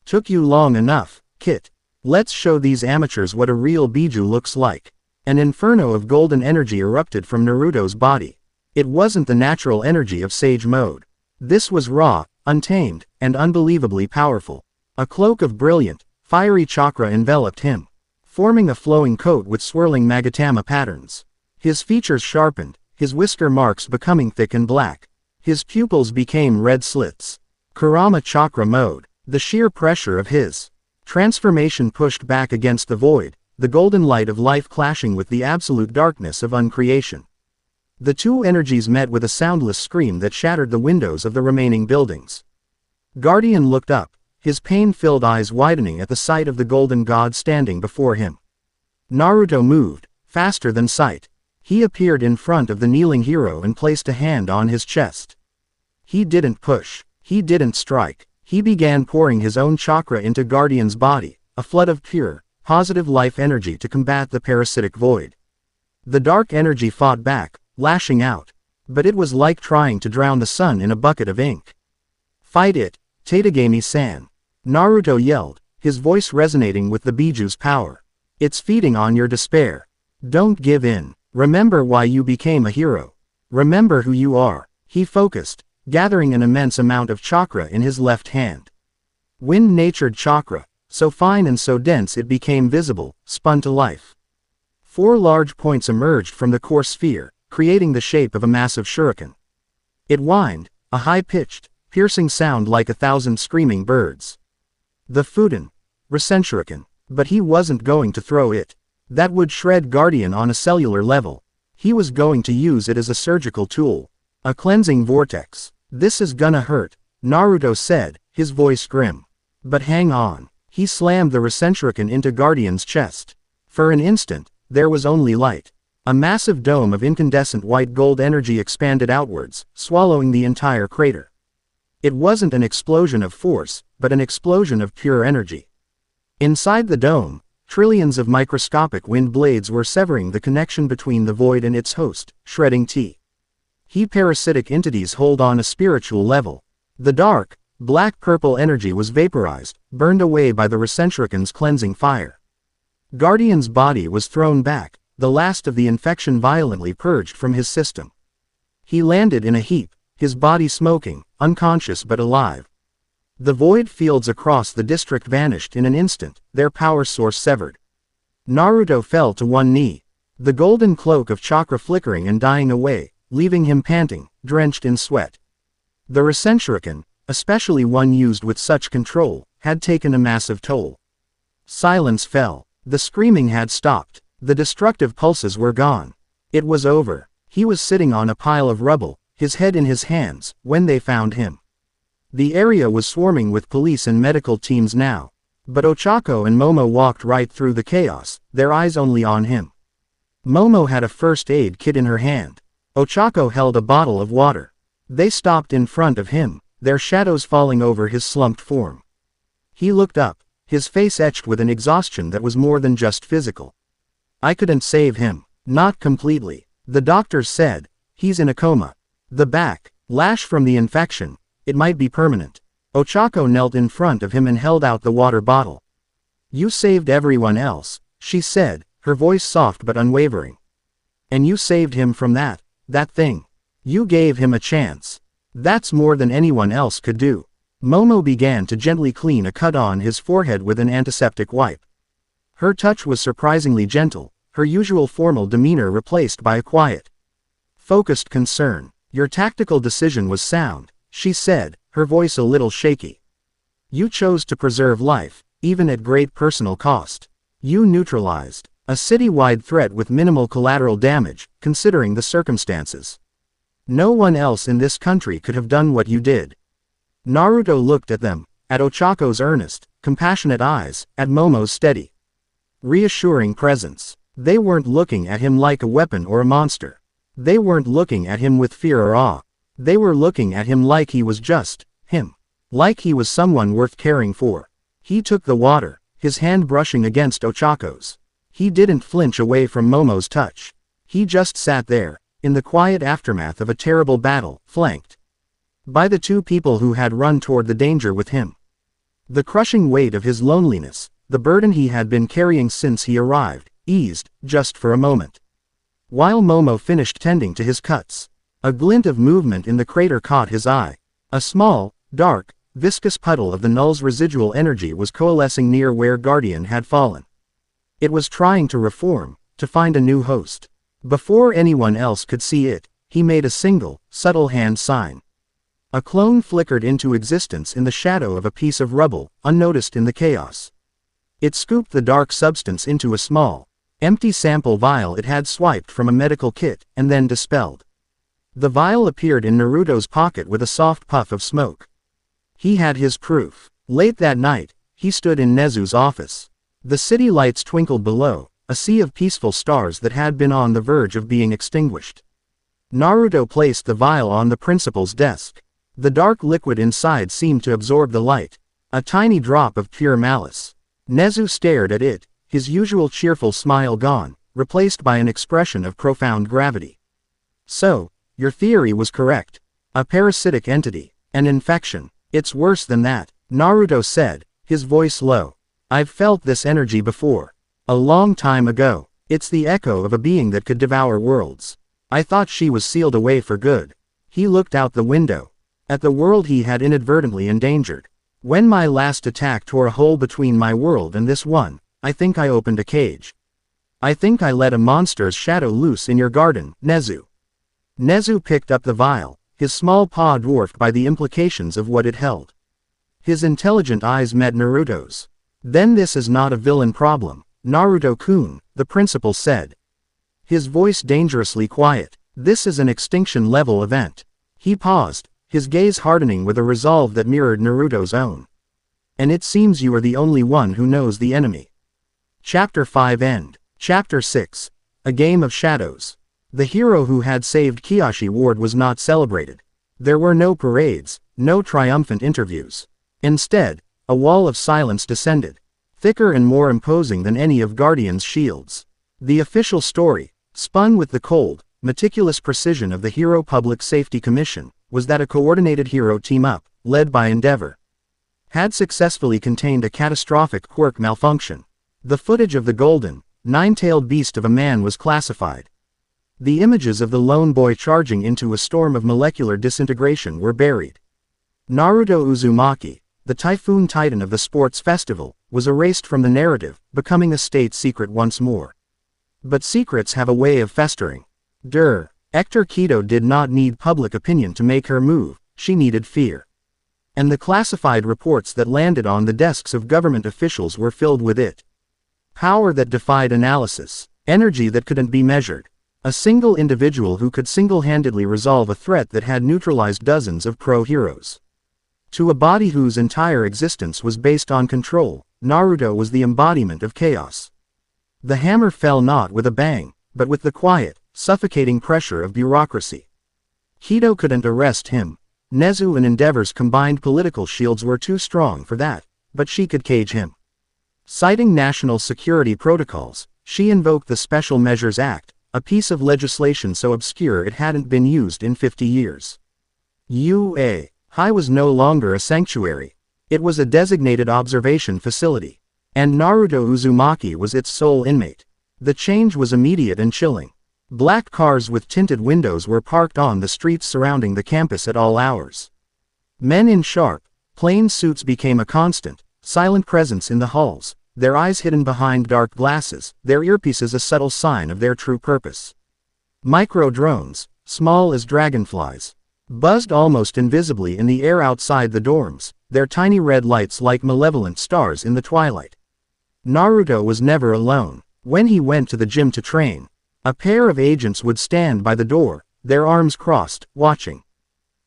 "Took you long enough, Kit. Let's show these amateurs what a real Biju looks like." An inferno of golden energy erupted from Naruto's body. It wasn't the natural energy of Sage Mode. This was raw, untamed, and unbelievably powerful. A cloak of brilliant, fiery chakra enveloped him, forming a flowing coat with swirling Magatama patterns. His features sharpened, his whisker marks becoming thick and black. His pupils became red slits. Kurama Chakra Mode. The sheer pressure of his transformation pushed back against the void, the golden light of life clashing with the absolute darkness of uncreation. The two energies met with a soundless scream that shattered the windows of the remaining buildings. Guardian looked up, his pain-filled eyes widening at the sight of the golden god standing before him. Naruto moved, faster than sight. He appeared in front of the kneeling hero and placed a hand on his chest. He didn't push. He didn't strike. He began pouring his own chakra into Guardian's body, a flood of pure, positive life energy to combat the parasitic void. The dark energy fought back, lashing out. But it was like trying to drown the sun in a bucket of ink. "Fight it, Tatagami-san," Naruto yelled, his voice resonating with the Biju's power. "It's feeding on your despair. Don't give in. Remember why you became a hero. Remember who you are." He focused, gathering an immense amount of chakra in his left hand. Wind-natured chakra, so fine and so dense it became visible, spun to life. 4 large points emerged from the core sphere, creating the shape of a massive shuriken. It whined, a high-pitched, piercing sound like 1,000 screaming birds. The Fuden, Rasenshuriken. But he wasn't going to throw it. That would shred Guardian on a cellular level. He was going to use it as a surgical tool. A cleansing vortex. "This is gonna hurt," Naruto said, his voice grim. "But hang on." He slammed the Rasenshuriken into Guardian's chest. For an instant, there was only light. A massive dome of incandescent white gold energy expanded outwards, swallowing the entire crater. It wasn't an explosion of force, but an explosion of pure energy. Inside the dome, trillions of microscopic wind blades were severing the connection between the void and its host, shredding He parasitic entities hold on a spiritual level. The dark, Black-purple energy was vaporized, burned away by the Recentrican's cleansing fire. Guardian's body was thrown back, the last of the infection violently purged from his system. He landed in a heap, his body smoking, unconscious but alive. The void fields across the district vanished in an instant, their power source severed. Naruto fell to one knee, the golden cloak of chakra flickering and dying away, leaving him panting, drenched in sweat. The Recentrican, especially one used with such control, had taken a massive toll. Silence fell. The screaming had stopped. The destructive pulses were gone. It was over. He was sitting on a pile of rubble, his head in his hands, when they found him. The area was swarming with police and medical teams now. But Ochako and Momo walked right through the chaos, their eyes only on him. Momo had a first aid kit in her hand. Ochako held a bottle of water. They stopped in front of him, their shadows falling over his slumped form. He looked up, his face etched with an exhaustion that was more than just physical. I couldn't save him. Not completely. The doctors said, he's in a coma. The backlash from the infection, it might be permanent. Ochako knelt in front of him and held out the water bottle. You saved everyone else, she said, her voice soft but unwavering. And you saved him from that thing. You gave him a chance. That's more than anyone else could do. Momo began to gently clean a cut on his forehead with an antiseptic wipe. Her touch was surprisingly gentle, her usual formal demeanor replaced by a quiet, focused concern. Your tactical decision was sound, she said, her voice a little shaky. You chose to preserve life, even at great personal cost. You neutralized a city-wide threat with minimal collateral damage, considering the circumstances. No one else in this country could have done what you did. Naruto looked at them, at Ochako's earnest, compassionate eyes, at Momo's steady, reassuring presence. They weren't looking at him like a weapon or a monster. They weren't looking at him with fear or awe. They were looking at him like he was just him. Like he was someone worth caring for. He took the water, his hand brushing against Ochako's. He didn't flinch away from Momo's touch. He just sat there, in the quiet aftermath of a terrible battle, flanked by the two people who had run toward the danger with him. The crushing weight of his loneliness, the burden he had been carrying since he arrived, eased, just for a moment. While Momo finished tending to his cuts, a glint of movement in the crater caught his eye. A small, dark, viscous puddle of the null's residual energy was coalescing near where Guardian had fallen. It was trying to reform, to find a new host. Before anyone else could see it, he made a single, subtle hand sign. A clone flickered into existence in the shadow of a piece of rubble, unnoticed in the chaos. It scooped the dark substance into a small, empty sample vial it had swiped from a medical kit, and then dispelled. The vial appeared in Naruto's pocket with a soft puff of smoke. He had his proof. Late that night, he stood in Nezu's office. The city lights twinkled below, a sea of peaceful stars that had been on the verge of being extinguished. Naruto placed the vial on the principal's desk. The dark liquid inside seemed to absorb the light, a tiny drop of pure malice. Nezu stared at it, his usual cheerful smile gone, replaced by an expression of profound gravity. So, your theory was correct. A parasitic entity, an infection. It's worse than that, Naruto said, his voice low. I've felt this energy before. A long time ago. It's the echo of a being that could devour worlds. I thought she was sealed away for good. He looked out the window, at the world he had inadvertently endangered. When my last attack tore a hole between my world and this one, I think I opened a cage. I think I let a monster's shadow loose in your garden, Nezu. Nezu picked up the vial, his small paw dwarfed by the implications of what it held. His intelligent eyes met Naruto's. Then this is not a villain problem, Naruto-kun, the principal said. His voice dangerously quiet. This is an extinction-level event. He paused, his gaze hardening with a resolve that mirrored Naruto's own. And it seems you are the only one who knows the enemy. Chapter 5 End. Chapter 6. A Game of Shadows. The hero who had saved Kiyoshi Ward was not celebrated. There were no parades, no triumphant interviews. Instead, a wall of silence descended, thicker and more imposing than any of Guardian's shields. The official story, spun with the cold, meticulous precision of the Hero Public Safety Commission, was that a coordinated hero team-up, led by Endeavor, had successfully contained a catastrophic quirk malfunction. The footage of the golden, nine-tailed beast of a man was classified. The images of the lone boy charging into a storm of molecular disintegration were buried. Naruto Uzumaki, the typhoon titan of the sports festival, was erased from the narrative, becoming a state secret once more. But secrets have a way of festering. Hector Kido did not need public opinion to make her move, she needed fear. And the classified reports that landed on the desks of government officials were filled with it. Power that defied analysis, energy that couldn't be measured. A single individual who could single-handedly resolve a threat that had neutralized dozens of pro-heroes. To a body whose entire existence was based on control, Naruto was the embodiment of chaos. The hammer fell not with a bang, but with the quiet, suffocating pressure of bureaucracy. Kido couldn't arrest him. Nezu and Endeavor's combined political shields were too strong for that, but she could cage him. Citing national security protocols, she invoked the Special Measures Act, a piece of legislation so obscure it hadn't been used in 50 years. High was no longer a sanctuary. It was a designated observation facility. And Naruto Uzumaki was its sole inmate. The change was immediate and chilling. Black cars with tinted windows were parked on the streets surrounding the campus at all hours. Men in sharp, plain suits became a constant, silent presence in the halls, their eyes hidden behind dark glasses, their earpieces a subtle sign of their true purpose. Micro-drones, small as dragonflies, buzzed almost invisibly in the air outside the dorms, their tiny red lights like malevolent stars in the twilight. Naruto was never alone. When he went to the gym to train, a pair of agents would stand by the door, their arms crossed, watching.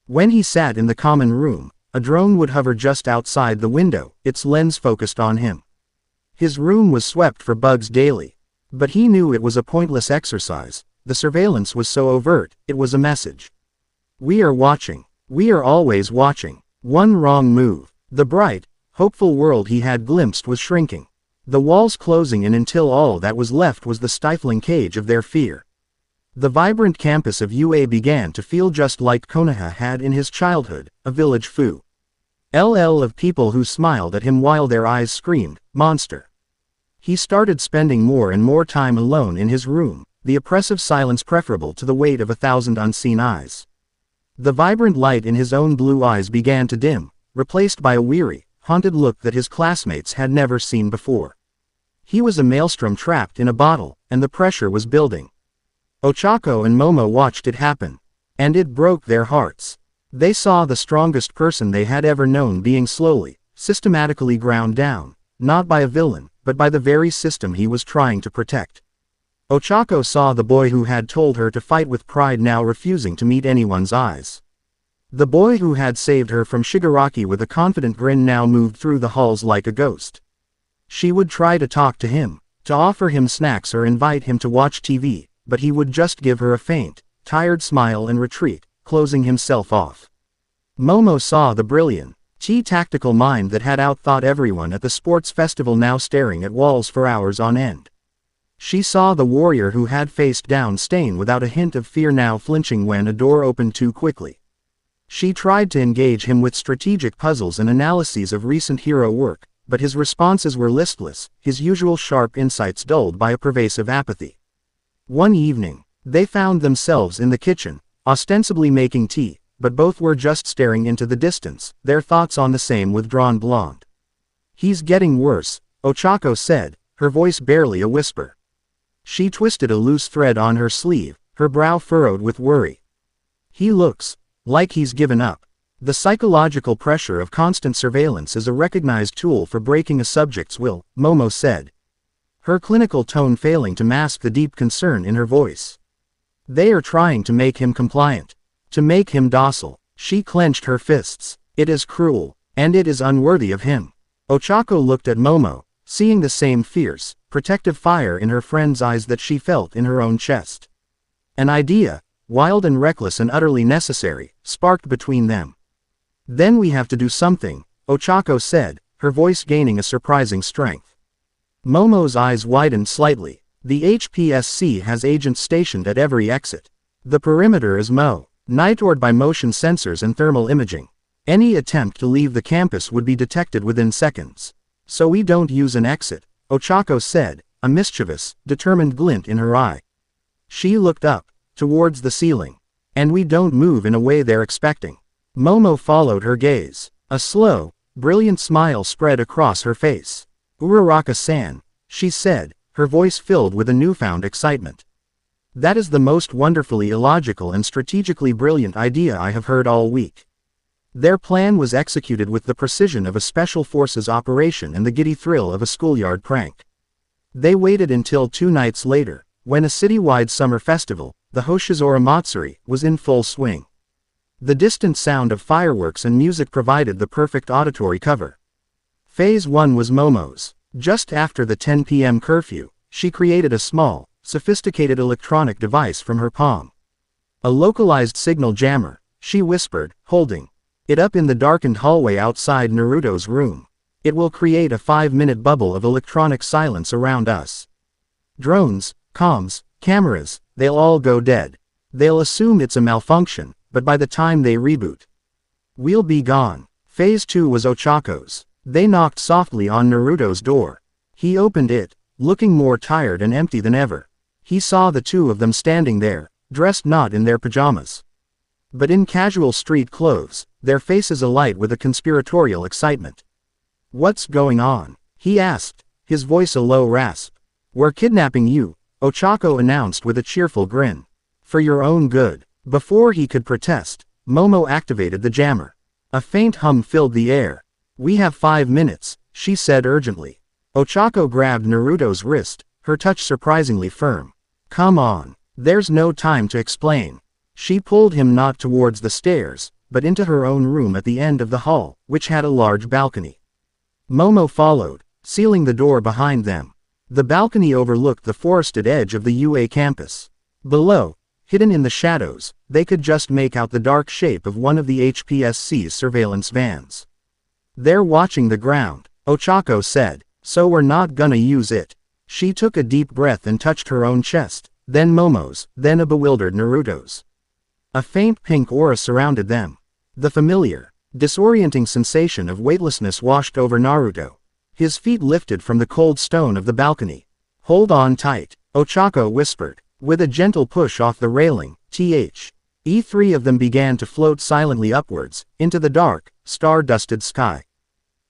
When he sat in the common room, a drone would hover just outside the window, its lens focused on him. His room was swept for bugs daily. But he knew it was a pointless exercise. The surveillance was so overt, it was a message. We are watching. We are always watching. One wrong move. The bright, hopeful world he had glimpsed was shrinking. The walls closing in until all that was left was the stifling cage of their fear. The vibrant campus of UA began to feel just like Konoha had in his childhood, a village foo. Of people who smiled at him while their eyes screamed, monster. He started spending more and more time alone in his room, the oppressive silence preferable to the weight of 1,000 unseen eyes. The vibrant light in his own blue eyes began to dim, replaced by a weary, haunted look that his classmates had never seen before. He was a maelstrom trapped in a bottle, and the pressure was building. Ochako and Momo watched it happen. And it broke their hearts. They saw the strongest person they had ever known being slowly, systematically ground down, not by a villain, but by the very system he was trying to protect. Ochako saw the boy who had told her to fight with pride now refusing to meet anyone's eyes. The boy who had saved her from Shigaraki with a confident grin now moved through the halls like a ghost. She would try to talk to him, to offer him snacks or invite him to watch TV, but he would just give her a faint, tired smile and retreat, closing himself off. Momo saw the brilliant, tactical mind that had outthought everyone at the sports festival now staring at walls for hours on end. She saw the warrior who had faced down Stain without a hint of fear now flinching when a door opened too quickly. She tried to engage him with strategic puzzles and analyses of recent hero work, but his responses were listless, his usual sharp insights dulled by a pervasive apathy. One evening, they found themselves in the kitchen, ostensibly making tea, but both were just staring into the distance, their thoughts on the same withdrawn blonde. He's getting worse, Ochako said, her voice barely a whisper. She twisted a loose thread on her sleeve, her brow furrowed with worry. He looks like he's given up. The psychological pressure of constant surveillance is a recognized tool for breaking a subject's will, Momo said, her clinical tone failing to mask the deep concern in her voice. They are trying to make him compliant, to make him docile. She clenched her fists. It is cruel, and it is unworthy of him. Ochako looked at Momo, seeing the same fierce, protective fire in her friend's eyes that she felt in her own chest. An idea, wild and reckless and utterly necessary, sparked between them. Then we have to do something, Ochako said, her voice gaining a surprising strength. Momo's eyes widened slightly. The HPSC has agents stationed at every exit. The perimeter is monitored by motion sensors and thermal imaging. Any attempt to leave the campus would be detected within seconds. So we don't use an exit, Ochako said, a mischievous, determined glint in her eye. She looked up, towards the ceiling. And we don't move in a way they're expecting. Momo followed her gaze. A slow, brilliant smile spread across her face. Uraraka-san, she said, her voice filled with a newfound excitement. That is the most wonderfully illogical and strategically brilliant idea I have heard all week. Their plan was executed with the precision of a special forces operation and the giddy thrill of a schoolyard prank. They waited until 2 nights later, when a citywide summer festival, the Hoshizora Matsuri, was in full swing. The distant sound of fireworks and music provided the perfect auditory cover. Phase 1 was Momo's. Just after the 10 p.m. curfew, she created a small, sophisticated electronic device from her palm. A localized signal jammer, she whispered, holding it up in the darkened hallway outside Naruto's room. It will create a 5-minute bubble of electronic silence around us. Drones, comms, cameras, they'll all go dead. They'll assume it's a malfunction, but by the time they reboot, we'll be gone. Phase 2 was Ochako's. They knocked softly on Naruto's door. He opened it, looking more tired and empty than ever. He saw the two of them standing there, dressed not in their pajamas, but in casual street clothes, their faces alight with a conspiratorial excitement. "What's going on?" he asked, his voice a low rasp. "We're kidnapping you," Ochako announced with a cheerful grin. "For your own good." Before he could protest, Momo activated the jammer. A faint hum filled the air. "We have 5 minutes," she said urgently. Ochako grabbed Naruto's wrist, her touch surprisingly firm. "Come on. There's no time to explain." She pulled him not towards the stairs, but into her own room at the end of the hall, which had a large balcony. Momo followed, sealing the door behind them. The balcony overlooked the forested edge of the UA campus. Below, hidden in the shadows, they could just make out the dark shape of one of the HPSC's surveillance vans. "They're watching the ground," Ochako said, "so we're not gonna use it." She took a deep breath and touched her own chest, then Momo's, then a bewildered Naruto's. A faint pink aura surrounded them. The familiar, disorienting sensation of weightlessness washed over Naruto. His feet lifted from the cold stone of the balcony. "Hold on tight," Ochako whispered. With a gentle push off the railing, three of them began to float silently upwards, into the dark, star-dusted sky.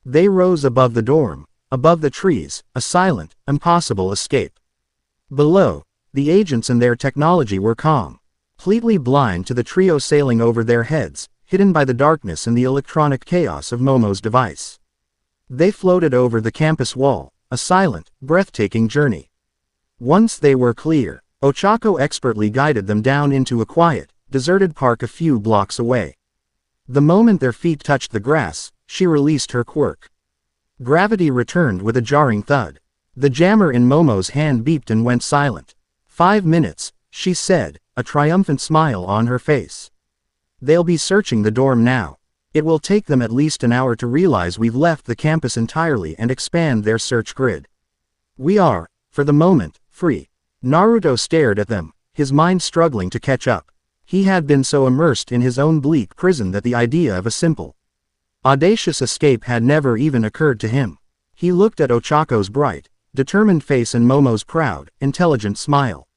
They rose above the dorm, above the trees, a silent, impossible escape. Below, the agents and their technology were calm, completely blind to the trio sailing over their heads, hidden by the darkness and the electronic chaos of Momo's device. They floated over the campus wall, a silent, breathtaking journey. Once they were clear, Ochako expertly guided them down into a quiet, deserted park a few blocks away. The moment their feet touched the grass, she released her quirk. Gravity returned with a jarring thud. The jammer in Momo's hand beeped and went silent. 5 minutes, she said, a triumphant smile on her face. They'll be searching the dorm now. It will take them at least an hour to realize we've left the campus entirely and expand their search grid. We are, for the moment, free. Naruto stared at them, his mind struggling to catch up. He had been so immersed in his own bleak prison that the idea of a simple, audacious escape had never even occurred to him. He looked at Ochako's bright, determined face and Momo's proud, intelligent smile.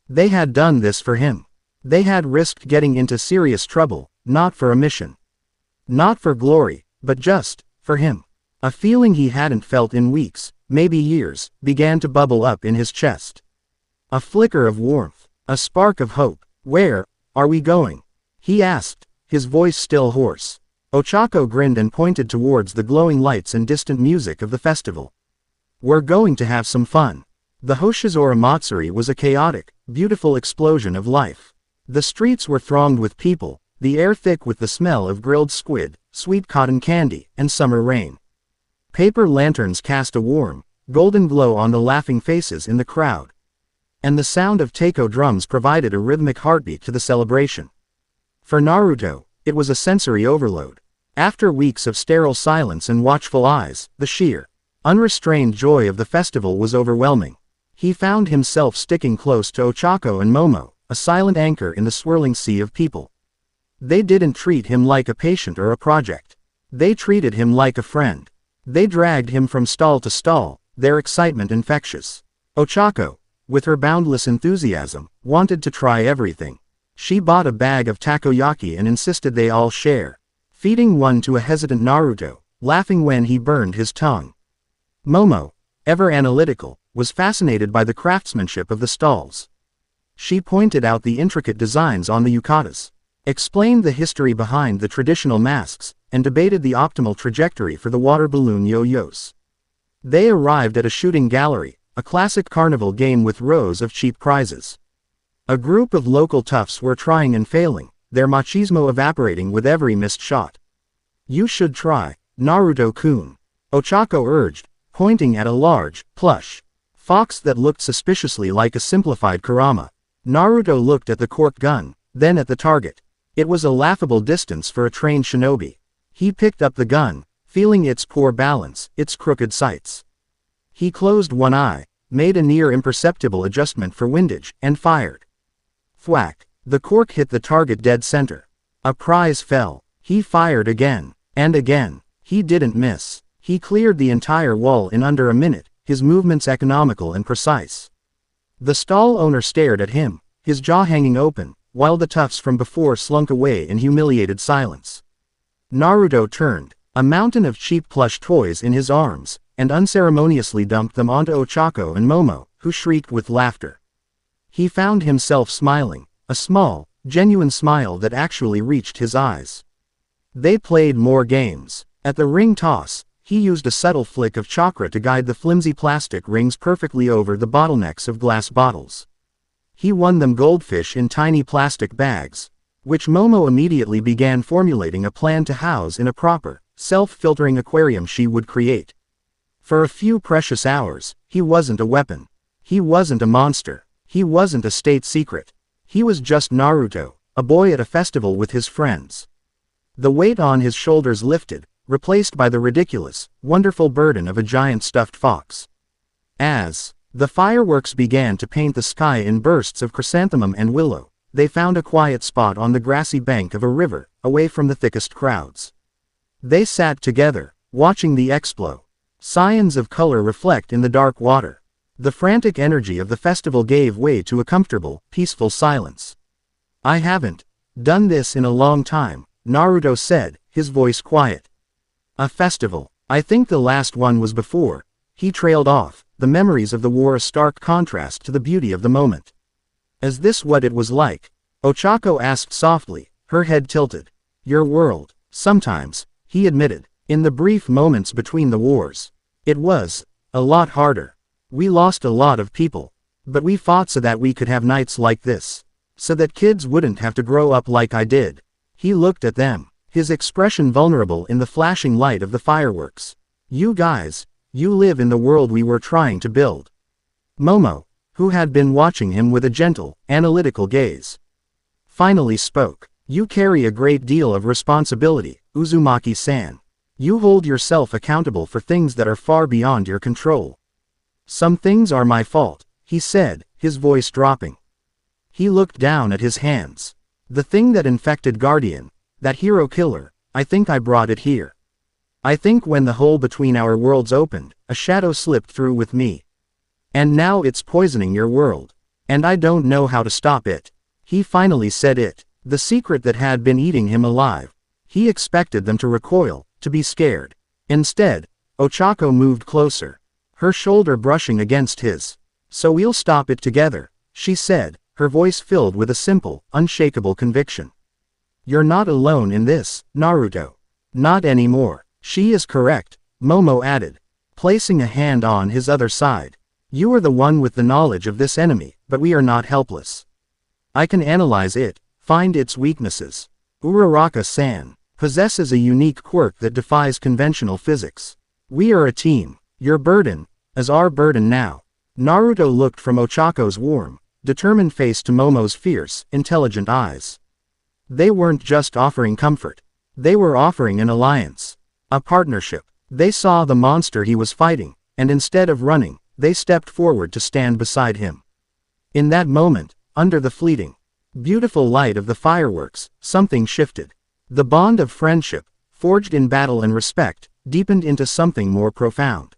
They had done this for him. They had risked getting into serious trouble, not for a mission. Not for glory, but just, for him. A feeling he hadn't felt in weeks, maybe years, began to bubble up in his chest. A flicker of warmth, a spark of hope. "Where are we going?" he asked, his voice still hoarse. Ochako grinned and pointed towards the glowing lights and distant music of the festival. "We're going to have some fun." The Hoshizora Matsuri was a chaotic, beautiful explosion of life. The streets were thronged with people, the air thick with the smell of grilled squid, sweet cotton candy, and summer rain. Paper lanterns cast a warm, golden glow on the laughing faces in the crowd. And the sound of taiko drums provided a rhythmic heartbeat to the celebration. For Naruto, it was a sensory overload. After weeks of sterile silence and watchful eyes, the sheer, unrestrained joy of the festival was overwhelming. He found himself sticking close to Ochako and Momo, a silent anchor in the swirling sea of people. They didn't treat him like a patient or a project. They treated him like a friend. They dragged him from stall to stall, their excitement infectious. Ochako, with her boundless enthusiasm, wanted to try everything. She bought a bag of takoyaki and insisted they all share, feeding one to a hesitant Naruto, laughing when he burned his tongue. Momo, ever analytical, was fascinated by the craftsmanship of the stalls. She pointed out the intricate designs on the yukatas, explained the history behind the traditional masks, and debated the optimal trajectory for the water balloon yo-yos. They arrived at a shooting gallery, a classic carnival game with rows of cheap prizes. A group of local toughs were trying and failing, their machismo evaporating with every missed shot. "You should try, Naruto-kun," Ochako urged, pointing at a large, plush fox that looked suspiciously like a simplified Kurama. Naruto looked at the cork gun, then at the target. It was a laughable distance for a trained shinobi. He picked up the gun, feeling its poor balance, its crooked sights. He closed one eye, made a near imperceptible adjustment for windage, and fired. Thwack! The cork hit the target dead center. A prize fell. He fired again, and again. He didn't miss. He cleared the entire wall in under a minute, his movements economical and precise. The stall owner stared at him, his jaw hanging open, while the toughs from before slunk away in humiliated silence. Naruto turned, a mountain of cheap plush toys in his arms, and unceremoniously dumped them onto Ochako and Momo, who shrieked with laughter. He found himself smiling, a small, genuine smile that actually reached his eyes. They played more games. At the ring toss, he used a subtle flick of chakra to guide the flimsy plastic rings perfectly over the bottlenecks of glass bottles. He won them goldfish in tiny plastic bags, which Momo immediately began formulating a plan to house in a proper, self-filtering aquarium she would create. For a few precious hours, he wasn't a weapon. He wasn't a monster. He wasn't a state secret. He was just Naruto, a boy at a festival with his friends. The weight on his shoulders lifted, replaced by the ridiculous, wonderful burden of a giant stuffed fox. As the fireworks began to paint the sky in bursts of chrysanthemum and willow, they found a quiet spot on the grassy bank of a river, away from the thickest crowds. They sat together, watching the explo. Cyans of color reflect in the dark water. The frantic energy of the festival gave way to a comfortable, peaceful silence. "I haven't done this in a long time," Naruto said, his voice quiet. "A festival. I think the last one was before." He trailed off, the memories of the war a stark contrast to the beauty of the moment. "Is this what it was like?" Ochako asked softly, her head tilted. "Your world, sometimes," he admitted, "in the brief moments between the wars. It was a lot harder. We lost a lot of people. But we fought so that we could have nights like this. So that kids wouldn't have to grow up like I did." He looked at them, his expression vulnerable in the flashing light of the fireworks. "You guys, you live in the world we were trying to build." Momo, who had been watching him with a gentle, analytical gaze, finally spoke. "You carry a great deal of responsibility, Uzumaki-san. You hold yourself accountable for things that are far beyond your control." "Some things are my fault," he said, his voice dropping. He looked down at his hands. "The thing that infected Guardian, that hero killer, I think I brought it here. I think when the hole between our worlds opened, a shadow slipped through with me. And now it's poisoning your world. And I don't know how to stop it." He finally said it, the secret that had been eating him alive. He expected them to recoil, to be scared. Instead, Ochako moved closer, her shoulder brushing against his. "So we'll stop it together," she said, her voice filled with a simple, unshakable conviction. "You're not alone in this, Naruto. Not anymore." "She is correct," Momo added, placing a hand on his other side. "You are the one with the knowledge of this enemy, but we are not helpless. I can analyze it, find its weaknesses. Uraraka-san possesses a unique quirk that defies conventional physics. We are a team. Your burden is our burden now." Naruto looked from Ochako's warm, determined face to Momo's fierce, intelligent eyes. They weren't just offering comfort. They were offering an alliance. A partnership. They saw the monster he was fighting, and instead of running, they stepped forward to stand beside him. In that moment, under the fleeting Beautiful light of the fireworks, something shifted. The bond of friendship, forged in battle and respect, deepened into something more profound.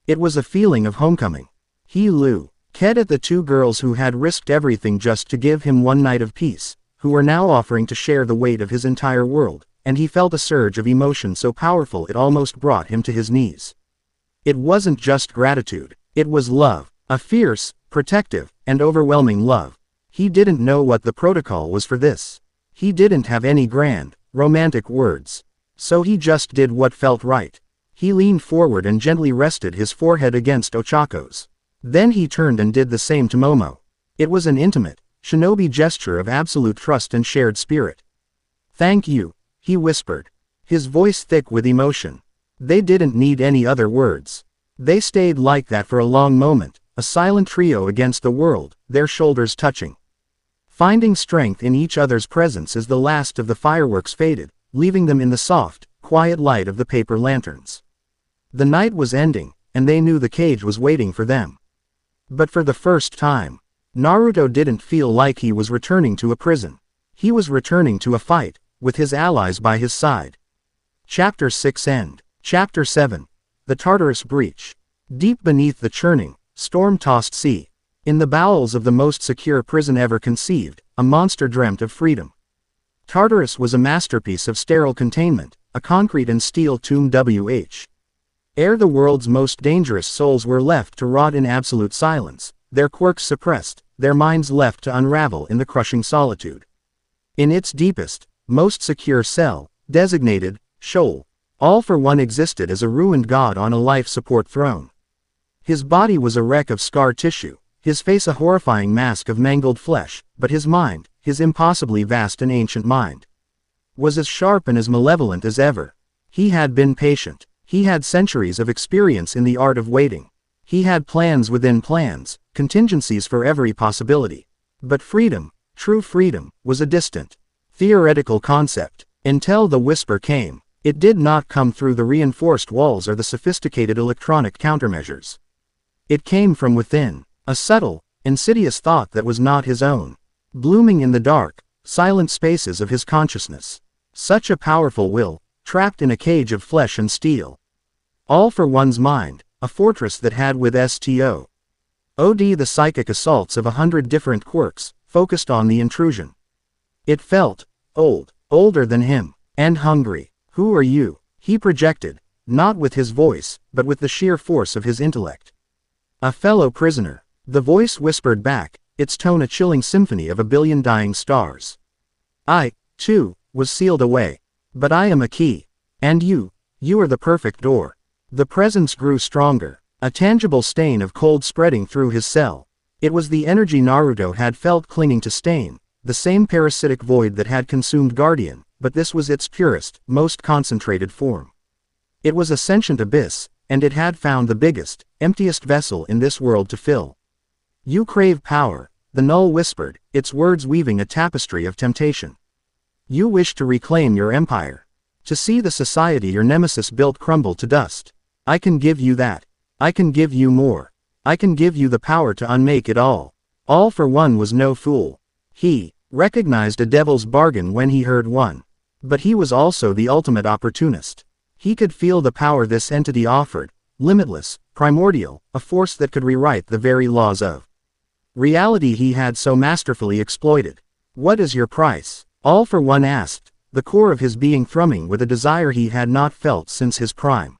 It was a feeling of homecoming. He looked at the two girls who had risked everything just to give him one night of peace, who were now offering to share the weight of his entire world, and he felt a surge of emotion so powerful it almost brought him to his knees. It wasn't just gratitude, it was love, a fierce, protective, and overwhelming love. He didn't know what the protocol was for this. He didn't have any grand, romantic words. So he just did what felt right. He leaned forward and gently rested his forehead against Ochako's. Then he turned and did the same to Momo. It was an intimate, shinobi gesture of absolute trust and shared spirit. "Thank you," he whispered, his voice thick with emotion. They didn't need any other words. They stayed like that for a long moment, a silent trio against the world, their shoulders touching. Finding strength in each other's presence as the last of the fireworks faded, leaving them in the soft, quiet light of the paper lanterns. The night was ending, and they knew the cage was waiting for them. But for the first time, Naruto didn't feel like he was returning to a prison. He was returning to a fight, with his allies by his side. Chapter 6 End. Chapter 7. The Tartarus Breach. Deep beneath the churning, storm-tossed sea, in the bowels of the most secure prison ever conceived, a monster dreamt of freedom. Tartarus was a masterpiece of sterile containment, a concrete and steel tomb ere the world's most dangerous souls were left to rot in absolute silence, their quirks suppressed, their minds left to unravel in the crushing solitude. In its deepest, most secure cell, designated Sheol, All for One existed as a ruined god on a life support throne. His body was a wreck of scar tissue, his face a horrifying mask of mangled flesh, but his mind, his impossibly vast and ancient mind, was as sharp and as malevolent as ever. He had been patient. He had centuries of experience in the art of waiting. He had plans within plans, contingencies for every possibility. But freedom, true freedom, was a distant, theoretical concept. Until the whisper came. It did not come through the reinforced walls or the sophisticated electronic countermeasures. It came from within, a subtle, insidious thought that was not his own, blooming in the dark, silent spaces of his consciousness. Such a powerful will, trapped in a cage of flesh and steel. All for one's mind, a fortress that had with Sto. Od the psychic assaults of 100 different quirks, focused on the intrusion. It felt old, older than him, and hungry. "Who are you?" he projected, not with his voice, but with the sheer force of his intellect. "A fellow prisoner," the voice whispered back, its tone a chilling symphony of a billion dying stars. "I, too, was sealed away. But I am a key. And you are the perfect door." The presence grew stronger, a tangible stain of cold spreading through his cell. It was the energy Naruto had felt clinging to Stain, the same parasitic void that had consumed Guardian, but this was its purest, most concentrated form. It was a sentient abyss, and it had found the biggest, emptiest vessel in this world to fill. "You crave power," the null whispered, its words weaving a tapestry of temptation. "You wish to reclaim your empire. To see the society your nemesis built crumble to dust. I can give you that. I can give you more. I can give you the power to unmake it all." All for One was no fool. He recognized a devil's bargain when he heard one. But he was also the ultimate opportunist. He could feel the power this entity offered, limitless, primordial, a force that could rewrite the very laws of reality he had so masterfully exploited. "What is your price?" All for One asked, the core of his being thrumming with a desire he had not felt since his prime.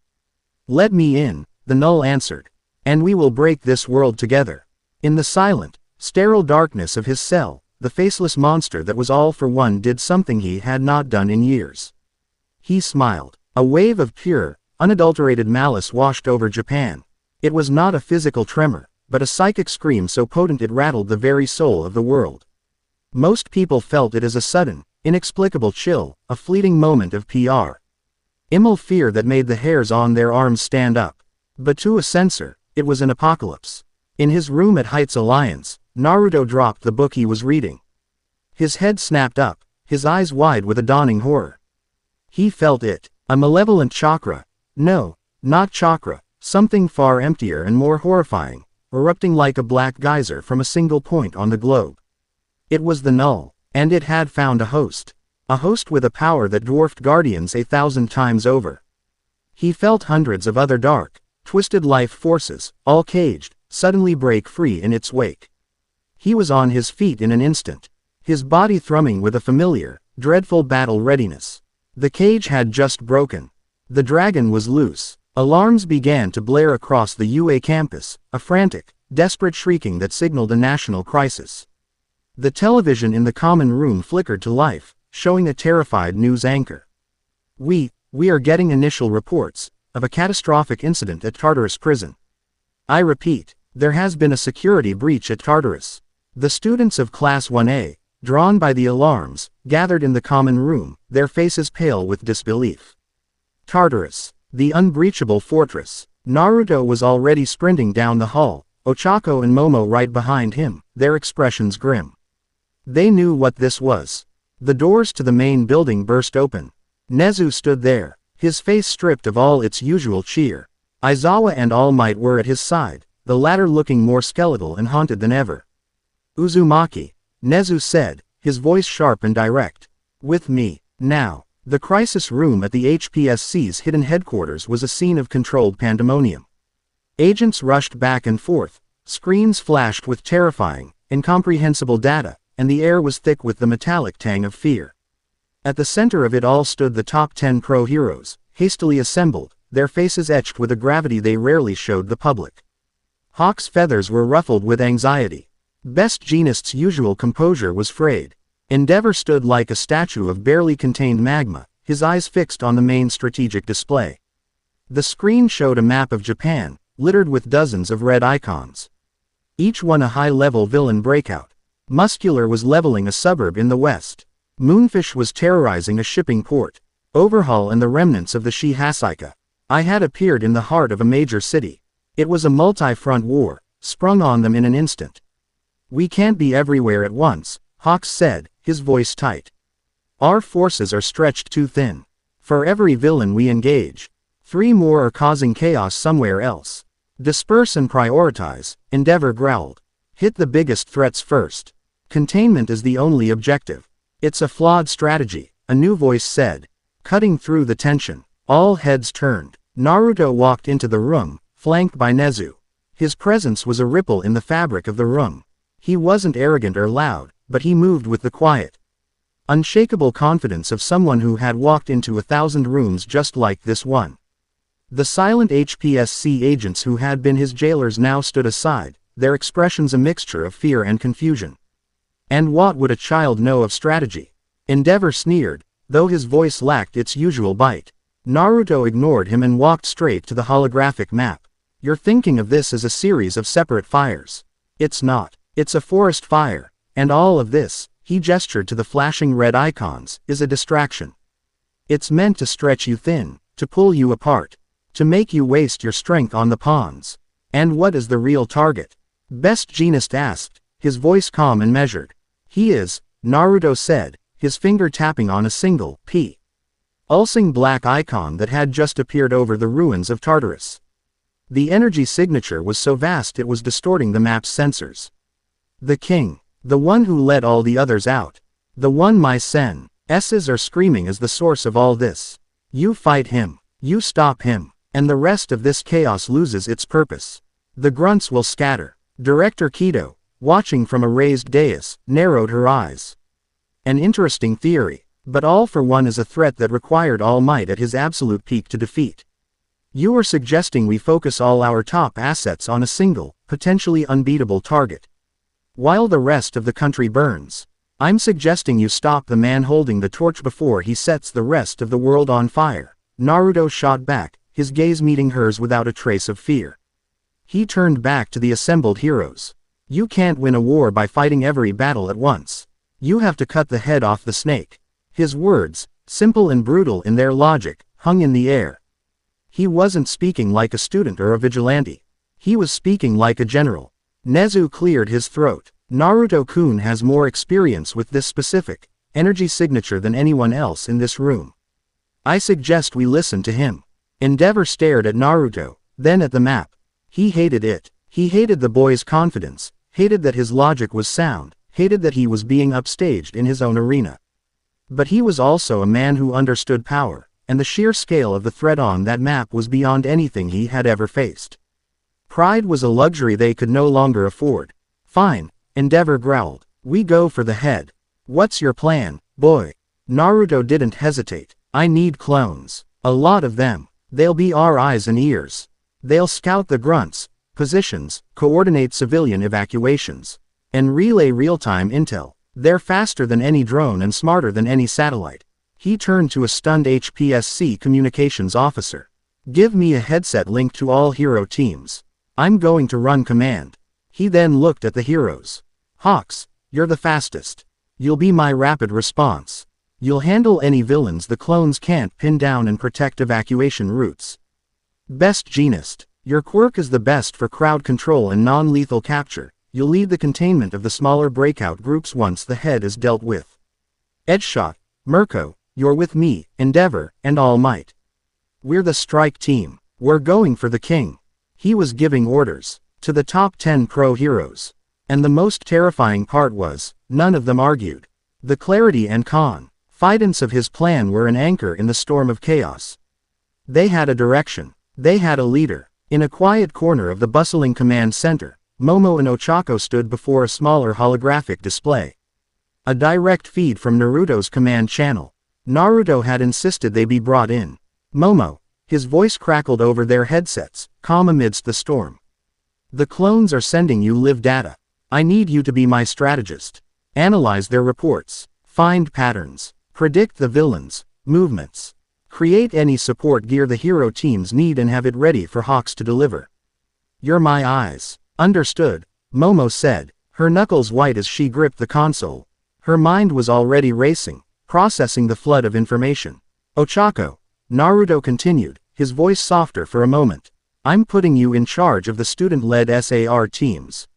"Let me in," the null answered. "And we will break this world together." In the silent, sterile darkness of his cell, the faceless monster that was All for One did something he had not done in years. He smiled. A wave of pure, unadulterated malice washed over Japan. It was not a physical tremor, but a psychic scream so potent it rattled the very soul of the world. Most people felt it as a sudden, inexplicable chill, a fleeting moment of primal fear that made the hairs on their arms stand up. But to a censor, it was an apocalypse. In his room at Heights Alliance, Naruto dropped the book he was reading. His head snapped up, his eyes wide with a dawning horror. He felt it, a malevolent chakra. No, not chakra, something far emptier and more horrifying, erupting like a black geyser from a single point on the globe. It was the null. And it had found a host. A host with a power that dwarfed Guardians 1,000 times over. He felt hundreds of other dark, twisted life forces, all caged, suddenly break free in its wake. He was on his feet in an instant, his body thrumming with a familiar, dreadful battle readiness. The cage had just broken. The dragon was loose. Alarms began to blare across the UA campus, a frantic, desperate shrieking that signaled a national crisis. The television in the common room flickered to life, showing a terrified news anchor. We are getting initial reports of a catastrophic incident at Tartarus prison. I repeat, there has been a security breach at Tartarus. The students of Class 1A, drawn by the alarms, gathered in the common room, their faces pale with disbelief. Tartarus, the unbreachable fortress. Naruto was already sprinting down the hall, Ochako and Momo right behind him, their expressions grim. They knew what this was. The doors to the main building burst open. Nezu stood there, his face stripped of all its usual cheer. Aizawa and All Might were at his side, the latter looking more skeletal and haunted than ever. Uzumaki, Nezu said, his voice sharp and direct. With me, now. The crisis room at the HPSC's hidden headquarters was a scene of controlled pandemonium. Agents rushed back and forth, screens flashed with terrifying, incomprehensible data, and the air was thick with the metallic tang of fear. At the center of it all stood the top 10 pro heroes, hastily assembled, their faces etched with a gravity they rarely showed the public. Hawk's feathers were ruffled with anxiety. Best Jeanist's usual composure was frayed. Endeavor stood like a statue of barely contained magma, his eyes fixed on the main strategic display. The screen showed a map of Japan, littered with dozens of red icons. Each one a high-level villain breakout. Muscular was leveling a suburb in the west. Moonfish was terrorizing a shipping port. Overhaul and the remnants of the Shihasika. I had appeared in the heart of a major city. It was a multi-front war, sprung on them in an instant. We can't be everywhere at once, Hawks said, his voice tight. Our forces are stretched too thin. For every villain we engage, 3 more are causing chaos somewhere else. Disperse and prioritize, Endeavor growled. Hit the biggest threats first. Containment is the only objective. It's a flawed strategy, a new voice said. Cutting through the tension, all heads turned. Naruto walked into the room, flanked by Nezu. His presence was a ripple in the fabric of the room. He wasn't arrogant or loud, but he moved with the quiet, unshakable confidence of someone who had walked into 1,000 rooms just like this one. The silent HPSC agents who had been his jailers now stood aside, their expressions a mixture of fear and confusion. And what would a child know of strategy? Endeavor sneered, though his voice lacked its usual bite. Naruto ignored him and walked straight to the holographic map. You're thinking of this as a series of separate fires. It's not. It's a forest fire. And all of this, he gestured to the flashing red icons, is a distraction. It's meant to stretch you thin, to pull you apart, to make you waste your strength on the pawns. And what is the real target? Best Jeanist asked, his voice calm and measured. He is, Naruto said, his finger tapping on a single, pulsing black icon that had just appeared over the ruins of Tartarus. The energy signature was so vast it was distorting the map's sensors. The king. The one who let all the others out. The one my senses are screaming is the source of all this. You fight him. You stop him. And the rest of this chaos loses its purpose. The grunts will scatter. Director Kido, watching from a raised dais, narrowed her eyes. An interesting theory, but All for One is a threat that required All Might at his absolute peak to defeat. You are suggesting we focus all our top assets on a single, potentially unbeatable target. While the rest of the country burns. I'm suggesting you stop the man holding the torch before he sets the rest of the world on fire. Naruto shot back, his gaze meeting hers without a trace of fear. He turned back to the assembled heroes. You can't win a war by fighting every battle at once. You have to cut the head off the snake. His words, simple and brutal in their logic, hung in the air. He wasn't speaking like a student or a vigilante. He was speaking like a general. Nezu cleared his throat. Naruto-kun has more experience with this specific energy signature than anyone else in this room. I suggest we listen to him. Endeavor stared at Naruto, then at the map. He hated it. He hated the boy's confidence, hated that his logic was sound, hated that he was being upstaged in his own arena. But he was also a man who understood power, and the sheer scale of the threat on that map was beyond anything he had ever faced. Pride was a luxury they could no longer afford. Fine, Endeavor growled. We go for the head. What's your plan, boy? Naruto didn't hesitate. I need clones. A lot of them. They'll be our eyes and ears. They'll scout the grunts, positions, coordinate civilian evacuations, and relay real-time intel. They're faster than any drone and smarter than any satellite. He turned to a stunned HPSC communications officer. Give me a headset link to all hero teams. I'm going to run command. He then looked at the heroes. Hawks, you're the fastest. You'll be my rapid response. You'll handle any villains the clones can't pin down and protect evacuation routes. Best Genist, your quirk is the best for crowd control and non-lethal capture. You'll lead the containment of the smaller breakout groups once the head is dealt with. Edgeshot, Mirko, you're with me, Endeavor, and All Might. We're the strike team. We're going for the king. He was giving orders to the top 10 pro heroes. And the most terrifying part was, none of them argued. The clarity and confidence of his plan were an anchor in the storm of chaos. They had a direction. They had a leader. In a quiet corner of the bustling command center, Momo and Ochako stood before a smaller holographic display. A direct feed from Naruto's command channel. Naruto had insisted they be brought in. Momo. His voice crackled over their headsets, calm amidst the storm. The clones are sending you live data. I need you to be my strategist. Analyze their reports. Find patterns. Predict the villains' movements. Create any support gear the hero teams need and have it ready for Hawks to deliver. You're my eyes. Understood, Momo said, her knuckles white as she gripped the console. Her mind was already racing, processing the flood of information. Ochako, Naruto continued, his voice softer for a moment. I'm putting you in charge of the student-led SAR teams.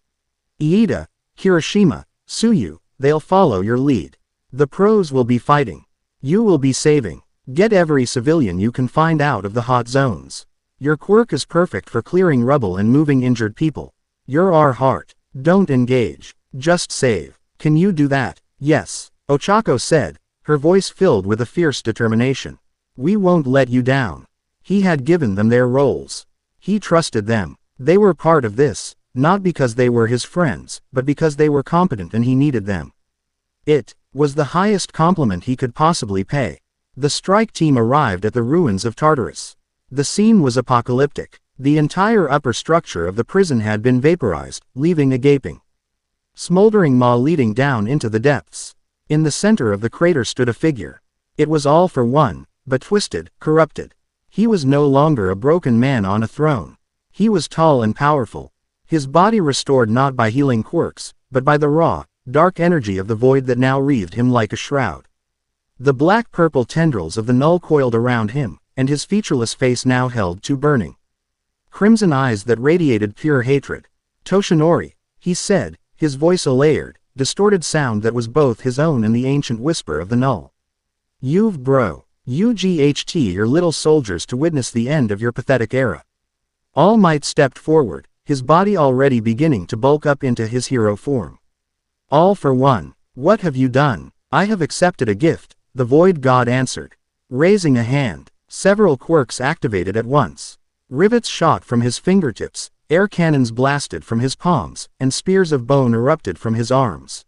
Iida, Kirishima, Tsuyu, they'll follow your lead. The pros will be fighting. You will be saving. Get every civilian you can find out of the hot zones. Your quirk is perfect for clearing rubble and moving injured people. You're our heart. Don't engage. Just save. Can you do that? Yes, Ochako said, her voice filled with a fierce determination. We won't let you down. He had given them their roles. He trusted them. They were part of this, not because they were his friends, but because they were competent and he needed them. It was the highest compliment he could possibly pay. The strike team arrived at the ruins of Tartarus. The scene was apocalyptic. The entire upper structure of the prison had been vaporized, leaving a gaping, smoldering maw leading down into the depths. In the center of the crater stood a figure. It was all for one, but twisted, corrupted. He was no longer a broken man on a throne. He was tall and powerful. His body restored not by healing quirks, but by the raw, dark energy of the void that now wreathed him like a shroud. The black-purple tendrils of the null coiled around him, and his featureless face now held two burning, crimson eyes that radiated pure hatred. Toshinori, he said, his voice a layered, distorted sound that was both his own and the ancient whisper of the null. You've UGHT your little soldiers to witness the end of your pathetic era. All Might stepped forward, his body already beginning to bulk up into his hero form. All for one. What have you done? I have accepted a gift, the Void God answered. Raising a hand, several quirks activated at once. Rivets shot from his fingertips, air cannons blasted from his palms, and spears of bone erupted from his arms.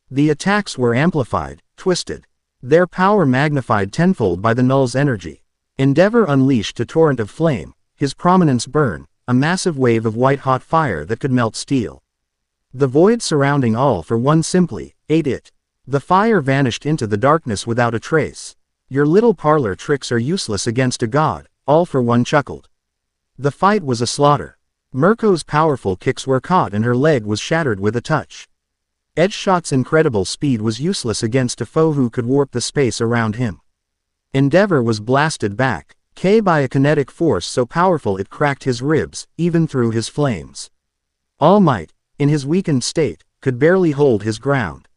The attacks were amplified, twisted. Their power magnified tenfold by the null's energy. Endeavor unleashed a torrent of flame, his prominence burn, a massive wave of white-hot fire that could melt steel. The void surrounding All for One simply ate it. The fire vanished into the darkness without a trace. Your little parlor tricks are useless against a god, All for One chuckled. The fight was a slaughter. Mirko's powerful kicks were caught and her leg was shattered with a touch. Edgeshot's incredible speed was useless against a foe who could warp the space around him. Endeavor was blasted back, by a kinetic force so powerful it cracked his ribs, even through his flames. All Might, in his weakened state, could barely hold his ground.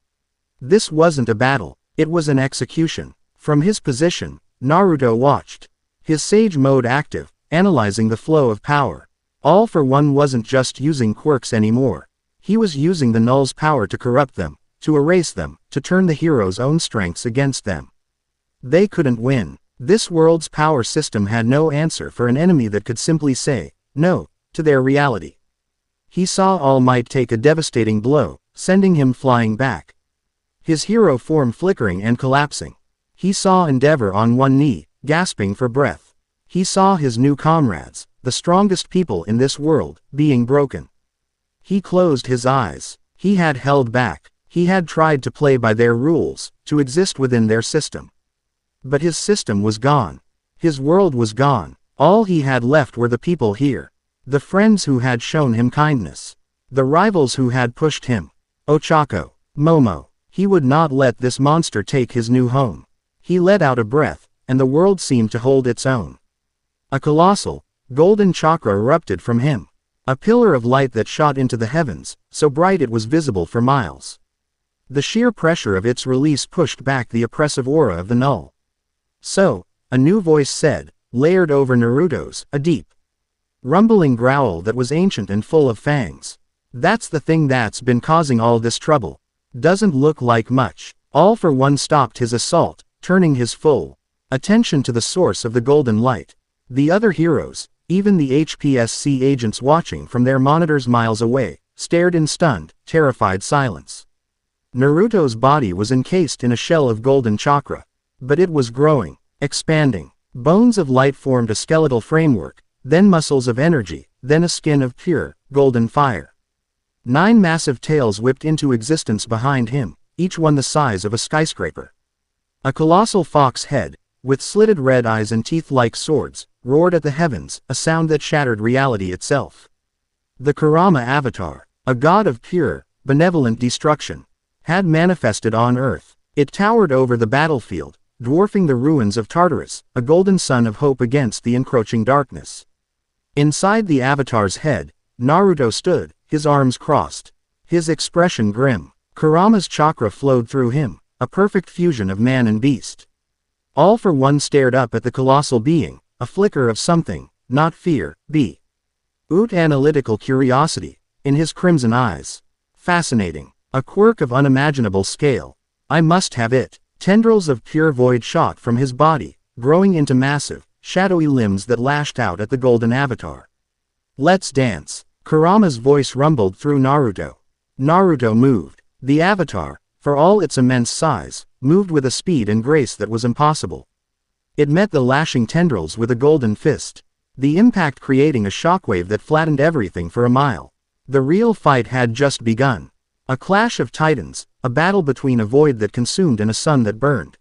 This wasn't a battle, it was an execution. From his position, Naruto watched, his sage mode active, analyzing the flow of power. All for One wasn't just using quirks anymore. He was using the null's power to corrupt them, to erase them, to turn the hero's own strengths against them. They couldn't win. This world's power system had no answer for an enemy that could simply say, no, to their reality. He saw All Might take a devastating blow, sending him flying back. His hero form flickering and collapsing. He saw Endeavor on one knee, gasping for breath. He saw his new comrades, the strongest people in this world, being broken. He closed his eyes. He had held back. He had tried to play by their rules, to exist within their system. But his system was gone. His world was gone. All he had left were the people here. The friends who had shown him kindness. The rivals who had pushed him. Ochako Momo. He would not let this monster take his new home. He let out a breath, and the world seemed to hold its own. A colossal, golden chakra erupted from him. A pillar of light that shot into the heavens, so bright it was visible for miles. The sheer pressure of its release pushed back the oppressive aura of the null. So, a new voice said, layered over Naruto's, a deep, rumbling growl that was ancient and full of fangs. That's the thing that's been causing all this trouble. Doesn't look like much. All for One stopped his assault, turning his full attention to the source of the golden light. The other heroes, even the HPSC agents watching from their monitors miles away, stared in stunned, terrified silence. Naruto's body was encased in a shell of golden chakra. But it was growing, expanding. Bones of light formed a skeletal framework, then muscles of energy, then a skin of pure, golden fire. 9 massive tails whipped into existence behind him, each one the size of a skyscraper. A colossal fox head, with slitted red eyes and teeth like swords, roared at the heavens, a sound that shattered reality itself. The Kurama Avatar, a god of pure, benevolent destruction, had manifested on Earth. It towered over the battlefield, dwarfing the ruins of Tartarus, a golden sun of hope against the encroaching darkness. Inside the Avatar's head, Naruto stood, his arms crossed, his expression grim. Kurama's chakra flowed through him, a perfect fusion of man and beast. All for One stared up at the colossal being, a flicker of something, not fear, analytical curiosity, in his crimson eyes. Fascinating. A quirk of unimaginable scale. I must have it. Tendrils of pure void shot from his body, growing into massive, shadowy limbs that lashed out at the golden avatar. Let's dance. Kurama's voice rumbled through Naruto. Naruto moved. The avatar, for all its immense size, moved with a speed and grace that was impossible. It met the lashing tendrils with a golden fist, the impact creating a shockwave that flattened everything for a mile. The real fight had just begun. A clash of titans, a battle between a void that consumed and a sun that burned.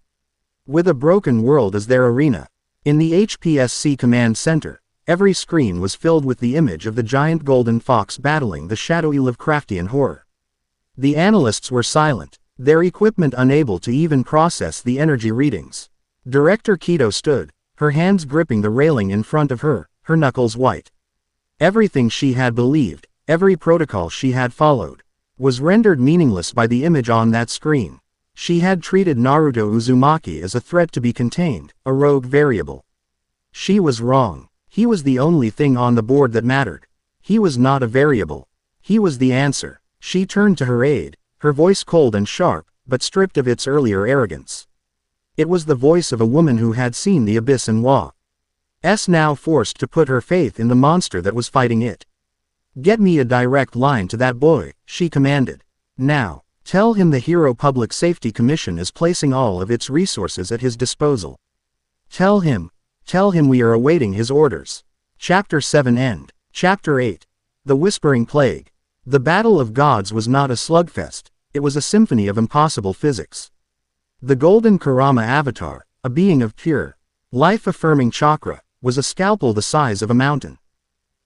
With a broken world as their arena. In the HPSC command center, every screen was filled with the image of the giant golden fox battling the shadowy Lovecraftian horror. The analysts were silent, their equipment unable to even process the energy readings. Director Kido stood, her hands gripping the railing in front of her, her knuckles white. Everything she had believed, every protocol she had followed, was rendered meaningless by the image on that screen. She had treated Naruto Uzumaki as a threat to be contained, a rogue variable. She was wrong. He was the only thing on the board that mattered. He was not a variable. He was the answer. She turned to her aide, her voice cold and sharp, but stripped of its earlier arrogance. It was the voice of a woman who had seen the abyss and was now forced to put her faith in the monster that was fighting it. Get me a direct line to that boy, she commanded. Now, tell him the Hero Public Safety Commission is placing all of its resources at his disposal. Tell him we are awaiting his orders. Chapter 7 End. Chapter 8. The Whispering Plague. The Battle of Gods was not a slugfest, it was a symphony of impossible physics. The golden Kurama avatar, a being of pure, life-affirming chakra, was a scalpel the size of a mountain.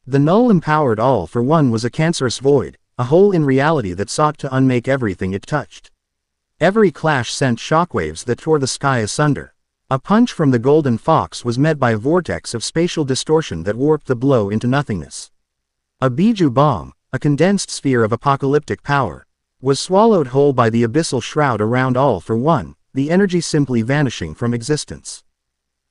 The null empowered All for One was a cancerous void, a hole in reality that sought to unmake everything it touched. Every clash sent shockwaves that tore the sky asunder. A punch from the golden fox was met by a vortex of spatial distortion that warped the blow into nothingness. A Biju bomb, a condensed sphere of apocalyptic power, was swallowed whole by the abyssal shroud around All for One, the energy simply vanishing from existence.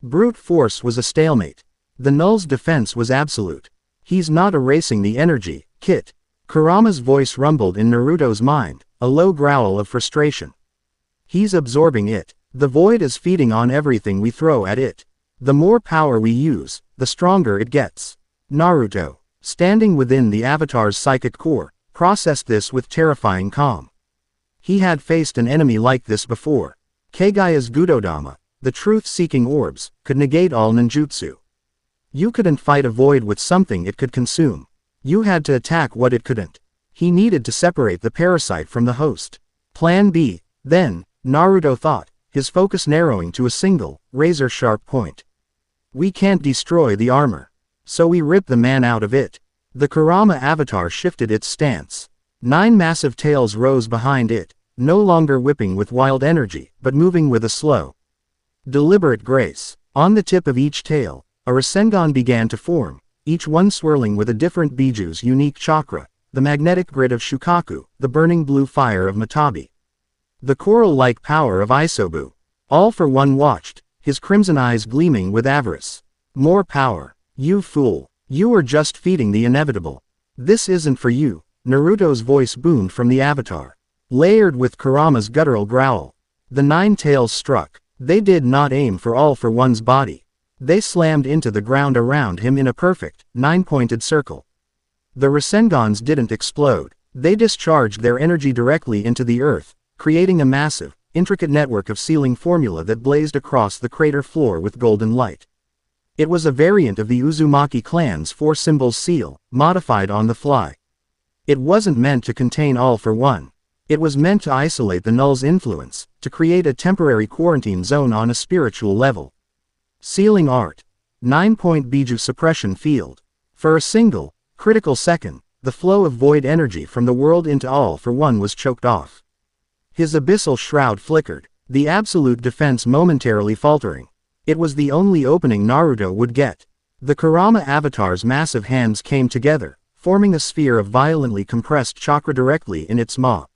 Brute force was a stalemate. The null's defense was absolute. He's not erasing the energy, Kit. Kurama's voice rumbled in Naruto's mind, a low growl of frustration. He's absorbing it. The void is feeding on everything we throw at it. The more power we use, the stronger it gets. Naruto, standing within the Avatar's psychic core, processed this with terrifying calm. He had faced an enemy like this before. Kagaya's Gudodama, the truth-seeking orbs, could negate all ninjutsu. You couldn't fight a void with something it could consume. You had to attack what it couldn't. He needed to separate the parasite from the host. Plan B, then, Naruto thought, his focus narrowing to a single, razor-sharp point. We can't destroy the armor. So we rip the man out of it. The Kurama avatar shifted its stance. 9 massive tails rose behind it, no longer whipping with wild energy, but moving with a slow, deliberate grace. On the tip of each tail, a Rasengan began to form, each one swirling with a different Biju's unique chakra, the magnetic grid of Shukaku, the burning blue fire of Matabi, the coral-like power of Isobu. All for one watched, his crimson eyes gleaming with avarice. More power. You fool. You are just feeding the inevitable. This isn't for you. Naruto's voice boomed from the avatar, layered with Kurama's guttural growl. The 9 tails struck. They did not aim for All for One's body. They slammed into the ground around him in a perfect, 9-pointed circle. The Rasengans didn't explode. They discharged their energy directly into the earth, creating a massive, intricate network of sealing formula that blazed across the crater floor with golden light. It was a variant of the Uzumaki clan's 4-symbol seal, modified on the fly. It wasn't meant to contain All for One. It was meant to isolate the null's influence, to create a temporary quarantine zone on a spiritual level. Sealing art. 9-point Biju suppression field. For a single, critical second, the flow of void energy from the world into All for One was choked off. His abyssal shroud flickered, the absolute defense momentarily faltering. It was the only opening Naruto would get. The Kurama avatar's massive hands came together, forming a sphere of violently compressed chakra directly in its maw.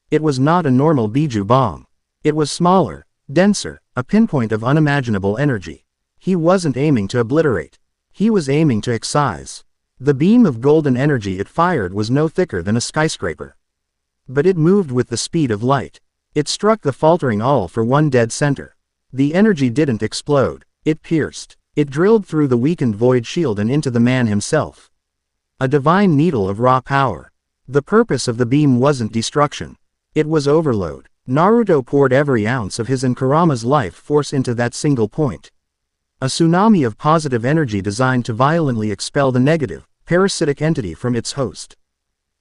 It was not a normal Biju bomb. It was smaller, denser, a pinpoint of unimaginable energy. He wasn't aiming to obliterate. He was aiming to excise. The beam of golden energy it fired was no thicker than a skyscraper. But it moved with the speed of light. It struck the faltering All for One dead center. The energy didn't explode. It pierced. It drilled through the weakened void shield and into the man himself. A divine needle of raw power. The purpose of the beam wasn't destruction. It was overload. Naruto poured every ounce of his and Kurama's life force into that single point. A tsunami of positive energy designed to violently expel the negative, parasitic entity from its host.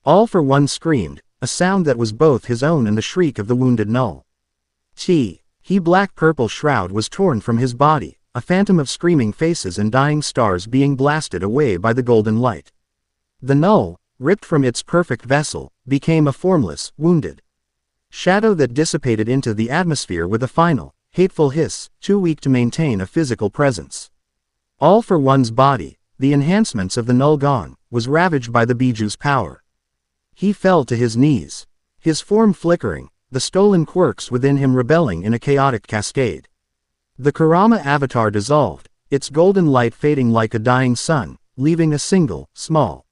All for One screamed, a sound that was both his own and the shriek of the wounded null. He black-purple shroud was torn from his body, a phantom of screaming faces and dying stars being blasted away by the golden light. The null, ripped from its perfect vessel, became a formless, wounded shadow that dissipated into the atmosphere with a final, hateful hiss, too weak to maintain a physical presence. All for One's body, the enhancements of the null gone, was ravaged by the Biju's power. He fell to his knees, his form flickering, the stolen quirks within him rebelling in a chaotic cascade. The Kurama avatar dissolved, its golden light fading like a dying sun, leaving a single, small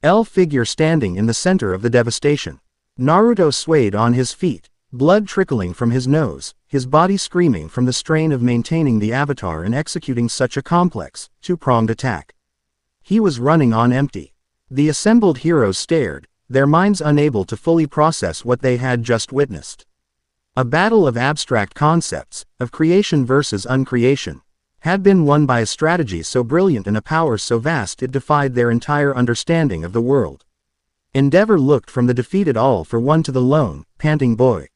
L figure standing in the center of the devastation. Naruto swayed on his feet, blood trickling from his nose, his body screaming from the strain of maintaining the avatar and executing such a complex, two-pronged attack. He was running on empty. The assembled heroes stared, their minds unable to fully process what they had just witnessed. A battle of abstract concepts, of creation versus uncreation, had been won by a strategy so brilliant and a power so vast it defied their entire understanding of the world. Endeavor looked from the defeated All for One to the lone, panting boy.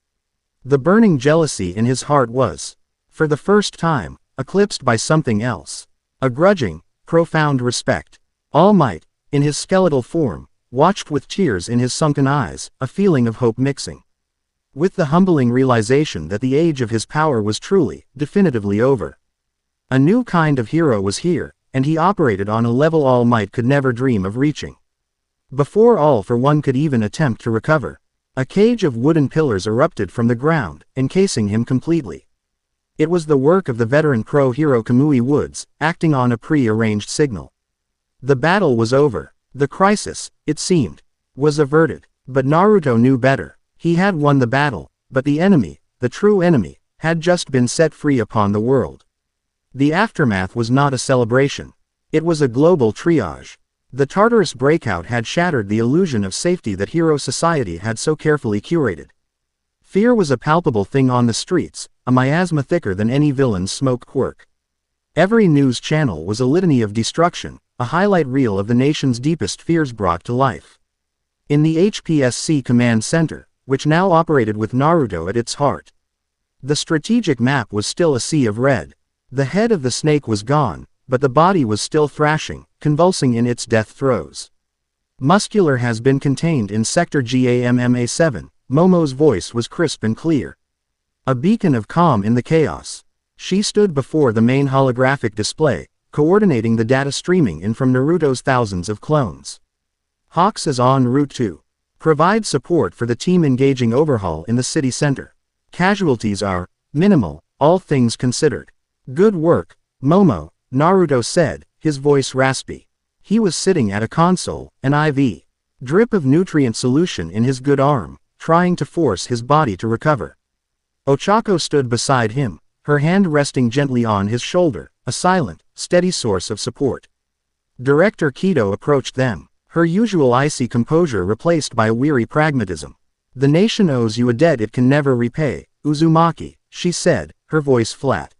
The burning jealousy in his heart was, for the first time, eclipsed by something else. A grudging, profound respect. All Might, in his skeletal form, watched with tears in his sunken eyes, a feeling of hope mixing with the humbling realization that the age of his power was truly, definitively over. A new kind of hero was here, and he operated on a level All Might could never dream of reaching. Before All for One could even attempt to recover, a cage of wooden pillars erupted from the ground, encasing him completely. It was the work of the veteran pro-hero Kamui Woods, acting on a pre-arranged signal. The battle was over. The crisis, it seemed, was averted. But Naruto knew better. He had won the battle, but the enemy, the true enemy, had just been set free upon the world. The aftermath was not a celebration. It was a global triage. The Tartarus breakout had shattered the illusion of safety that hero society had so carefully curated. Fear was a palpable thing on the streets, a miasma thicker than any villain's smoke quirk. Every news channel was a litany of destruction, a highlight reel of the nation's deepest fears brought to life. In the HPSC command center, which now operated with Naruto at its heart, the strategic map was still a sea of red. The head of the snake was gone, but the body was still thrashing, convulsing in its death throes. Muscular has been contained in Sector GAMMA7, Momo's voice was crisp and clear. A beacon of calm in the chaos. She stood before the main holographic display, coordinating the data streaming in from Naruto's thousands of clones. Hawks is en route to provide support for the team engaging overhaul in the city center. Casualties are minimal, all things considered. Good work, Momo, Naruto said, his voice raspy. He was sitting at a console, an IV drip of nutrient solution in his good arm, trying to force his body to recover. Ochako stood beside him, her hand resting gently on his shoulder, a silent, steady source of support. Director Kido approached them, her usual icy composure replaced by a weary pragmatism. The nation owes you a debt it can never repay, Uzumaki, she said, her voice flat.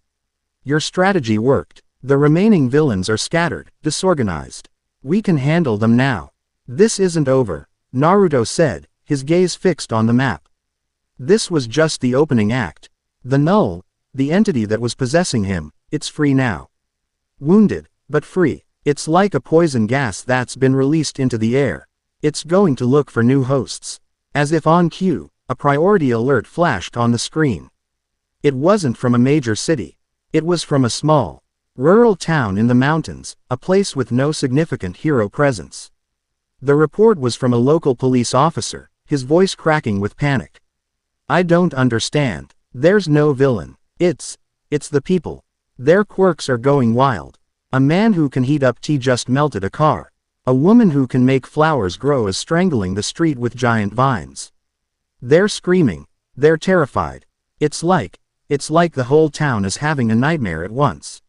Your strategy worked. The remaining villains are scattered, disorganized. We can handle them now. This isn't over, Naruto said, his gaze fixed on the map. This was just the opening act. The null, the entity that was possessing him, it's free now. Wounded, but free. It's like a poison gas that's been released into the air. It's going to look for new hosts. As if on cue, a priority alert flashed on the screen. It wasn't from a major city. It was from a small, rural town in the mountains, a place with no significant hero presence. The report was from a local police officer, his voice cracking with panic. I don't understand. There's no villain. It's the people. Their quirks are going wild. A man who can heat up tea just melted a car. A woman who can make flowers grow is strangling the street with giant vines. They're screaming. They're terrified. It's like the whole town is having a nightmare at once.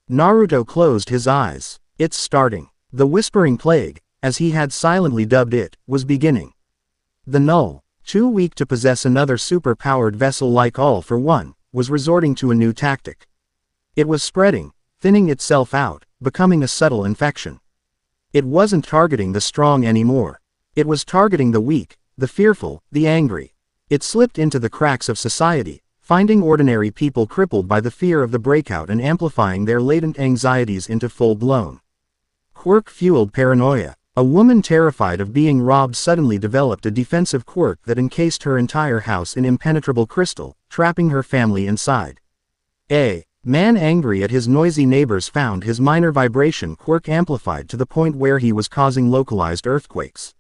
Naruto closed his eyes. It's starting. The Whispering Plague, as he had silently dubbed it, was beginning. The Null, too weak to possess another super-powered vessel like All for One, was resorting to a new tactic. It was spreading, thinning itself out, becoming a subtle infection. It wasn't targeting the strong anymore. It was targeting the weak, the fearful, the angry. It slipped into the cracks of society, finding ordinary people crippled by the fear of the breakout and amplifying their latent anxieties into full-blown quirk-fueled paranoia. A woman terrified of being robbed suddenly developed a defensive quirk that encased her entire house in impenetrable crystal, trapping her family inside. A man angry at his noisy neighbors found his minor vibration quirk amplified to the point where he was causing localized earthquakes.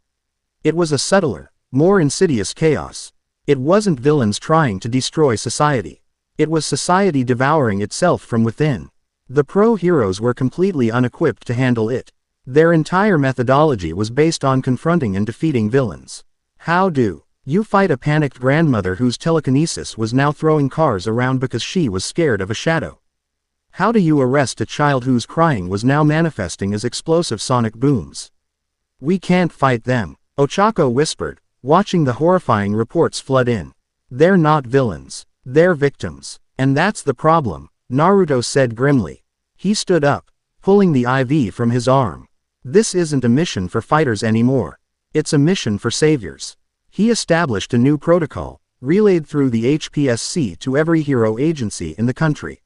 It was a subtler, more insidious chaos. It wasn't villains trying to destroy society. It was society devouring itself from within. The pro-heroes were completely unequipped to handle it. Their entire methodology was based on confronting and defeating villains. How do you fight a panicked grandmother whose telekinesis was now throwing cars around because she was scared of a shadow? How do you arrest a child whose crying was now manifesting as explosive sonic booms? We can't fight them, Ochako whispered, watching the horrifying reports flood in. They're not villains. They're victims. And that's the problem, Naruto said grimly. He stood up, pulling the IV from his arm. This isn't a mission for fighters anymore. It's a mission for saviors. He established a new protocol, relayed through the HPSC to every hero agency in the country.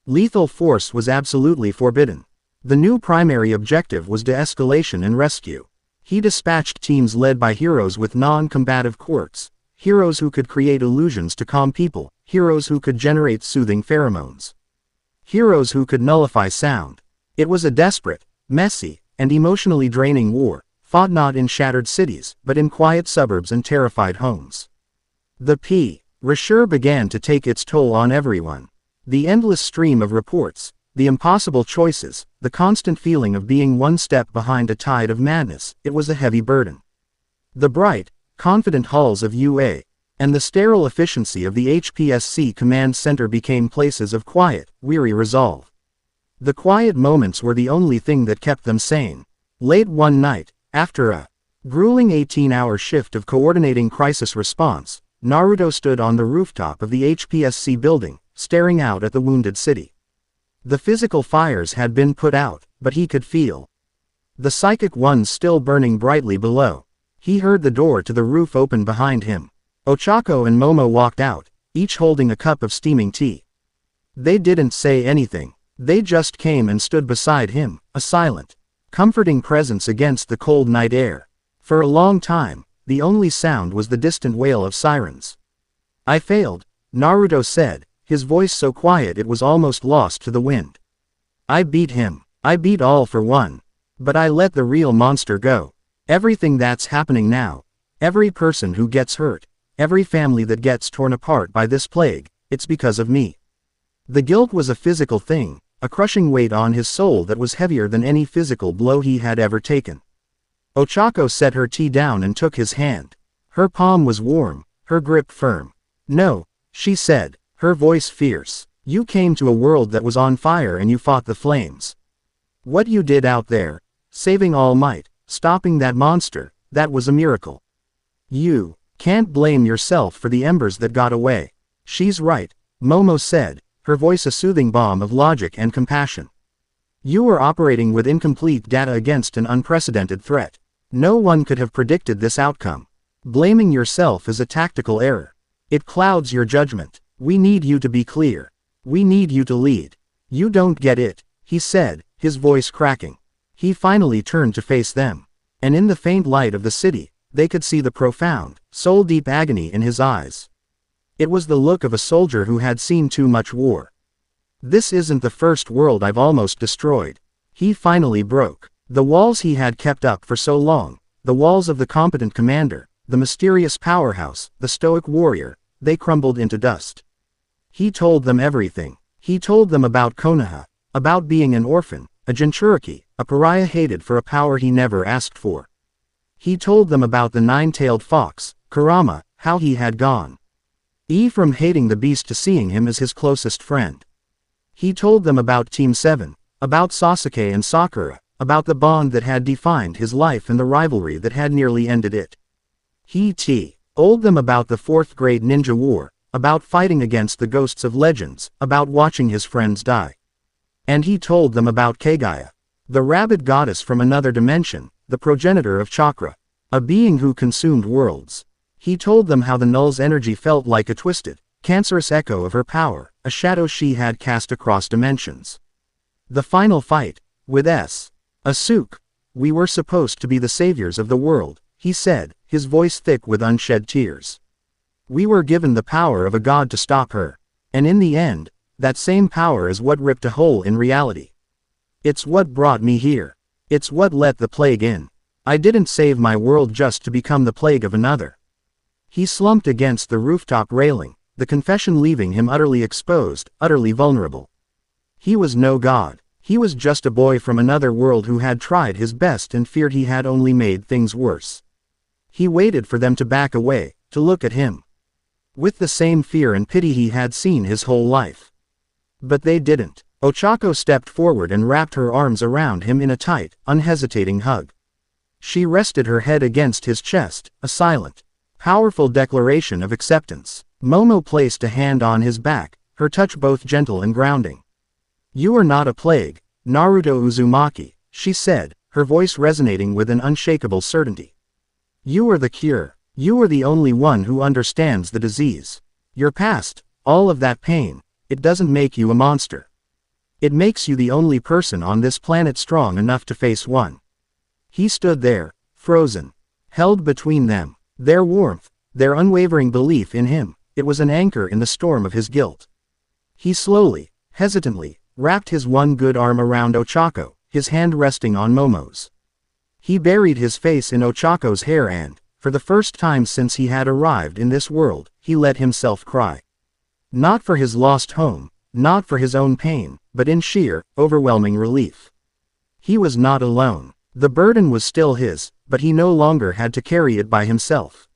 Lethal force was absolutely forbidden. The new primary objective was de-escalation and rescue. He dispatched teams led by heroes with non-combative quirks, heroes who could create illusions to calm people, heroes who could generate soothing pheromones, heroes who could nullify sound. It was a desperate, messy, and emotionally draining war, fought not in shattered cities, but in quiet suburbs and terrified homes. The pressure began to take its toll on everyone. The endless stream of reports, the impossible choices, the constant feeling of being one step behind a tide of madness, it was a heavy burden. The bright, confident halls of UA, and the sterile efficiency of the HPSC command center became places of quiet, weary resolve. The quiet moments were the only thing that kept them sane. Late one night, after a grueling 18-hour shift of coordinating crisis response, Naruto stood on the rooftop of the HPSC building, staring out at the wounded city. The physical fires had been put out, but he could feel the psychic ones still burning brightly below. He heard the door to the roof open behind him. Ochako and Momo walked out, each holding a cup of steaming tea. They didn't say anything. They just came and stood beside him, a silent, comforting presence against the cold night air. For a long time, the only sound was the distant wail of sirens. "I failed," Naruto said, his voice so quiet it was almost lost to the wind. "I beat him. I beat all for one. But I let the real monster go. Everything that's happening now, every person who gets hurt, every family that gets torn apart by this plague, it's because of me." The guilt was a physical thing, a crushing weight on his soul that was heavier than any physical blow he had ever taken. Ochako set her tea down and took his hand. Her palm was warm, her grip firm. "No," she said, her voice fierce. "You came to a world that was on fire and you fought the flames. What you did out there, saving All Might, stopping that monster, that was a miracle. You can't blame yourself for the embers that got away." "She's right," Momo said, her voice a soothing balm of logic and compassion. "You were operating with incomplete data against an unprecedented threat. No one could have predicted this outcome. Blaming yourself is a tactical error. It clouds your judgment. We need you to be clear. We need you to lead. You don't get it," he said, his voice cracking. He finally turned to face them. And in the faint light of the city, they could see the profound, soul-deep agony in his eyes. It was the look of a soldier who had seen too much war. "This isn't the first world I've almost destroyed." He finally broke. The walls he had kept up for so long, the walls of the competent commander, the mysterious powerhouse, the stoic warrior, they crumbled into dust. He told them everything. He told them about Konoha, about being an orphan, a Jinchuriki, a pariah hated for a power he never asked for. He told them about the nine-tailed fox, Kurama, how he had gone from hating the beast to seeing him as his closest friend. He told them about Team 7, about Sasuke and Sakura, about the bond that had defined his life and the rivalry that had nearly ended it. He told them about the fourth great ninja war, about fighting against the ghosts of legends, about watching his friends die. And he told them about Kagaya, the rabid goddess from another dimension, the progenitor of chakra, a being who consumed worlds. He told them how the null's energy felt like a twisted, cancerous echo of her power, a shadow she had cast across dimensions. The final fight, with Asuke. "We were supposed to be the saviors of the world," he said, his voice thick with unshed tears. "We were given the power of a god to stop her. And in the end, that same power is what ripped a hole in reality. It's what brought me here. It's what let the plague in. I didn't save my world just to become the plague of another." He slumped against the rooftop railing, the confession leaving him utterly exposed, utterly vulnerable. He was no god. He was just a boy from another world who had tried his best and feared he had only made things worse. He waited for them to back away, to look at him with the same fear and pity he had seen his whole life. But they didn't. Ochako stepped forward and wrapped her arms around him in a tight, unhesitating hug. She rested her head against his chest, a silent, powerful declaration of acceptance. Momo placed a hand on his back, her touch both gentle and grounding. "You are not a plague, Naruto Uzumaki," she said, her voice resonating with an unshakable certainty. "You are the cure. You are the only one who understands the disease. Your past, all of that pain, it doesn't make you a monster. It makes you the only person on this planet strong enough to face one." He stood there, frozen, held between them. Their warmth, their unwavering belief in him, it was an anchor in the storm of his guilt. He slowly, hesitantly, wrapped his one good arm around Ochako, his hand resting on Momo's. He buried his face in Ochako's hair and, for the first time since he had arrived in this world, he let himself cry. Not for his lost home, not for his own pain, but in sheer, overwhelming relief. He was not alone. The burden was still his, but he no longer had to carry it by himself.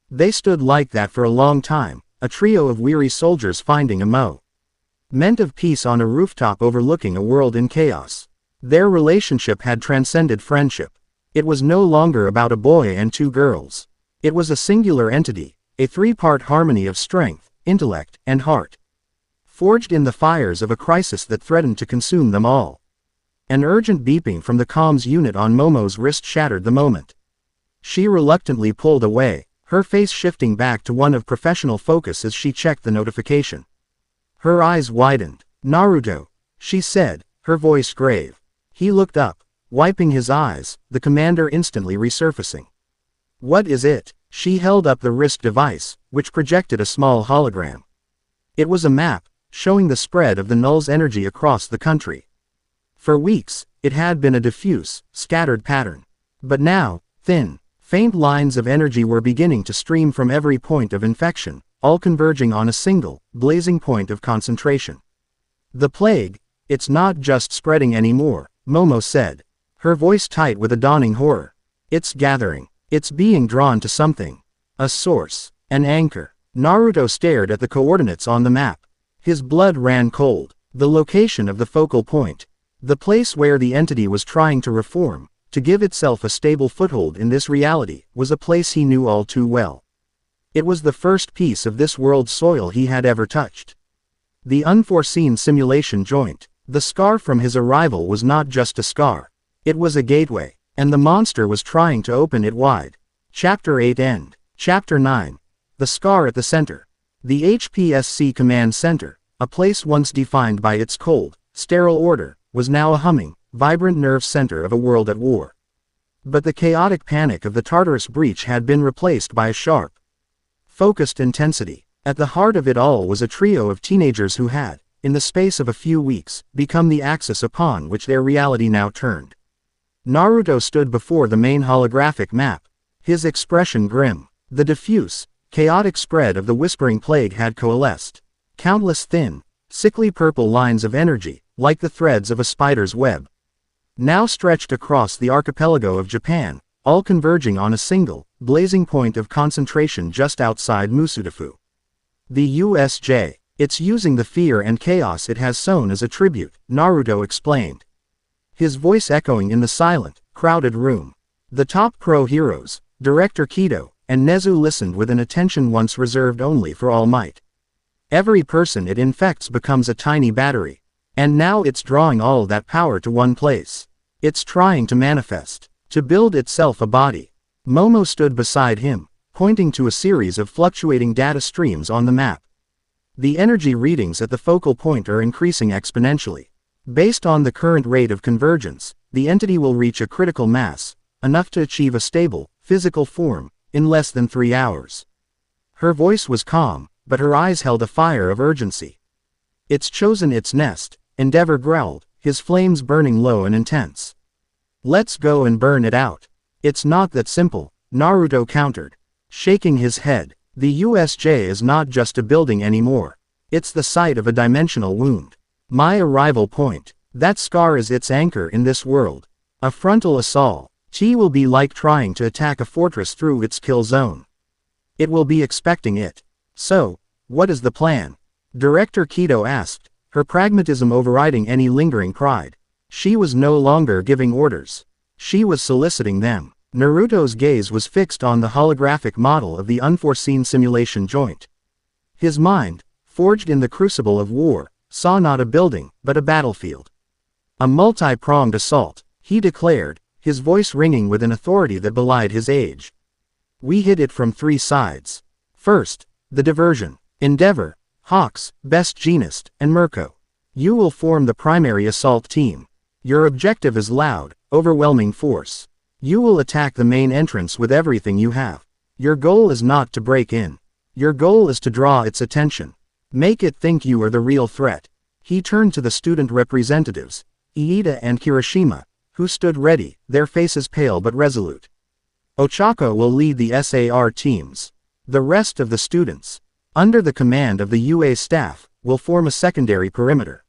They stood like that for a long time, a trio of weary soldiers finding a moment of peace on a rooftop overlooking a world in chaos. Their relationship had transcended friendship. It was no longer about a boy and two girls. It was a singular entity, a three-part harmony of strength, intellect, and heart, forged in the fires of a crisis that threatened to consume them all. An urgent beeping from the comms unit on Momo's wrist shattered the moment. She reluctantly pulled away, her face shifting back to one of professional focus as she checked the notification. Her eyes widened. "Naruto," she said, her voice grave. He looked up, wiping his eyes, the commander instantly resurfacing. "What is it?" She held up the wrist device, which projected a small hologram. It was a map, showing the spread of the null's energy across the country. For weeks, it had been a diffuse, scattered pattern. But now, thin, faint lines of energy were beginning to stream from every point of infection, all converging on a single, blazing point of concentration. "The plague, it's not just spreading anymore," Momo said, her voice tight with a dawning horror. "It's gathering. It's being drawn to something. A source. An anchor." Naruto stared at the coordinates on the map. His blood ran cold. The location of the focal point. The place where the entity was trying to reform, to give itself a stable foothold in this reality, was a place he knew all too well. It was the first piece of this world's soil he had ever touched. The unforeseen simulation joint. The scar from his arrival was not just a scar. It was a gateway, and the monster was trying to open it wide. Chapter 8 End. Chapter 9. The scar at the center. The HPSC command center, a place once defined by its cold, sterile order, was now a humming, vibrant nerve center of a world at war. But the chaotic panic of the Tartarus breach had been replaced by a sharp, focused intensity. At the heart of it all was a trio of teenagers who had, in the space of a few weeks, become the axis upon which their reality now turned. Naruto stood before the main holographic map, his expression grim. The diffuse, chaotic spread of the whispering plague had coalesced. Countless thin, sickly purple lines of energy, like the threads of a spider's web, now stretched across the archipelago of Japan, all converging on a single, blazing point of concentration just outside Musudafu. "The USJ. It's using the fear and chaos it has sown as a tribute," Naruto explained, his voice echoing in the silent, crowded room. The top pro heroes, Director Kido, and Nezu listened with an attention once reserved only for All Might. Every person it infects becomes a tiny battery. And now it's drawing all that power to one place. It's trying to manifest, to build itself a body. Momo stood beside him, pointing to a series of fluctuating data streams on the map. The energy readings at the focal point are increasing exponentially. Based on the current rate of convergence, the entity will reach a critical mass, enough to achieve a stable, physical form, in less than 3 hours. Her voice was calm, but her eyes held a fire of urgency. "It's chosen its nest," Endeavor growled, his flames burning low and intense. "Let's go and burn it out." "It's not that simple," Naruto countered, shaking his head. "The USJ is not just a building anymore. It's the site of a dimensional wound. My arrival point. That scar is its anchor in this world. A frontal assault. T will be like trying to attack a fortress through its kill zone. It will be expecting it. So, what is the plan?" Director Kido asked, her pragmatism overriding any lingering pride. She was no longer giving orders. She was soliciting them. Naruto's gaze was fixed on the holographic model of the unforeseen simulation joint. His mind, forged in the crucible of war, saw not a building, but a battlefield. "A multi-pronged assault," he declared, his voice ringing with an authority that belied his age. "We hit it from 3 sides. First, the diversion. Endeavor, Hawks, Best Jeanist, and Mirko. You will form the primary assault team. Your objective is loud, overwhelming force. You will attack the main entrance with everything you have. Your goal is not to break in. Your goal is to draw its attention. Make it think you are the real threat." He turned to the student representatives, Iida and Kirishima, who stood ready, their faces pale but resolute. "Ochako will lead the SAR teams. The rest of the students, under the command of the UA staff, will form a secondary perimeter.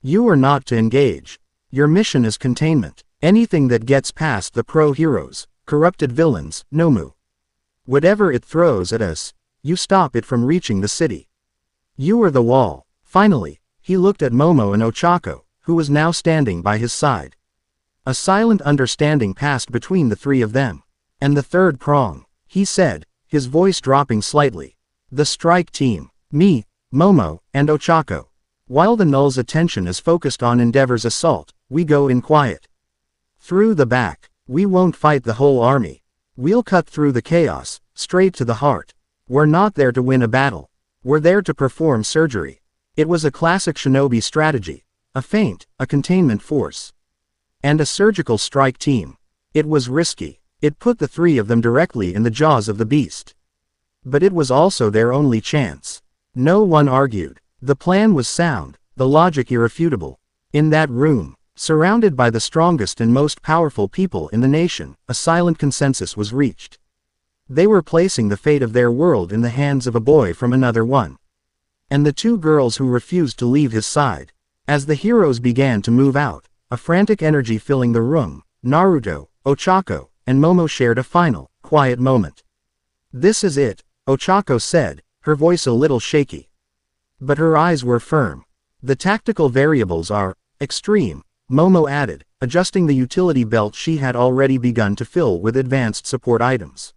You are not to engage. Your mission is containment. Anything that gets past the pro-heroes, corrupted villains, Nomu. Whatever it throws at us, you stop it from reaching the city. You are the wall. Finally, he looked at Momo and Ochako, who was now standing by his side. A silent understanding passed between the three of them. And the third prong, he said, his voice dropping slightly. The strike team. Me, Momo, and Ochako. While the null's attention is focused on Endeavor's assault, we go in quiet. Through the back. We won't fight the whole army. We'll cut through the chaos, straight to the heart. We're not there to win a battle. We're there to perform surgery. It was a classic shinobi strategy. A feint, a containment force. And a surgical strike team. It was risky. It put the three of them directly in the jaws of the beast. But it was also their only chance. No one argued. The plan was sound, the logic irrefutable. In that room, surrounded by the strongest and most powerful people in the nation, a silent consensus was reached. They were placing the fate of their world in the hands of a boy from another one. And the two girls who refused to leave his side. As the heroes began to move out, a frantic energy filling the room, Naruto, Ochako, and Momo shared a final, quiet moment. This is it, Ochako said, her voice a little shaky. But her eyes were firm. The tactical variables are extreme, Momo added, adjusting the utility belt she had already begun to fill with advanced support items.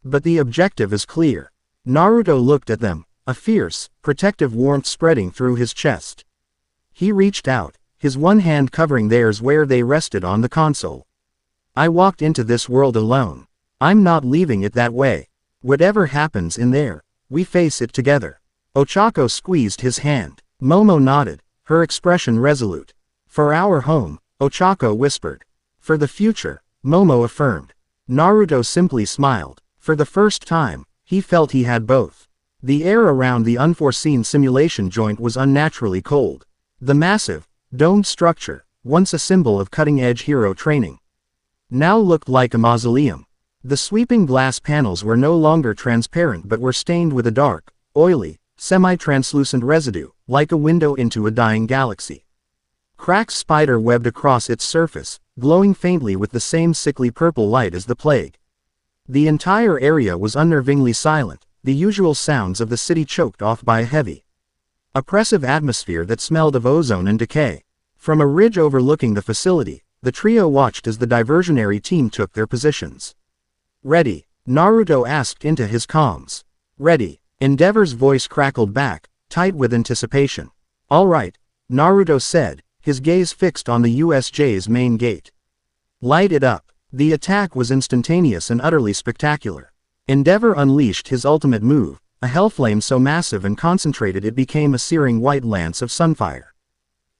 But the objective is clear. Naruto looked at them, a fierce, protective warmth spreading through his chest. He reached out, his one hand covering theirs where they rested on the console. I walked into this world alone. I'm not leaving it that way. Whatever happens in there, we face it together. Ochako squeezed his hand. Momo nodded, her expression resolute. For our home, Ochako whispered. For the future, Momo affirmed. Naruto simply smiled. For the first time, he felt he had both. The air around the unforeseen simulation joint was unnaturally cold. The massive, domed structure, once a symbol of cutting-edge hero training, now looked like a mausoleum. The sweeping glass panels were no longer transparent but were stained with a dark, oily, semi-translucent residue, like a window into a dying galaxy. Cracks spider-webbed across its surface, glowing faintly with the same sickly purple light as the plague. The entire area was unnervingly silent, the usual sounds of the city choked off by a heavy, oppressive atmosphere that smelled of ozone and decay. From a ridge overlooking the facility, the trio watched as the diversionary team took their positions. Ready? Naruto asked into his comms. Ready. Endeavor's voice crackled back, tight with anticipation. All right, Naruto said, his gaze fixed on the USJ's main gate. Light it up. The attack was instantaneous and utterly spectacular. Endeavor unleashed his ultimate move, a hellflame so massive and concentrated it became a searing white lance of sunfire.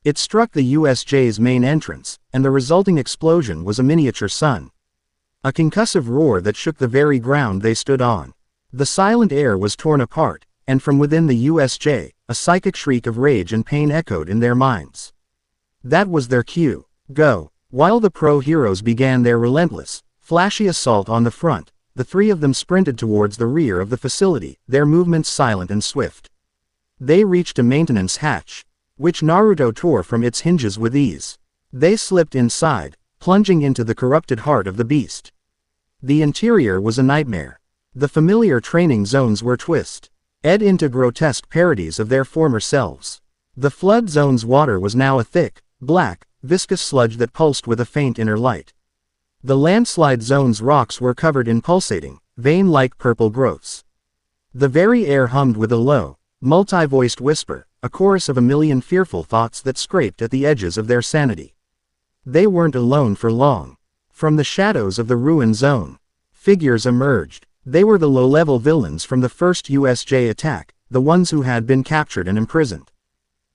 It struck the USJ's main entrance, and the resulting explosion was a miniature sun. A concussive roar that shook the very ground they stood on. The silent air was torn apart, and from within the USJ, a psychic shriek of rage and pain echoed in their minds. That was their cue. Go. While the pro-heroes began their relentless, flashy assault on the front, the three of them sprinted towards the rear of the facility, their movements silent and swift. They reached a maintenance hatch, which Naruto tore from its hinges with ease. They slipped inside, plunging into the corrupted heart of the beast. The interior was a nightmare. The familiar training zones were twisted into grotesque parodies of their former selves. The flood zone's water was now a thick, black, viscous sludge that pulsed with a faint inner light. The landslide zone's rocks were covered in pulsating, vein-like purple growths. The very air hummed with a low, multi-voiced whisper, a chorus of a million fearful thoughts that scraped at the edges of their sanity. They weren't alone for long. From the shadows of the ruin zone, figures emerged. They were the low-level villains from the first USJ attack, the ones who had been captured and imprisoned.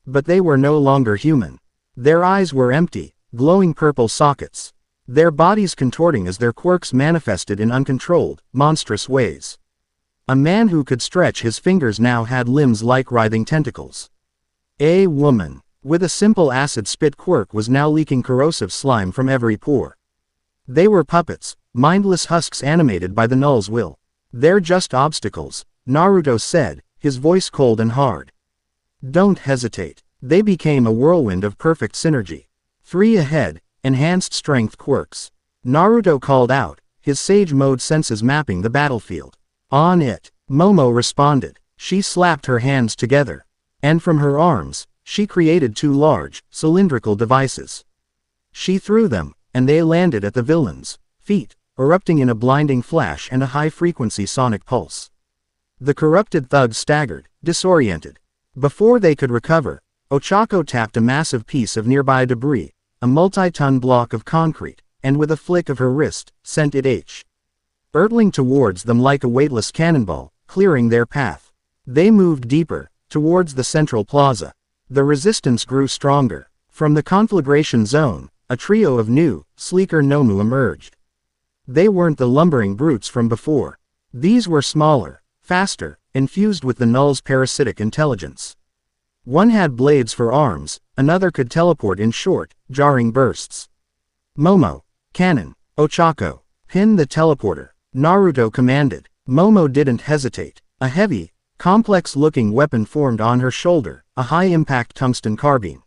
But they were no longer human. Their eyes were empty, glowing purple sockets. Their bodies contorting as their quirks manifested in uncontrolled, monstrous ways. A man who could stretch his fingers now had limbs like writhing tentacles. A woman, with a simple acid spit quirk was now leaking corrosive slime from every pore. They were puppets, mindless husks animated by the null's will. They're just obstacles, Naruto said, his voice cold and hard. Don't hesitate. They became a whirlwind of perfect synergy. Three ahead, enhanced strength quirks. Naruto called out, his sage mode senses mapping the battlefield. On it, Momo responded. She slapped her hands together. And from her arms, she created two large, cylindrical devices. She threw them, and they landed at the villain's feet, erupting in a blinding flash and a high-frequency sonic pulse. The corrupted thugs staggered, disoriented. Before they could recover, Ochako tapped a massive piece of nearby debris, a multi-ton block of concrete, and with a flick of her wrist, sent it hurtling towards them like a weightless cannonball, clearing their path. They moved deeper, towards the central plaza. The resistance grew stronger. From the conflagration zone, a trio of new, sleeker Nomu emerged. They weren't the lumbering brutes from before. These were smaller, faster, infused with the null's parasitic intelligence. One had blades for arms, another could teleport in short, jarring bursts. Momo, cannon. Ochako, pin the teleporter. Naruto commanded. Momo didn't hesitate. A heavy, complex-looking weapon formed on her shoulder, a high-impact tungsten carbine.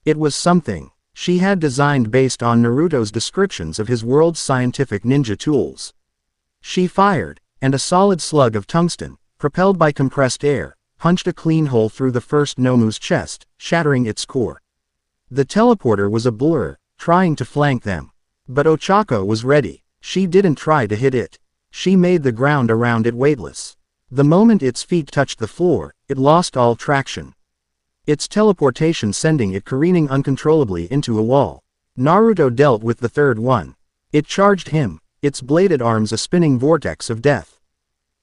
It was something she had designed based on Naruto's descriptions of his world's scientific ninja tools. She fired, and a solid slug of tungsten, propelled by compressed air, punched a clean hole through the first Nomu's chest, shattering its core. The teleporter was a blur, trying to flank them. But Ochako was ready. She didn't try to hit it. She made the ground around it weightless. The moment its feet touched the floor, it lost all traction. Its teleportation sending it careening uncontrollably into a wall. Naruto dealt with the third one. It charged him, its bladed arms a spinning vortex of death.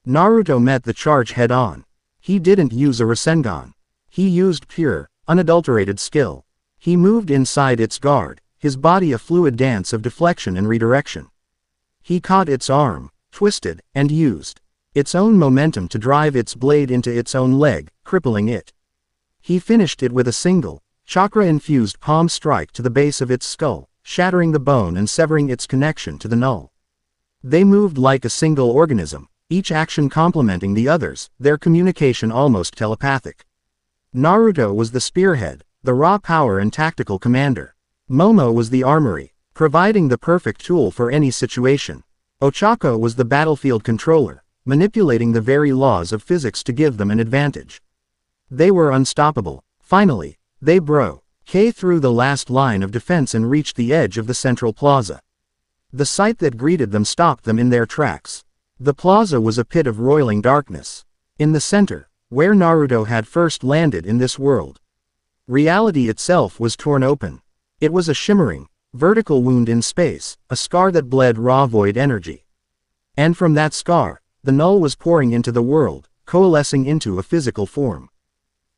Naruto met the charge head-on. He didn't use a Rasengan. He used pure, unadulterated skill. He moved inside its guard, his body a fluid dance of deflection and redirection. He caught its arm, twisted, and used its own momentum to drive its blade into its own leg, crippling it. He finished it with a single, chakra-infused palm strike to the base of its skull, shattering the bone and severing its connection to the null. They moved like a single organism, each action complementing the others, their communication almost telepathic. Naruto was the spearhead, the raw power and tactical commander. Momo was the armory, providing the perfect tool for any situation. Ochako was the battlefield controller, manipulating the very laws of physics to give them an advantage. They were unstoppable. Finally, they broke through the last line of defense and reached the edge of the central plaza. The sight that greeted them stopped them in their tracks. The plaza was a pit of roiling darkness. In the center, where Naruto had first landed in this world, reality itself was torn open. It was a shimmering, vertical wound in space, a scar that bled raw void energy. And from that scar, the null was pouring into the world, coalescing into a physical form.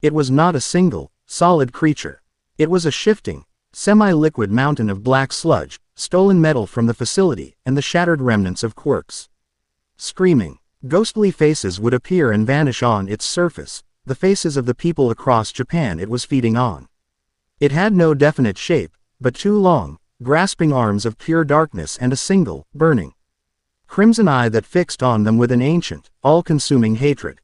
It was not a single, solid creature. It was a shifting, semi-liquid mountain of black sludge, stolen metal from the facility, and the shattered remnants of quirks. Screaming, ghostly faces would appear and vanish on its surface, the faces of the people across Japan it was feeding on. It had no definite shape, but two long, grasping arms of pure darkness and a single, burning, crimson eye that fixed on them with an ancient, all-consuming hatred.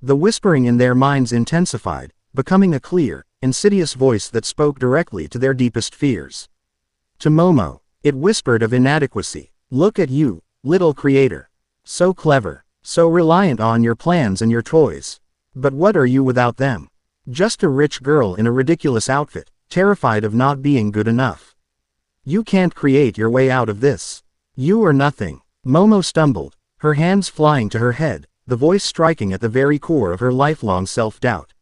The whispering in their minds intensified, becoming a clear, insidious voice that spoke directly to their deepest fears. To Momo, it whispered of inadequacy. Look at you, little creator. So clever, so reliant on your plans and your toys. But what are you without them? Just a rich girl in a ridiculous outfit, terrified of not being good enough. You can't create your way out of this. You are nothing. Momo stumbled, her hands flying to her head, the voice striking at the very core of her lifelong self-doubt.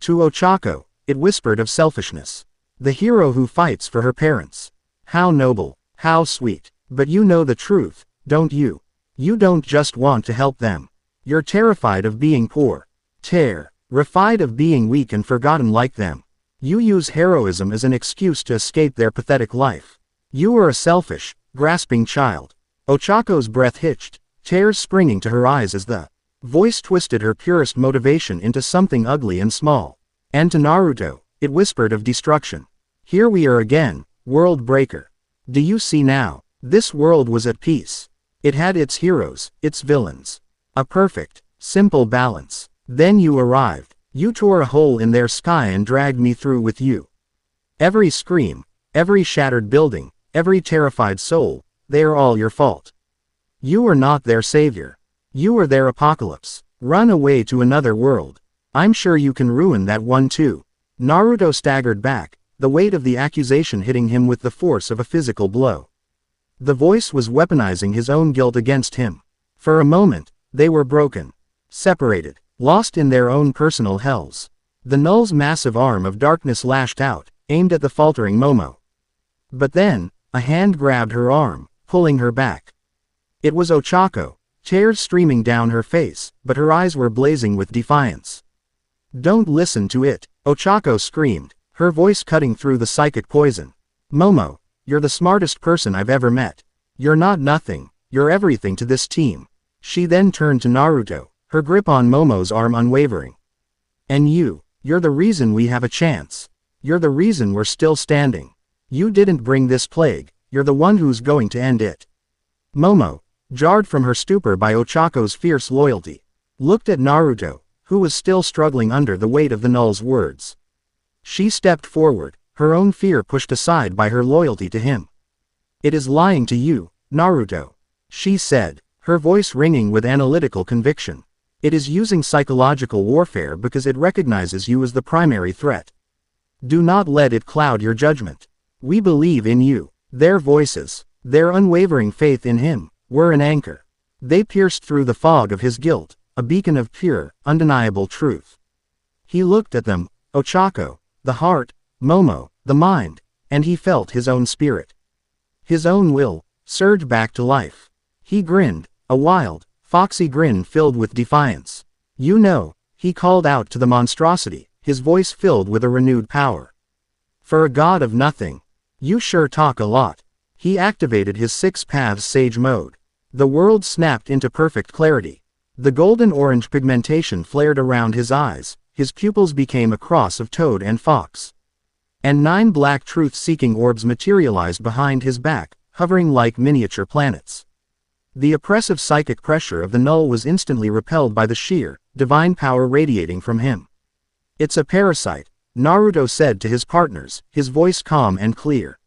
To Ochako, it whispered of selfishness. The hero who fights for her parents. How noble, how sweet. But you know the truth, don't you? You don't just want to help them. You're terrified of being poor. Terrified of being weak and forgotten like them. You use heroism as an excuse to escape their pathetic life. You are a selfish, grasping child. Ochako's breath hitched, tears springing to her eyes as the voice twisted her purest motivation into something ugly and small. And to Naruto, it whispered of destruction. Here we are again, world breaker. Do you see now? This world was at peace. It had its heroes, its villains. A perfect, simple balance. Then you arrived. You tore a hole in their sky and dragged me through with you. Every scream, Every shattered building, every terrified soul, they are all your fault. You are not their savior. You are their apocalypse. Run away to another world. I'm sure you can ruin that one too. Naruto staggered back, the weight of the accusation hitting him with the force of a physical blow. The voice was weaponizing his own guilt against him. For a moment, they were broken. Separated. Lost in their own personal hells. The null's massive arm of darkness lashed out, aimed at the faltering Momo. But then, a hand grabbed her arm, pulling her back. It was Ochako, tears streaming down her face, but her eyes were blazing with defiance. Don't listen to it, Ochako screamed, her voice cutting through the psychic poison. Momo, you're the smartest person I've ever met. You're not nothing, you're everything to this team. She then turned to Naruto, her grip on Momo's arm unwavering. And you're the reason we have a chance. You're the reason we're still standing. You didn't bring this plague, you're the one who's going to end it. Momo, jarred from her stupor by Ochako's fierce loyalty, looked at Naruto, who was still struggling under the weight of the null's words. She stepped forward, her own fear pushed aside by her loyalty to him. It is lying to you, Naruto, she said, her voice ringing with analytical conviction. It is using psychological warfare because it recognizes you as the primary threat. Do not let it cloud your judgment. We believe in you. Their voices, their unwavering faith in him, were an anchor. They pierced through the fog of his guilt, a beacon of pure, undeniable truth. He looked at them, Ochako, the heart, Momo, the mind, and he felt his own spirit. His own will, surge back to life. He grinned, a wild, foxy grin filled with defiance. You know, he called out to the monstrosity, his voice filled with a renewed power. For a god of nothing, you sure talk a lot. He activated his 6 paths sage mode. The world snapped into perfect clarity. The golden-orange pigmentation flared around his eyes, his pupils became a cross of toad and fox. And 9 black truth-seeking orbs materialized behind his back, hovering like miniature planets. The oppressive psychic pressure of the null was instantly repelled by the sheer, divine power radiating from him. It's a parasite, Naruto said to his partners, his voice calm and clear.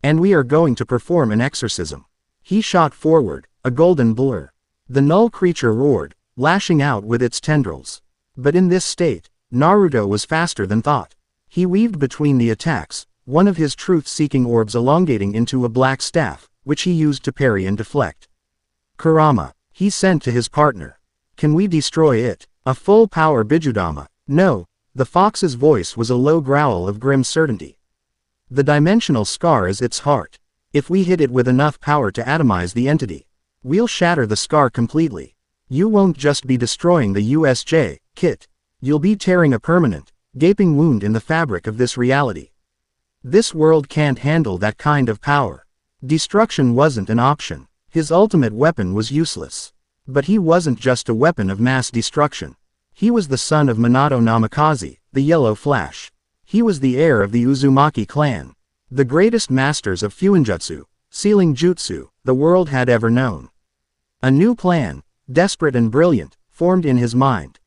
And we are going to perform an exorcism. He shot forward, a golden blur. The null creature roared, lashing out with its tendrils. But in this state, Naruto was faster than thought. He weaved between the attacks, one of his truth-seeking orbs elongating into a black staff, which he used to parry and deflect. Kurama, he sent to his partner. Can we destroy it? A full-power Bijudama. No, the fox's voice was a low growl of grim certainty. The dimensional scar is its heart. If we hit it with enough power to atomize the entity, we'll shatter the scar completely. You won't just be destroying the USJ, Kit. You'll be tearing a permanent, gaping wound in the fabric of this reality. This world can't handle that kind of power. Destruction wasn't an option. His ultimate weapon was useless. But he wasn't just a weapon of mass destruction. He was the son of Minato Namikaze, the Yellow Flash. He was the heir of the Uzumaki clan, the greatest masters of Fuinjutsu, sealing jutsu, the world had ever known. A new plan, desperate and brilliant, formed in his mind.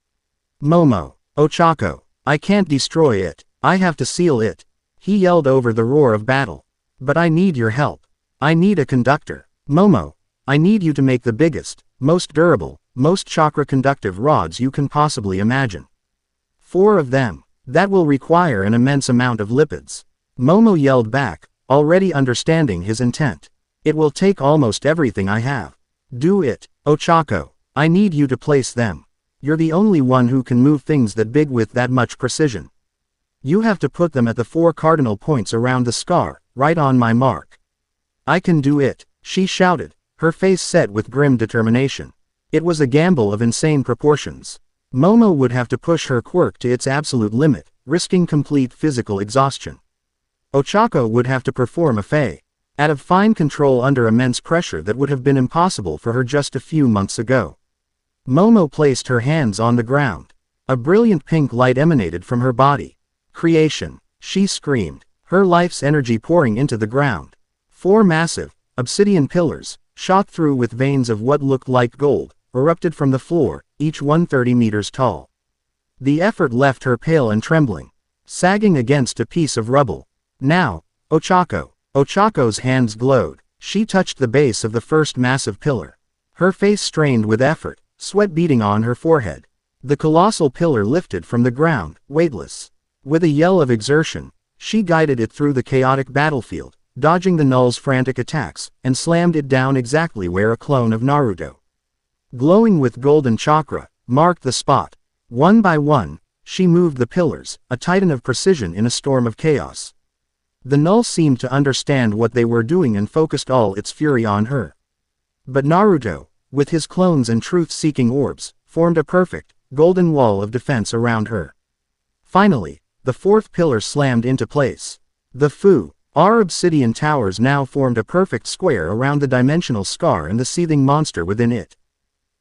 Momo, Ochako, I can't destroy it, I have to seal it. He yelled over the roar of battle. But I need your help. I need a conductor. Momo, I need you to make the biggest, most durable, most chakra-conductive rods you can possibly imagine. 4 of them. That will require an immense amount of lipids. Momo yelled back, already understanding his intent. It will take almost everything I have. Do it, Ochako. I need you to place them. You're the only one who can move things that big with that much precision. You have to put them at the 4 cardinal points around the scar, right on my mark. I can do it, she shouted, her face set with grim determination. It was a gamble of insane proportions. Momo would have to push her quirk to its absolute limit, risking complete physical exhaustion. Ochako would have to perform a fey out of fine control under immense pressure that would have been impossible for her just a few months ago. Momo placed her hands on the ground. A brilliant pink light emanated from her body. Creation, she screamed, her life's energy pouring into the ground. 4 massive, obsidian pillars, shot through with veins of what looked like gold, erupted from the floor, each 130 meters tall. The effort left her pale and trembling, sagging against a piece of rubble. Now, Ochako. Ochako's hands glowed. She touched the base of the first massive pillar. Her face strained with effort, sweat beading on her forehead. The colossal pillar lifted from the ground, weightless. With a yell of exertion, she guided it through the chaotic battlefield, dodging the null's frantic attacks, and slammed it down exactly where a clone of Naruto, glowing with golden chakra, marked the spot. One by one, she moved the pillars, a titan of precision in a storm of chaos. The null seemed to understand what they were doing and focused all its fury on her. But Naruto, with his clones and truth-seeking orbs, formed a perfect, golden wall of defense around her. Finally, the fourth pillar slammed into place. The our obsidian towers now formed a perfect square around the dimensional scar and the seething monster within it.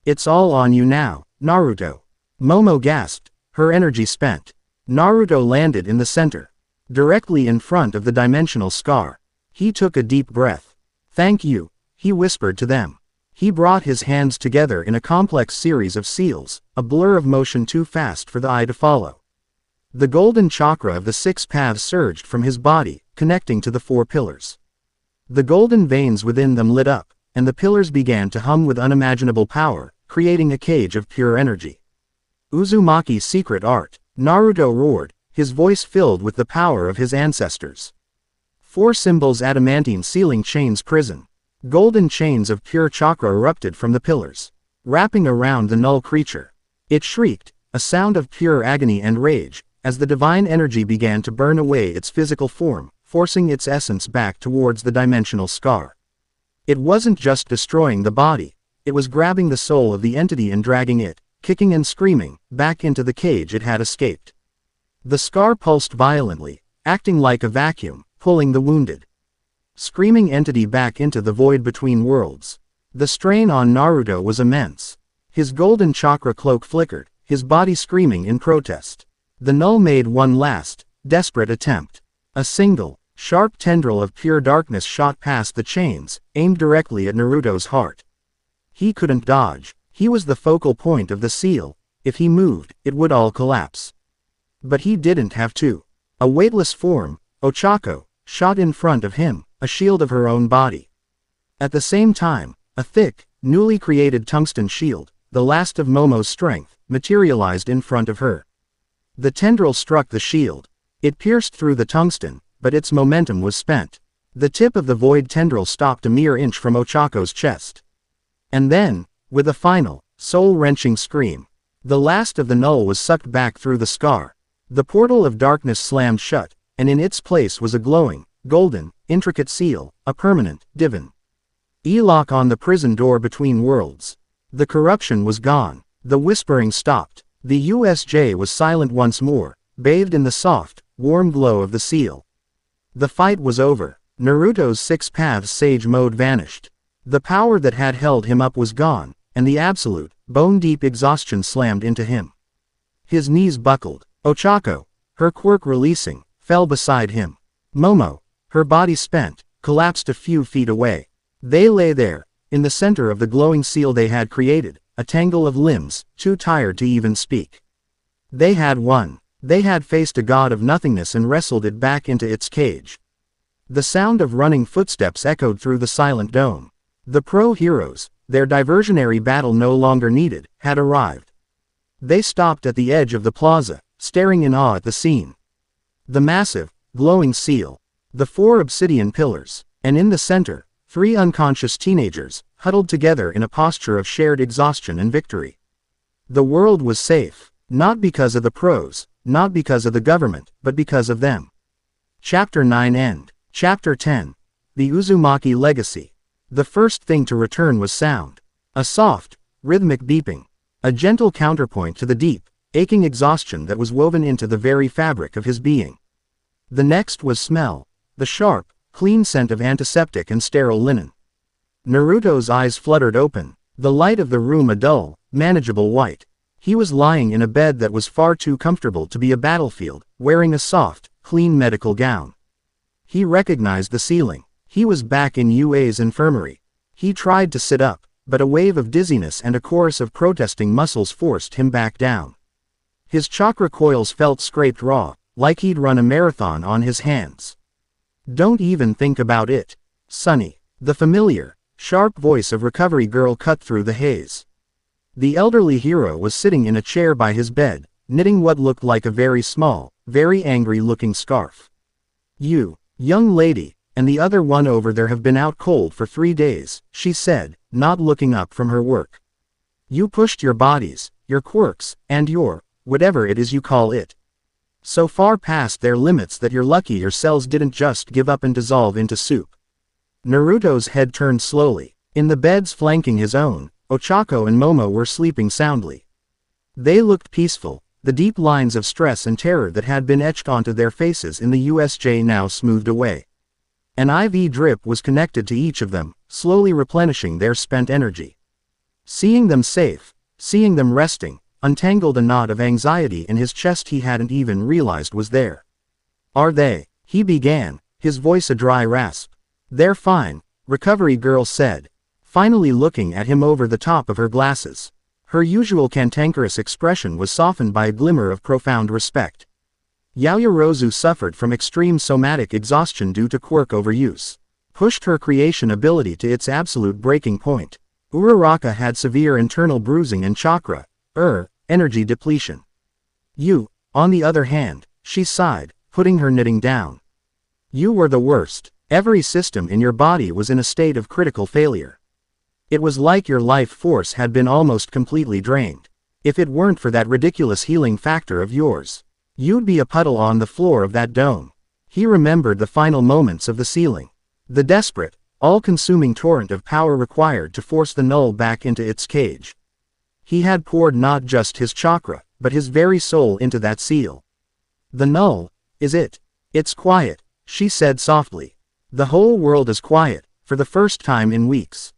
It's all on you now, Naruto. Momo gasped, her energy spent. Naruto landed in the center, directly in front of the dimensional scar. He took a deep breath. Thank you, he whispered to them. He brought his hands together in a complex series of seals, a blur of motion too fast for the eye to follow. The golden chakra of the six paths surged from his body, connecting to the four pillars. The golden veins within them lit up, and the pillars began to hum with unimaginable power, creating a cage of pure energy. Uzumaki's secret art, Naruto roared, his voice filled with the power of his ancestors. Four symbols adamantine sealing chains prison. Golden chains of pure chakra erupted from the pillars, wrapping around the null creature. It shrieked, a sound of pure agony and rage, as the divine energy began to burn away its physical form, forcing its essence back towards the dimensional scar. It wasn't just destroying the body, it was grabbing the soul of the entity and dragging it, kicking and screaming, back into the cage it had escaped. The scar pulsed violently, acting like a vacuum, pulling the wounded, screaming entity back into the void between worlds. The strain on Naruto was immense. His golden chakra cloak flickered, his body screaming in protest. The null made one last, desperate attempt. A single, sharp tendril of pure darkness shot past the chains, aimed directly at Naruto's heart. He couldn't dodge. He was the focal point of the seal. If he moved, it would all collapse. But he didn't have to. A weightless form, Ochako, shot in front of him, a shield of her own body. At the same time, a thick, newly created tungsten shield, the last of Momo's strength, materialized in front of her. The tendril struck the shield. It pierced through the tungsten, but its momentum was spent. The tip of the void tendril stopped a mere inch from Ochako's chest. And then, with a final, soul-wrenching scream, the last of the null was sucked back through the scar. The portal of darkness slammed shut, and in its place was a glowing, golden, intricate seal, a permanent, divine lock on the prison door between worlds. The corruption was gone. The whispering stopped. The USJ was silent once more, bathed in the soft, warm glow of the seal. The fight was over. Naruto's six paths sage mode vanished. The power that had held him up was gone, and the absolute, bone-deep exhaustion slammed into him. His knees buckled. Ochako, her quirk releasing, fell beside him. Momo, her body spent, collapsed a few feet away. They lay there, in the center of the glowing seal they had created, a tangle of limbs, too tired to even speak. They had won. They had faced a god of nothingness and wrestled it back into its cage. The sound of running footsteps echoed through the silent dome. The pro-heroes, their diversionary battle no longer needed, had arrived. They stopped at the edge of the plaza, staring in awe at the scene. The massive, glowing seal, the four obsidian pillars, and in the center, three unconscious teenagers, huddled together in a posture of shared exhaustion and victory. The world was safe, not because of the pros, not because of the government, but because of them. Chapter 9 End. Chapter 10. The Uzumaki Legacy. The first thing to return was sound. A soft, rhythmic beeping. A gentle counterpoint to the deep, aching exhaustion that was woven into the very fabric of his being. The next was smell. The sharp, clean scent of antiseptic and sterile linen. Naruto's eyes fluttered open, the light of the room a dull, manageable white. He was lying in a bed that was far too comfortable to be a battlefield, wearing a soft, clean medical gown. He recognized the ceiling. He was back in UA's infirmary. He tried to sit up, but a wave of dizziness and a chorus of protesting muscles forced him back down. His chakra coils felt scraped raw, like he'd run a marathon on his hands. Don't even think about it. Sonny. The familiar, sharp voice of Recovery Girl cut through the haze. The elderly hero was sitting in a chair by his bed, knitting what looked like a very small, very angry-looking scarf. You, young lady, and the other one over there have been out cold for 3 days, she said, not looking up from her work. You pushed your bodies, your quirks, and your, whatever it is you call it, so far past their limits that you're lucky your cells didn't just give up and dissolve into soup. Naruto's head turned slowly. In the beds flanking his own, Ochako and Momo were sleeping soundly. They looked peaceful, the deep lines of stress and terror that had been etched onto their faces in the USJ now smoothed away. An IV drip was connected to each of them, slowly replenishing their spent energy. Seeing them safe, seeing them resting, untangled a knot of anxiety in his chest he hadn't even realized was there. Are they? He began, his voice a dry rasp. They're fine, Recovery Girl said, finally looking at him over the top of her glasses. Her usual cantankerous expression was softened by a glimmer of profound respect. Yaoyorozu suffered from extreme somatic exhaustion due to quirk overuse. Pushed her creation ability to its absolute breaking point. Uraraka had severe internal bruising and chakra, energy depletion. You, on the other hand, she sighed, putting her knitting down. You were the worst. Every system in your body was in a state of critical failure. It was like your life force had been almost completely drained. If it weren't for that ridiculous healing factor of yours, you'd be a puddle on the floor of that dome. He remembered the final moments of the ceiling. The desperate, all-consuming torrent of power required to force the null back into its cage. He had poured not just his chakra, but his very soul into that seal. The null, is it? It's quiet, she said softly. The whole world is quiet, for the first time in weeks.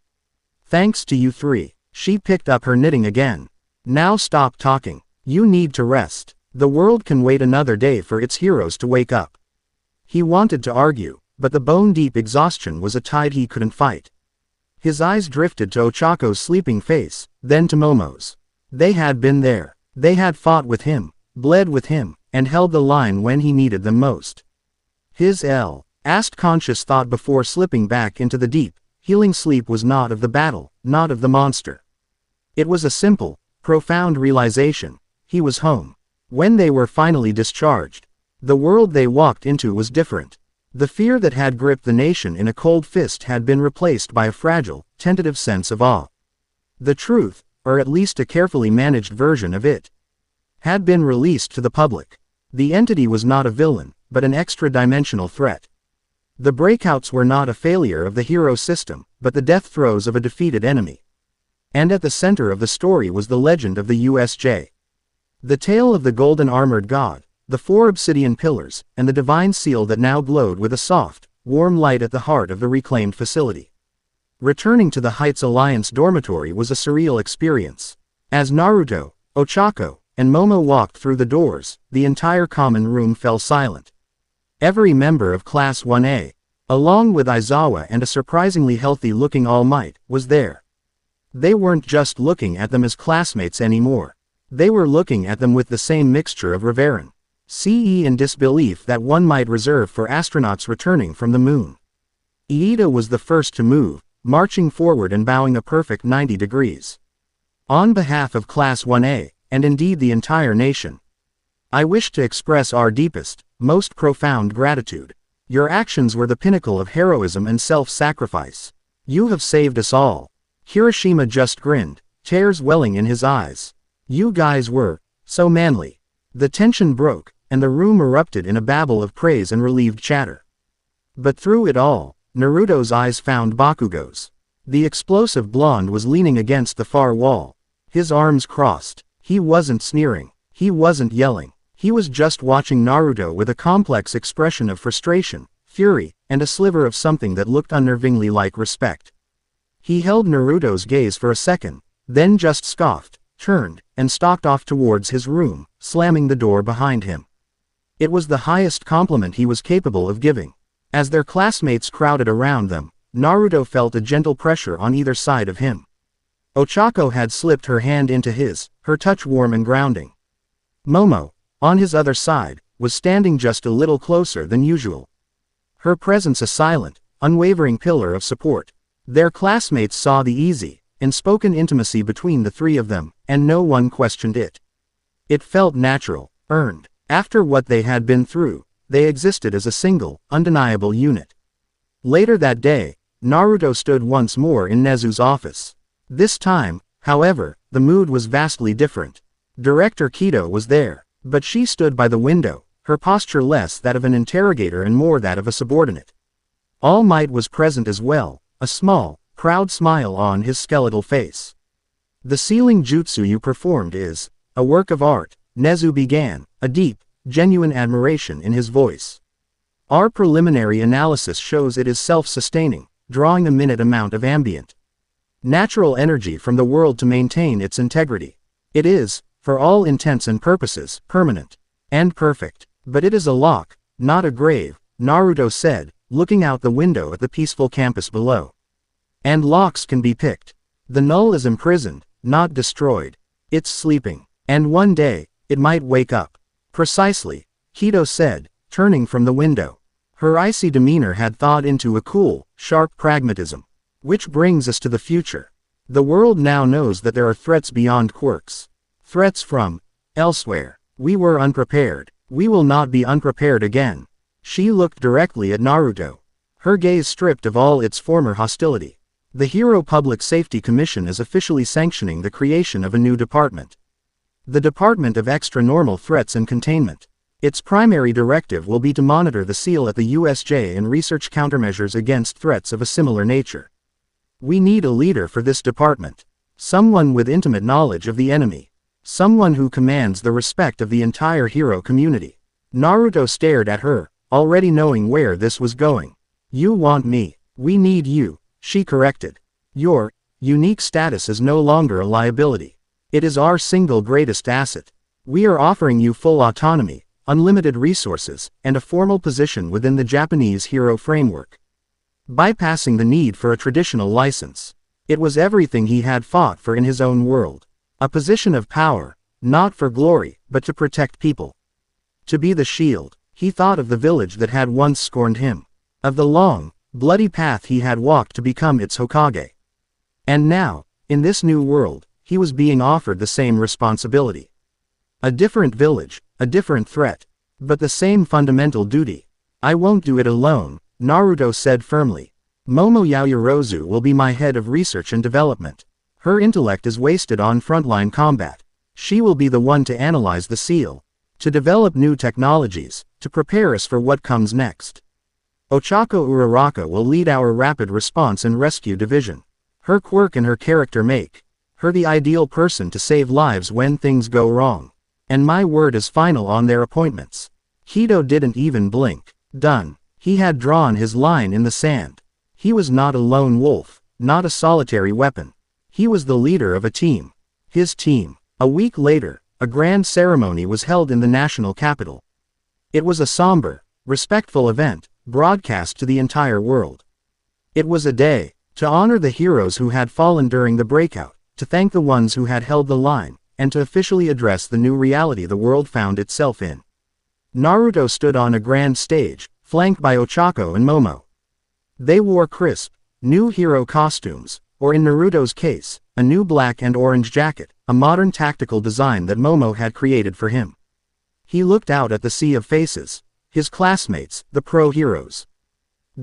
Thanks to you three. She picked up her knitting again. Now stop talking. You need to rest. The world can wait another day for its heroes to wake up. He wanted to argue, but the bone-deep exhaustion was a tide he couldn't fight. His eyes drifted to Ochako's sleeping face, then to Momo's. They had been there. They had fought with him, bled with him, and held the line when he needed them most. His asked conscious thought before slipping back into the deep, healing sleep was not of the battle, not of the monster. It was a simple, profound realization. He was home. When they were finally discharged, the world they walked into was different. The fear that had gripped the nation in a cold fist had been replaced by a fragile, tentative sense of awe. The truth, or at least a carefully managed version of it, had been released to the public. The entity was not a villain, but an extra-dimensional threat. The breakouts were not a failure of the hero system, but the death throes of a defeated enemy. And at the center of the story was the legend of the USJ. The tale of the golden armored god, the 4 obsidian pillars, and the divine seal that now glowed with a soft, warm light at the heart of the reclaimed facility. Returning to the Heights Alliance dormitory was a surreal experience. As Naruto, Ochako, and Momo walked through the doors, the entire common room fell silent. Every member of Class 1A, along with Aizawa and a surprisingly healthy-looking All Might, was there. They weren't just looking at them as classmates anymore. They were looking at them with the same mixture of reverence, and disbelief that one might reserve for astronauts returning from the moon. Iida was the first to move, marching forward and bowing a perfect 90 degrees. On behalf of Class 1A, and indeed the entire nation, I wish to express our deepest, most profound gratitude. Your actions were the pinnacle of heroism and self-sacrifice. You have saved us all. Hiroshima just grinned, tears welling in his eyes. You guys were so manly. The tension broke, and the room erupted in a babble of praise and relieved chatter. But through it all, Naruto's eyes found Bakugo's. The explosive blonde was leaning against the far wall, his arms crossed. He wasn't sneering. He wasn't yelling. He was just watching Naruto with a complex expression of frustration, fury, and a sliver of something that looked unnervingly like respect. He held Naruto's gaze for a second, then just scoffed, turned, and stalked off towards his room, slamming the door behind him. It was the highest compliment he was capable of giving. As their classmates crowded around them, Naruto felt a gentle pressure on either side of him. Ochako had slipped her hand into his, her touch warm and grounding. Momo, on his other side, was standing just a little closer than usual. Her presence a silent, unwavering pillar of support. Their classmates saw the easy, unspoken intimacy between the three of them, and no one questioned it. It felt natural, earned. After what they had been through, they existed as a single, undeniable unit. Later that day, Naruto stood once more in Nezu's office. This time, however, the mood was vastly different. Director Kido was there, but she stood by the window, her posture less that of an interrogator and more that of a subordinate. All Might was present as well, a small, proud smile on his skeletal face. The sealing jutsu you performed is a work of art, Nezu began, a deep, genuine admiration in his voice. Our preliminary analysis shows it is self-sustaining, drawing a minute amount of ambient, natural energy from the world to maintain its integrity. It is, for all intents and purposes, permanent and perfect. But it is a lock, not a grave, Naruto said, looking out the window at the peaceful campus below. And locks can be picked. The null is imprisoned, not destroyed. It's sleeping. And one day, it might wake up. Precisely, Kido said, turning from the window. Her icy demeanor had thawed into a cool, sharp pragmatism. Which brings us to the future. The world now knows that there are threats beyond quirks. Threats from elsewhere. We were unprepared. We will not be unprepared again. She looked directly at Naruto. Her gaze stripped of all its former hostility. The Hero Public Safety Commission is officially sanctioning the creation of a new department. The Department of Extra-Normal Threats and Containment. Its primary directive will be to monitor the seal at the USJ and research countermeasures against threats of a similar nature. We need a leader for this department. Someone with intimate knowledge of the enemy. Someone who commands the respect of the entire hero community. Naruto stared at her, already knowing where this was going. You want me. We need you, she corrected. Your unique status is no longer a liability. It is our single greatest asset. We are offering you full autonomy, unlimited resources, and a formal position within the Japanese hero framework. Bypassing the need for a traditional license. It was everything he had fought for in his own world. A position of power, not for glory, but to protect people. To be the shield. He thought of the village that had once scorned him. Of the long, bloody path he had walked to become its Hokage. And now, in this new world, he was being offered the same responsibility. A different village, a different threat, but the same fundamental duty. I won't do it alone, Naruto said firmly. Momo Yaoyorozu will be my head of research and development. Her intellect is wasted on frontline combat. She will be the one to analyze the seal, to develop new technologies, to prepare us for what comes next. Ochako Uraraka will lead our rapid response and rescue division. Her quirk and her character make her the ideal person to save lives when things go wrong. And my word is final on their appointments. Kido didn't even blink. Done. He had drawn his line in the sand. He was not a lone wolf, not a solitary weapon. He was the leader of a team. His team. A week later, a grand ceremony was held in the national capital. It was a somber, respectful event, broadcast to the entire world. It was a day to honor the heroes who had fallen during the breakout, to thank the ones who had held the line, and to officially address the new reality the world found itself in. Naruto stood on a grand stage, flanked by Ochako and Momo. They wore crisp, new hero costumes, or in Naruto's case, a new black and orange jacket, a modern tactical design that Momo had created for him. He looked out at the sea of faces, his classmates, the pro-heroes,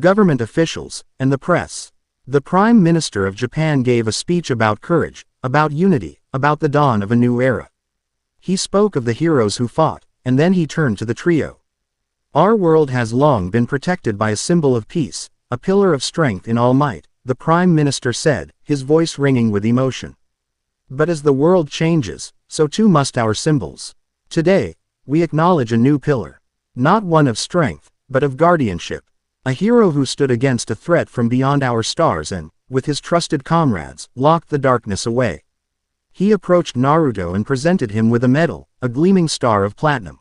government officials, and the press. The Prime Minister of Japan gave a speech about courage, about unity, about the dawn of a new era. He spoke of the heroes who fought, and then he turned to the trio. Our world has long been protected by a symbol of peace, a pillar of strength in all might, the Prime Minister said, his voice ringing with emotion. But as the world changes, so too must our symbols. Today, we acknowledge a new pillar. Not one of strength, but of guardianship. A hero who stood against a threat from beyond our stars and, with his trusted comrades, locked the darkness away. He approached Naruto and presented him with a medal, a gleaming star of platinum.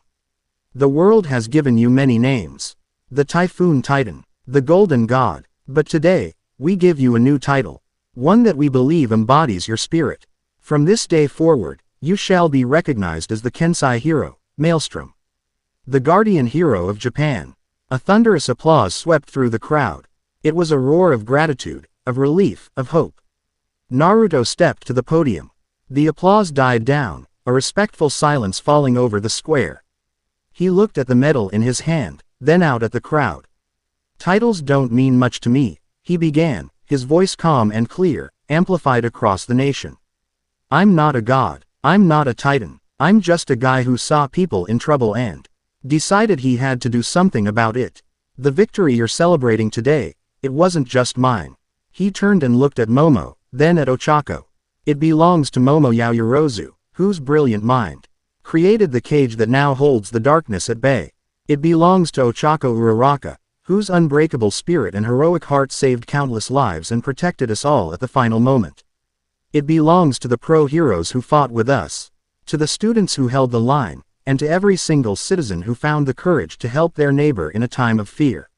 The world has given you many names. The Typhoon Titan, the Golden God, but today, we give you a new title. One that we believe embodies your spirit. From this day forward, you shall be recognized as the Kensei Hero, Maelstrom. The guardian hero of Japan. A thunderous applause swept through the crowd. It was a roar of gratitude, of relief, of hope. Naruto stepped to the podium. The applause died down, a respectful silence falling over the square. He looked at the medal in his hand, then out at the crowd. "Titles don't mean much to me," he began, his voice calm and clear, amplified across the nation. "I'm not a god, I'm not a titan, I'm just a guy who saw people in trouble and decided he had to do something about it. The victory you're celebrating today, it wasn't just mine." He turned and looked at Momo, then at Ochako. "It belongs to Momo Yaoyorozu, whose brilliant mind created the cage that now holds the darkness at bay. It belongs to Ochako Uraraka, whose unbreakable spirit and heroic heart saved countless lives and protected us all at the final moment. It belongs to the pro-heroes who fought with us, to the students who held the line, and to every single citizen who found the courage to help their neighbor in a time of fear."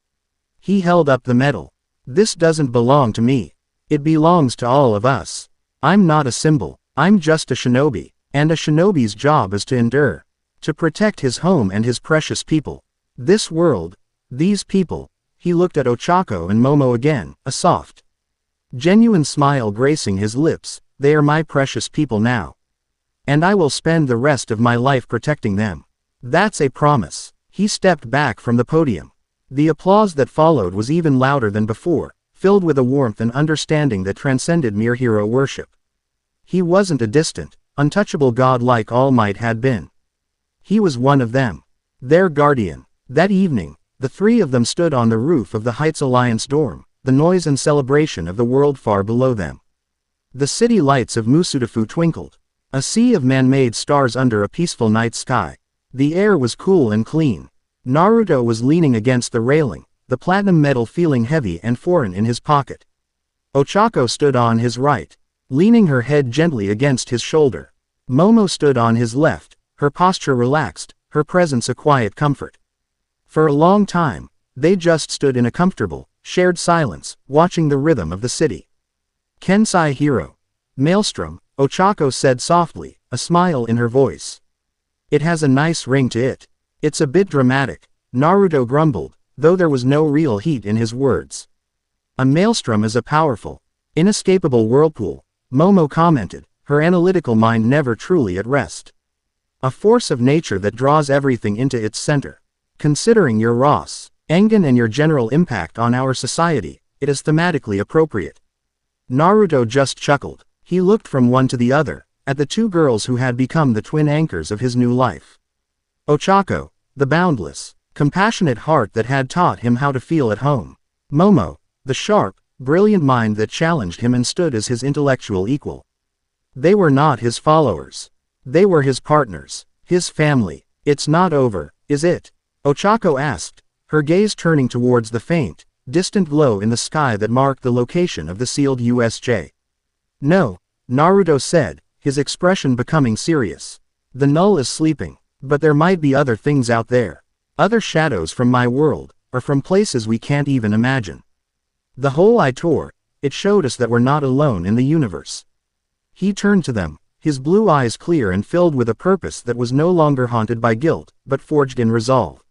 He held up the medal. "This doesn't belong to me. It belongs to all of us. I'm not a symbol, I'm just a shinobi, and a shinobi's job is to endure, to protect his home and his precious people. This world, these people." He looked at Ochako and Momo again, a soft, genuine smile gracing his lips. "They are my precious people now. And I will spend the rest of my life protecting them. That's a promise." He stepped back from the podium. The applause that followed was even louder than before, filled with a warmth and understanding that transcended mere hero worship. He wasn't a distant, untouchable god like All Might had been. He was one of them, their guardian. That evening, the three of them stood on the roof of the Heights Alliance dorm, the noise and celebration of the world far below them. The city lights of Musudafu twinkled. A sea of man-made stars under a peaceful night sky. The air was cool and clean. Naruto was leaning against the railing, the platinum medal feeling heavy and foreign in his pocket. Ochako stood on his right, leaning her head gently against his shoulder. Momo stood on his left, her posture relaxed, her presence a quiet comfort. For a long time, they just stood in a comfortable, shared silence, watching the rhythm of the city. "Kensai hero. Maelstrom," Ochako said softly, a smile in her voice. "It has a nice ring to it. It's a bit dramatic," Naruto grumbled, though there was no real heat in his words. "A maelstrom is a powerful, inescapable whirlpool," Momo commented, her analytical mind never truly at rest. "A force of nature that draws everything into its center. Considering your Ross, Engen and your general impact on our society, it is thematically appropriate." Naruto just chuckled. He looked from one to the other, at the two girls who had become the twin anchors of his new life. Ochako, the boundless, compassionate heart that had taught him how to feel at home. Momo, the sharp, brilliant mind that challenged him and stood as his intellectual equal. They were not his followers. They were his partners, his family. "It's not over, is it?" Ochako asked, her gaze turning towards the faint, distant glow in the sky that marked the location of the sealed USJ. "No," Naruto said, his expression becoming serious. "The null is sleeping, but there might be other things out there. Other shadows from my world, or from places we can't even imagine. The hole I tore, it showed us that we're not alone in the universe." He turned to them, his blue eyes clear and filled with a purpose that was no longer haunted by guilt, but forged in resolve.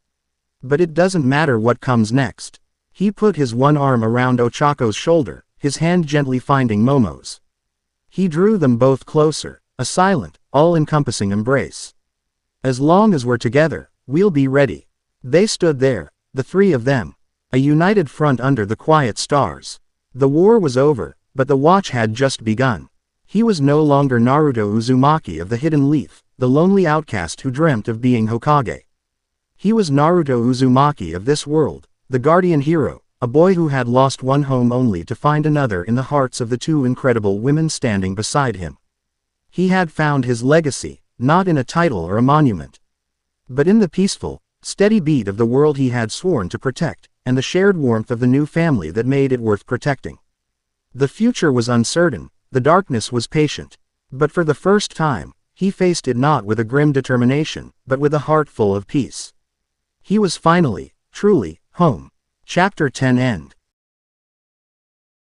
"But it doesn't matter what comes next." He put his one arm around Ochako's shoulder, his hand gently finding Momo's. He drew them both closer, a silent, all-encompassing embrace. "As long as we're together, we'll be ready." They stood there, the three of them, a united front under the quiet stars. The war was over, but the watch had just begun. He was no longer Naruto Uzumaki of the Hidden Leaf, the lonely outcast who dreamt of being Hokage. He was Naruto Uzumaki of this world, the guardian hero, a boy who had lost one home only to find another in the hearts of the two incredible women standing beside him. He had found his legacy, not in a title or a monument, but in the peaceful, steady beat of the world he had sworn to protect, and the shared warmth of the new family that made it worth protecting. The future was uncertain, the darkness was patient, but for the first time, he faced it not with a grim determination, but with a heart full of peace. He was finally, truly, home. Chapter 10 End.